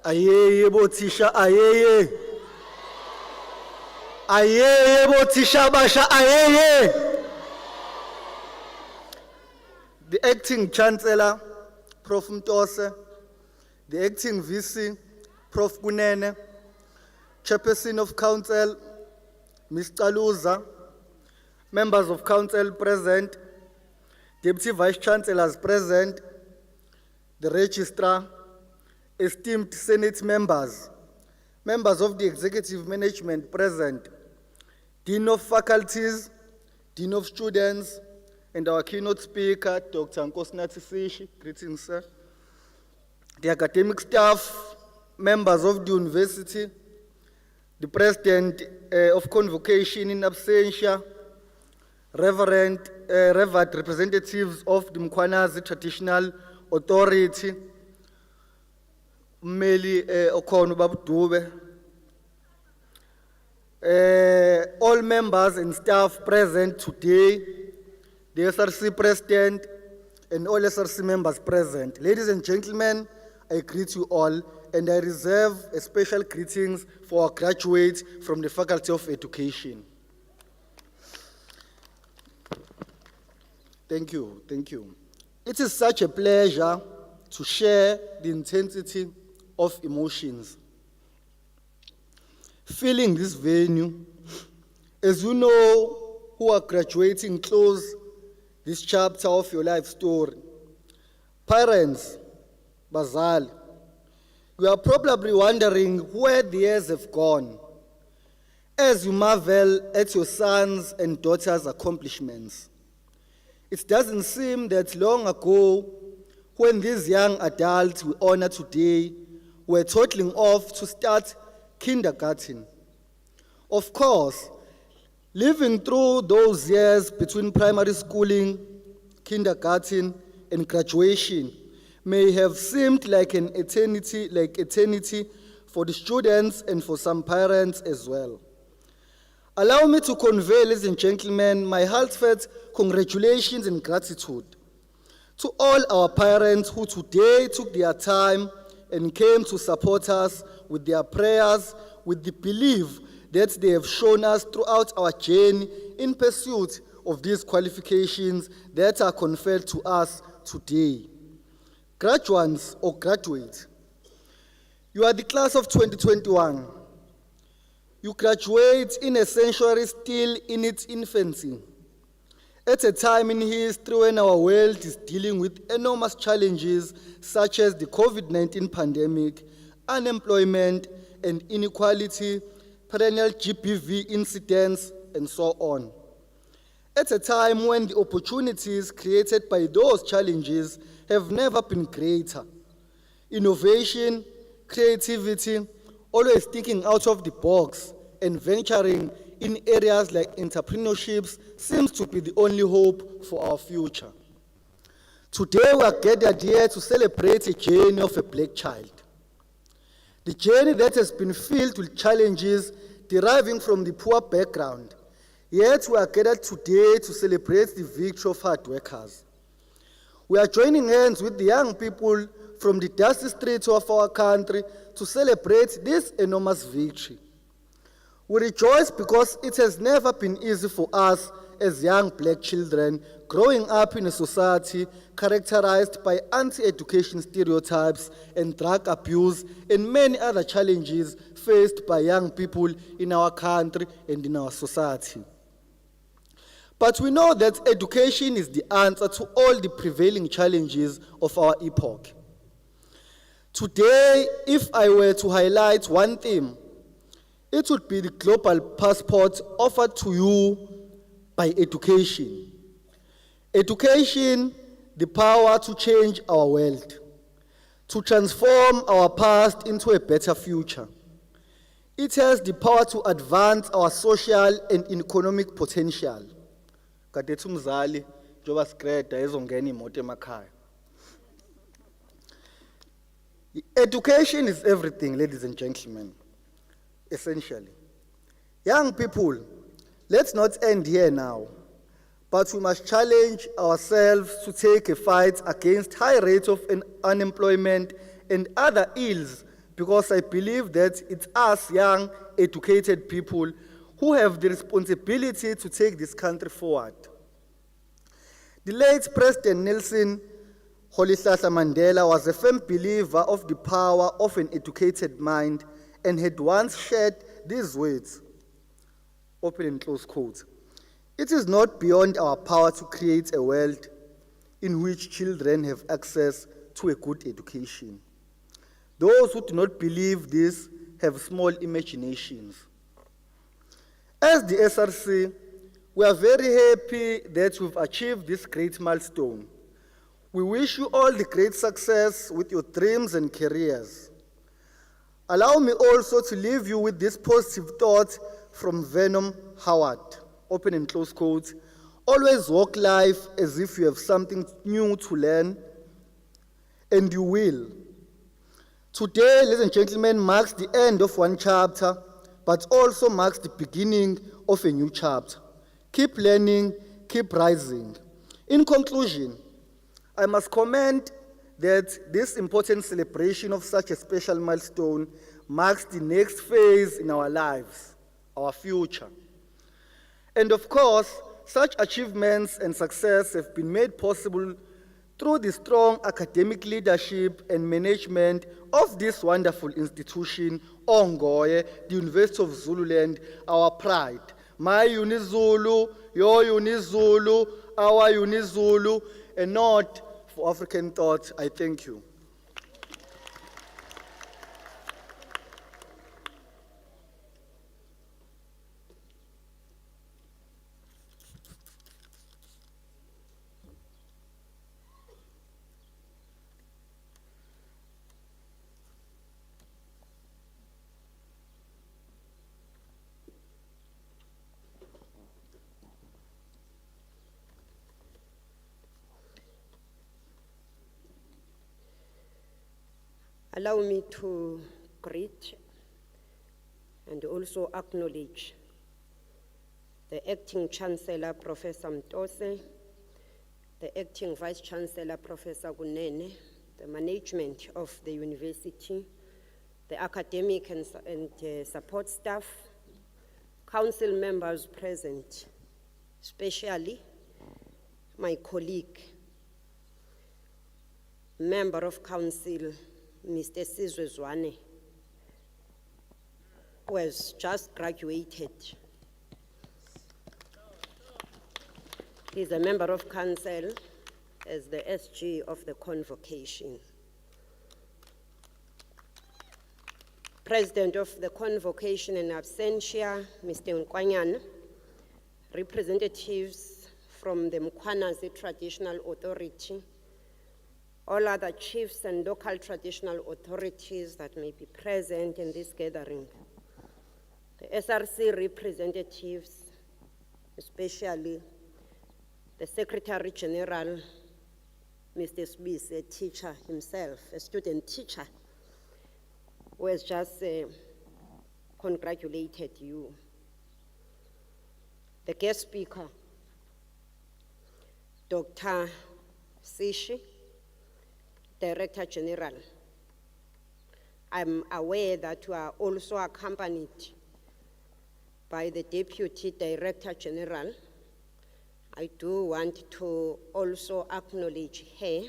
Ayeye botisha ayeye. Ayeye botisha basha ayeye. The acting Chancellor, Prof Mtose, the acting VC, Prof Kunene, Chairperson of Council, Ms. Taluza, members of Council present, Deputy Vice Chancellors present, the Registrar, esteemed Senate members, members of the Executive Management present, Dean of Faculties, Dean of Students, and our keynote speaker, Dr. Nkosinathi Sishi, greetings, sir. The academic staff, members of the university, the President of Convocation in absentia, reverend representatives of the Mkhwanazi Traditional Authority, Meli Okono Babudube, all members and staff present today, the SRC President and all SRC members present. Ladies and gentlemen, I greet you all and I reserve a special greetings for our graduates from the Faculty of Education. Thank you, thank you. It is such a pleasure to share the intensity of emotions. Filling this venue, as you know who are graduating, close this chapter of your life story. Parents, Bazal, you are probably wondering where the years have gone as you marvel at your sons and daughters' accomplishments. It doesn't seem that long ago when these young adults we honor today were toddling off to start kindergarten. Of course, living through those years between primary schooling, kindergarten, and graduation may have seemed like an eternity for the students and for some parents as well. Allow me to convey, ladies and gentlemen, my heartfelt congratulations and gratitude to all our parents who today took their time and came to support us with their prayers, with the belief that they have shown us throughout our journey in pursuit of these qualifications that are conferred to us today. Graduates or graduates, you are the class of 2021. You graduate in a century still in its infancy, at a time in history when our world is dealing with enormous challenges such as the COVID-19 pandemic, unemployment and inequality, perennial GBV incidents, and so on. At a time when the opportunities created by those challenges have never been greater. Innovation, creativity, always thinking out of the box, and venturing in areas like entrepreneurships seems to be the only hope for our future. Today we are gathered here to celebrate the journey of a black child. The journey that has been filled with challenges deriving from the poor background. Yet we are gathered today to celebrate the victory of hard workers. We are joining hands with the young people from the dusty streets of our country to celebrate this enormous victory. We rejoice because it has never been easy for us as young black children growing up in a society characterized by anti-education stereotypes and drug abuse and many other challenges faced by young people in our country and in our society. But we know that education is the answer to all the prevailing challenges of our epoch. Today, if I were to highlight one theme, it would be the global passport offered to you by education. Education, the power to change our world, to transform our past into a better future. It has the power to advance our social and economic potential. Kadethi umzali njoba sigreda ezongena imoto emakhaya. Education is everything, ladies and gentlemen, essentially. Young people, let's not end here now, but we must challenge ourselves to take a fight against high rates of unemployment and other ills, because I believe that it's us young, educated people who have the responsibility to take this country forward. The late President Nelson Rolihlahla Mandela was a firm believer of the power of an educated mind and had once shared these words, open and close quotes: "It is not beyond our power to create a world in which children have access to a good education. Those who do not believe this have small imaginations." As the SRC, we are very happy that we've achieved this great milestone. We wish you all the great success with your dreams and careers. Allow me also to leave you with this positive thought from Venom Howard, open and close quotes: "Always walk life as if you have something new to learn, and you will." Today, ladies and gentlemen, marks the end of one chapter, but also marks the beginning of a new chapter. Keep learning, keep rising. In conclusion, I must comment that this important celebration of such a special milestone marks the next phase in our lives, our future. And of course, such achievements and success have been made possible through the strong academic leadership and management of this wonderful institution, Ongoye, the University of Zululand, our pride. My Unizulu, your Unizulu, our Unizulu, and not for African thought. I thank you. Allow me to greet and also acknowledge the Acting Chancellor, Professor Mtose, the Acting Vice Chancellor, Professor Gunene, the management of the university, the academic and support staff, council members present, especially my colleague, Member of Council, Mr. Sizwe Zwane, who has just graduated. He's a member of council as the SG of the Convocation. President of the Convocation in absentia, Mr. Nkwanyan, representatives from the Mkwanazi Traditional Authority, all other chiefs and local traditional authorities that may be present in this gathering, the SRC representatives, especially the Secretary General, Mr. Sbis, a teacher himself, a student teacher, who has just congratulated you. The guest speaker, Dr. Sishi, Director General. I'm aware that you are also accompanied by the Deputy Director General. I do want to also acknowledge her,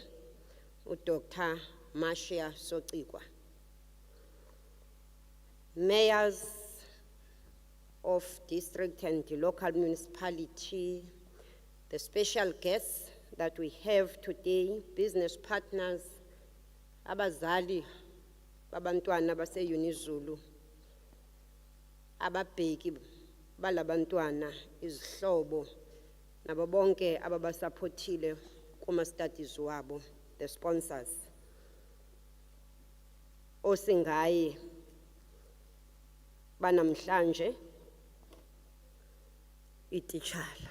Dr. Marcia Sotikwa. Mayors of district and local municipality, the special guests that we have today, business partners, abazali, babantwana base UniZulu, ababheki balabantwana izihlobo nabo bonke ababasupportile kuma studies wabo, the sponsors. Osingaye banamhlanje ititshala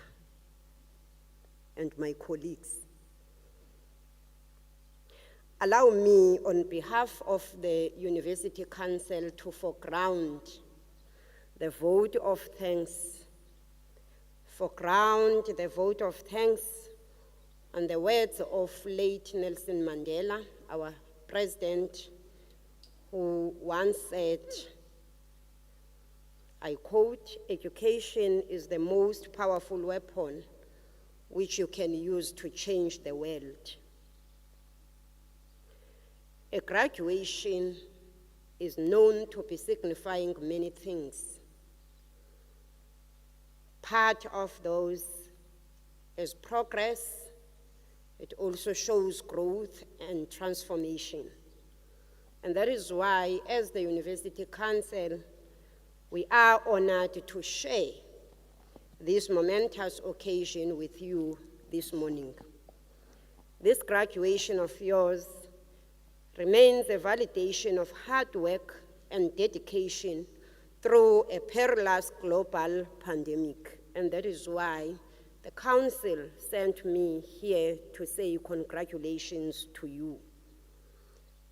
and my colleagues. Allow me, on behalf of the University Council, to foreground the vote of thanks, on the words of late Nelson Mandela, our president, who once said, I quote, "Education is the most powerful weapon which you can use to change the world." A graduation is known to be signifying many things. Part of those is progress. It also shows growth and transformation. And that is why, as the University Council, we are honored to share this momentous occasion with you this morning. This graduation of yours remains a validation of hard work and dedication through a perilous global pandemic. And that is why the Council sent me here to say congratulations to you.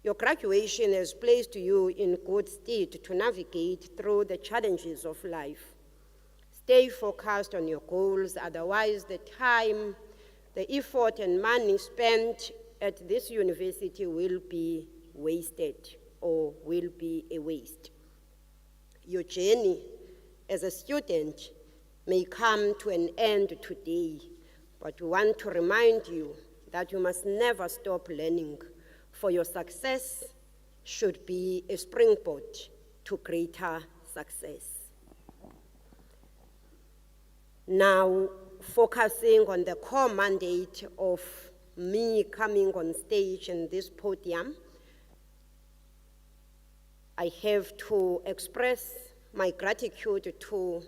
Your graduation has placed you in good stead to navigate through the challenges of life. Stay focused on your goals, otherwise the time, the effort and money spent at this university will be wasted or will be a waste. Your journey as a student may come to an end today, but we want to remind you that you must never stop learning, for your success should be a springboard to greater success. Now, focusing on the core mandate of me coming on stage in this podium, I have to express my gratitude to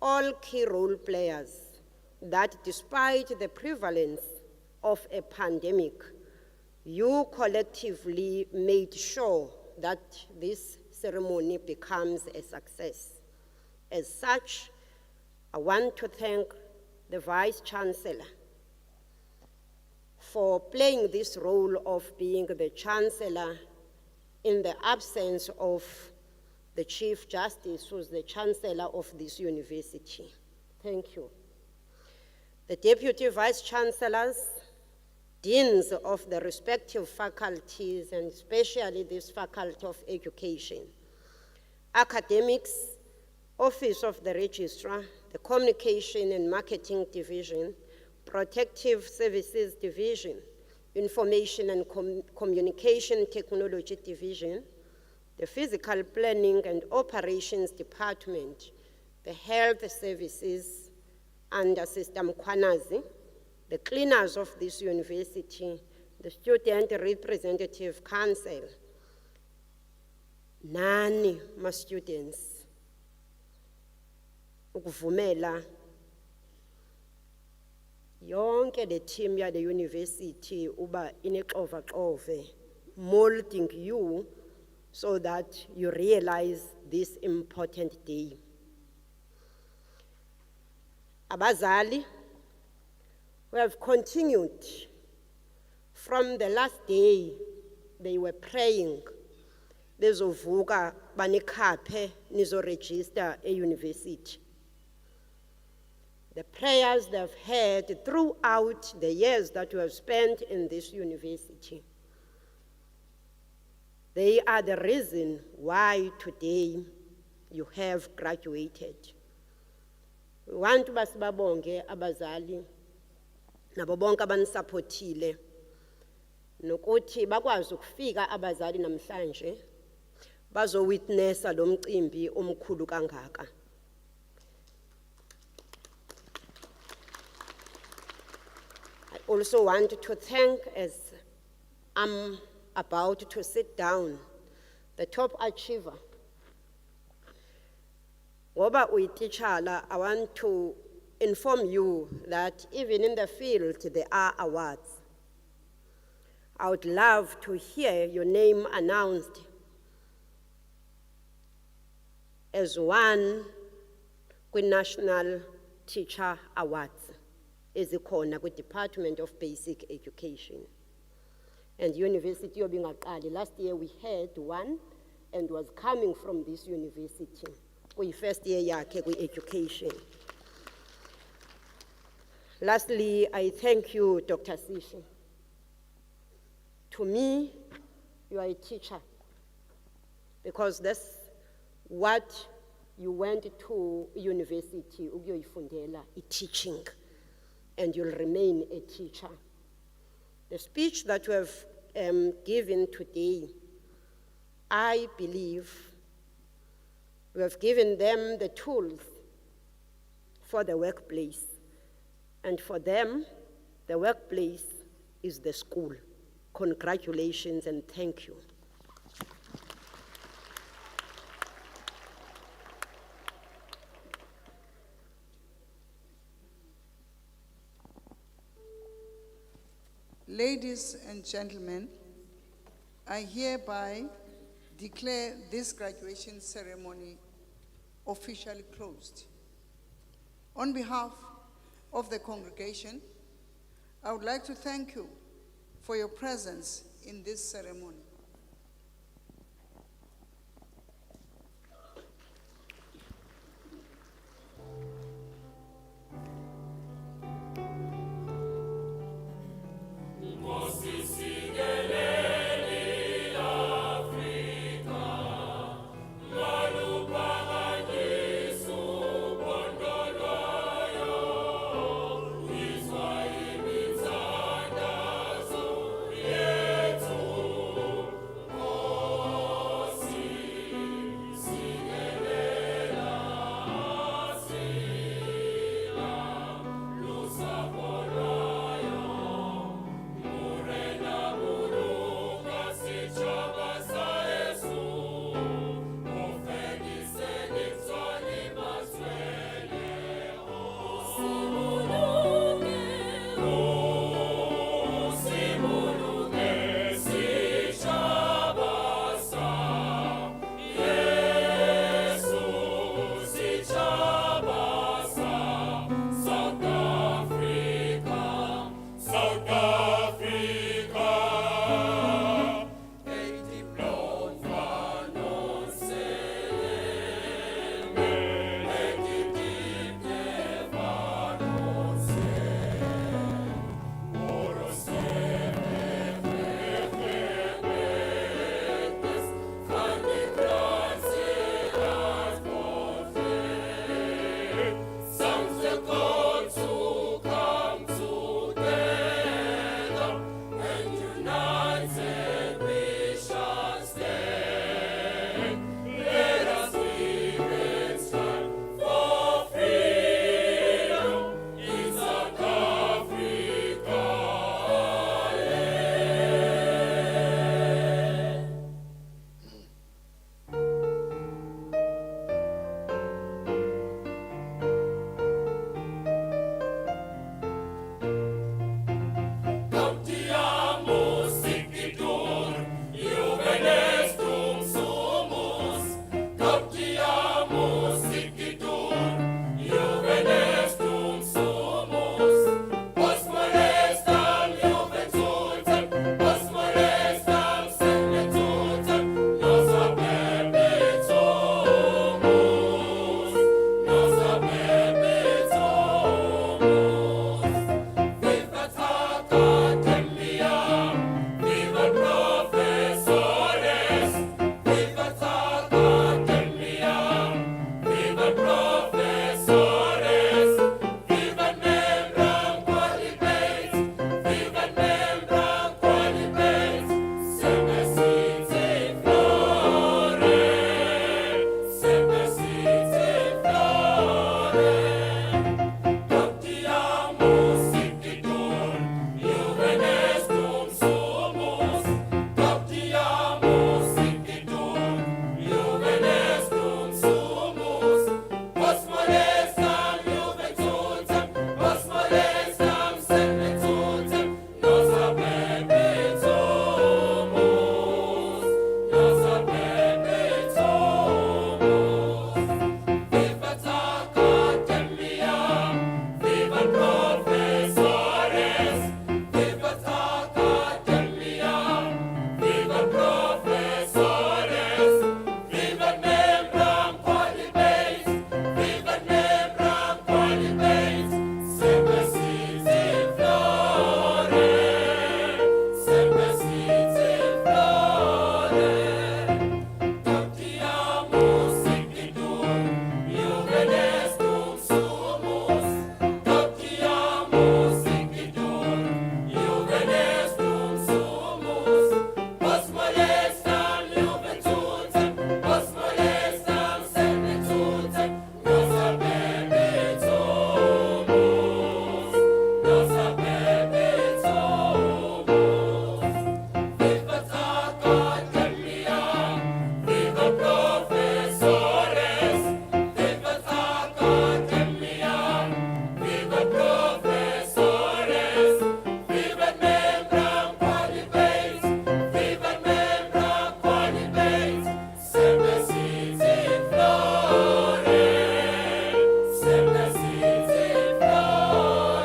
all key role players that despite the prevalence of a pandemic, you collectively made sure that this ceremony becomes a success. As such, I want to thank the Vice Chancellor for playing this role of being the Chancellor in the absence of the Chief Justice, who's the Chancellor of this university. Thank you. The Deputy Vice Chancellors, Deans of the respective faculties, and especially this Faculty of Education, academics, Office of the Registrar, the Communication and Marketing Division, Protective Services Division, Information and Communication Technology Division, the Physical Planning and Operations Department, the Health Services under System Kwanazi, the cleaners of this university, the Student Representative Council, nani ma students, ukuvumela yonke the team ya the university uba inexova molding you so that you realize this important day. Abazali, we have continued from the last day they were praying, bezovuka banikaphe nizo register a university. The prayers they've had throughout the years that you have spent in this university, they are the reason why today you have graduated. We want to basibabonge abazali nabo bonke abanisupportile nokuthi bakwazi ukufika abazali namhlanje bazo witnessa lo mcimbi omkhulu kangaka. also want to thank, as I'm about to sit down, the top achiever. Ngoba uyititshala, I want to inform you that even in the field there are awards. I would love to hear your name announced as one National Teacher Awards ezikhona kwi-Department of Basic Education. And University of Bingakali, last year we had one and was coming from this university. We first year yakhe kwi-education. Lastly, I thank you, Dr. Sishi. To me, you are a teacher because that's what you went to university, ukuyoyifundela, teaching, and you'll remain a teacher. The speech that you have given today, I believe we have given them the tools for the workplace. And for them, the workplace is the school. Congratulations and thank you. Ladies and gentlemen, I hereby declare this graduation ceremony officially closed. On behalf of the congregation, I would like to thank you for your presence in this ceremony.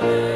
Amen.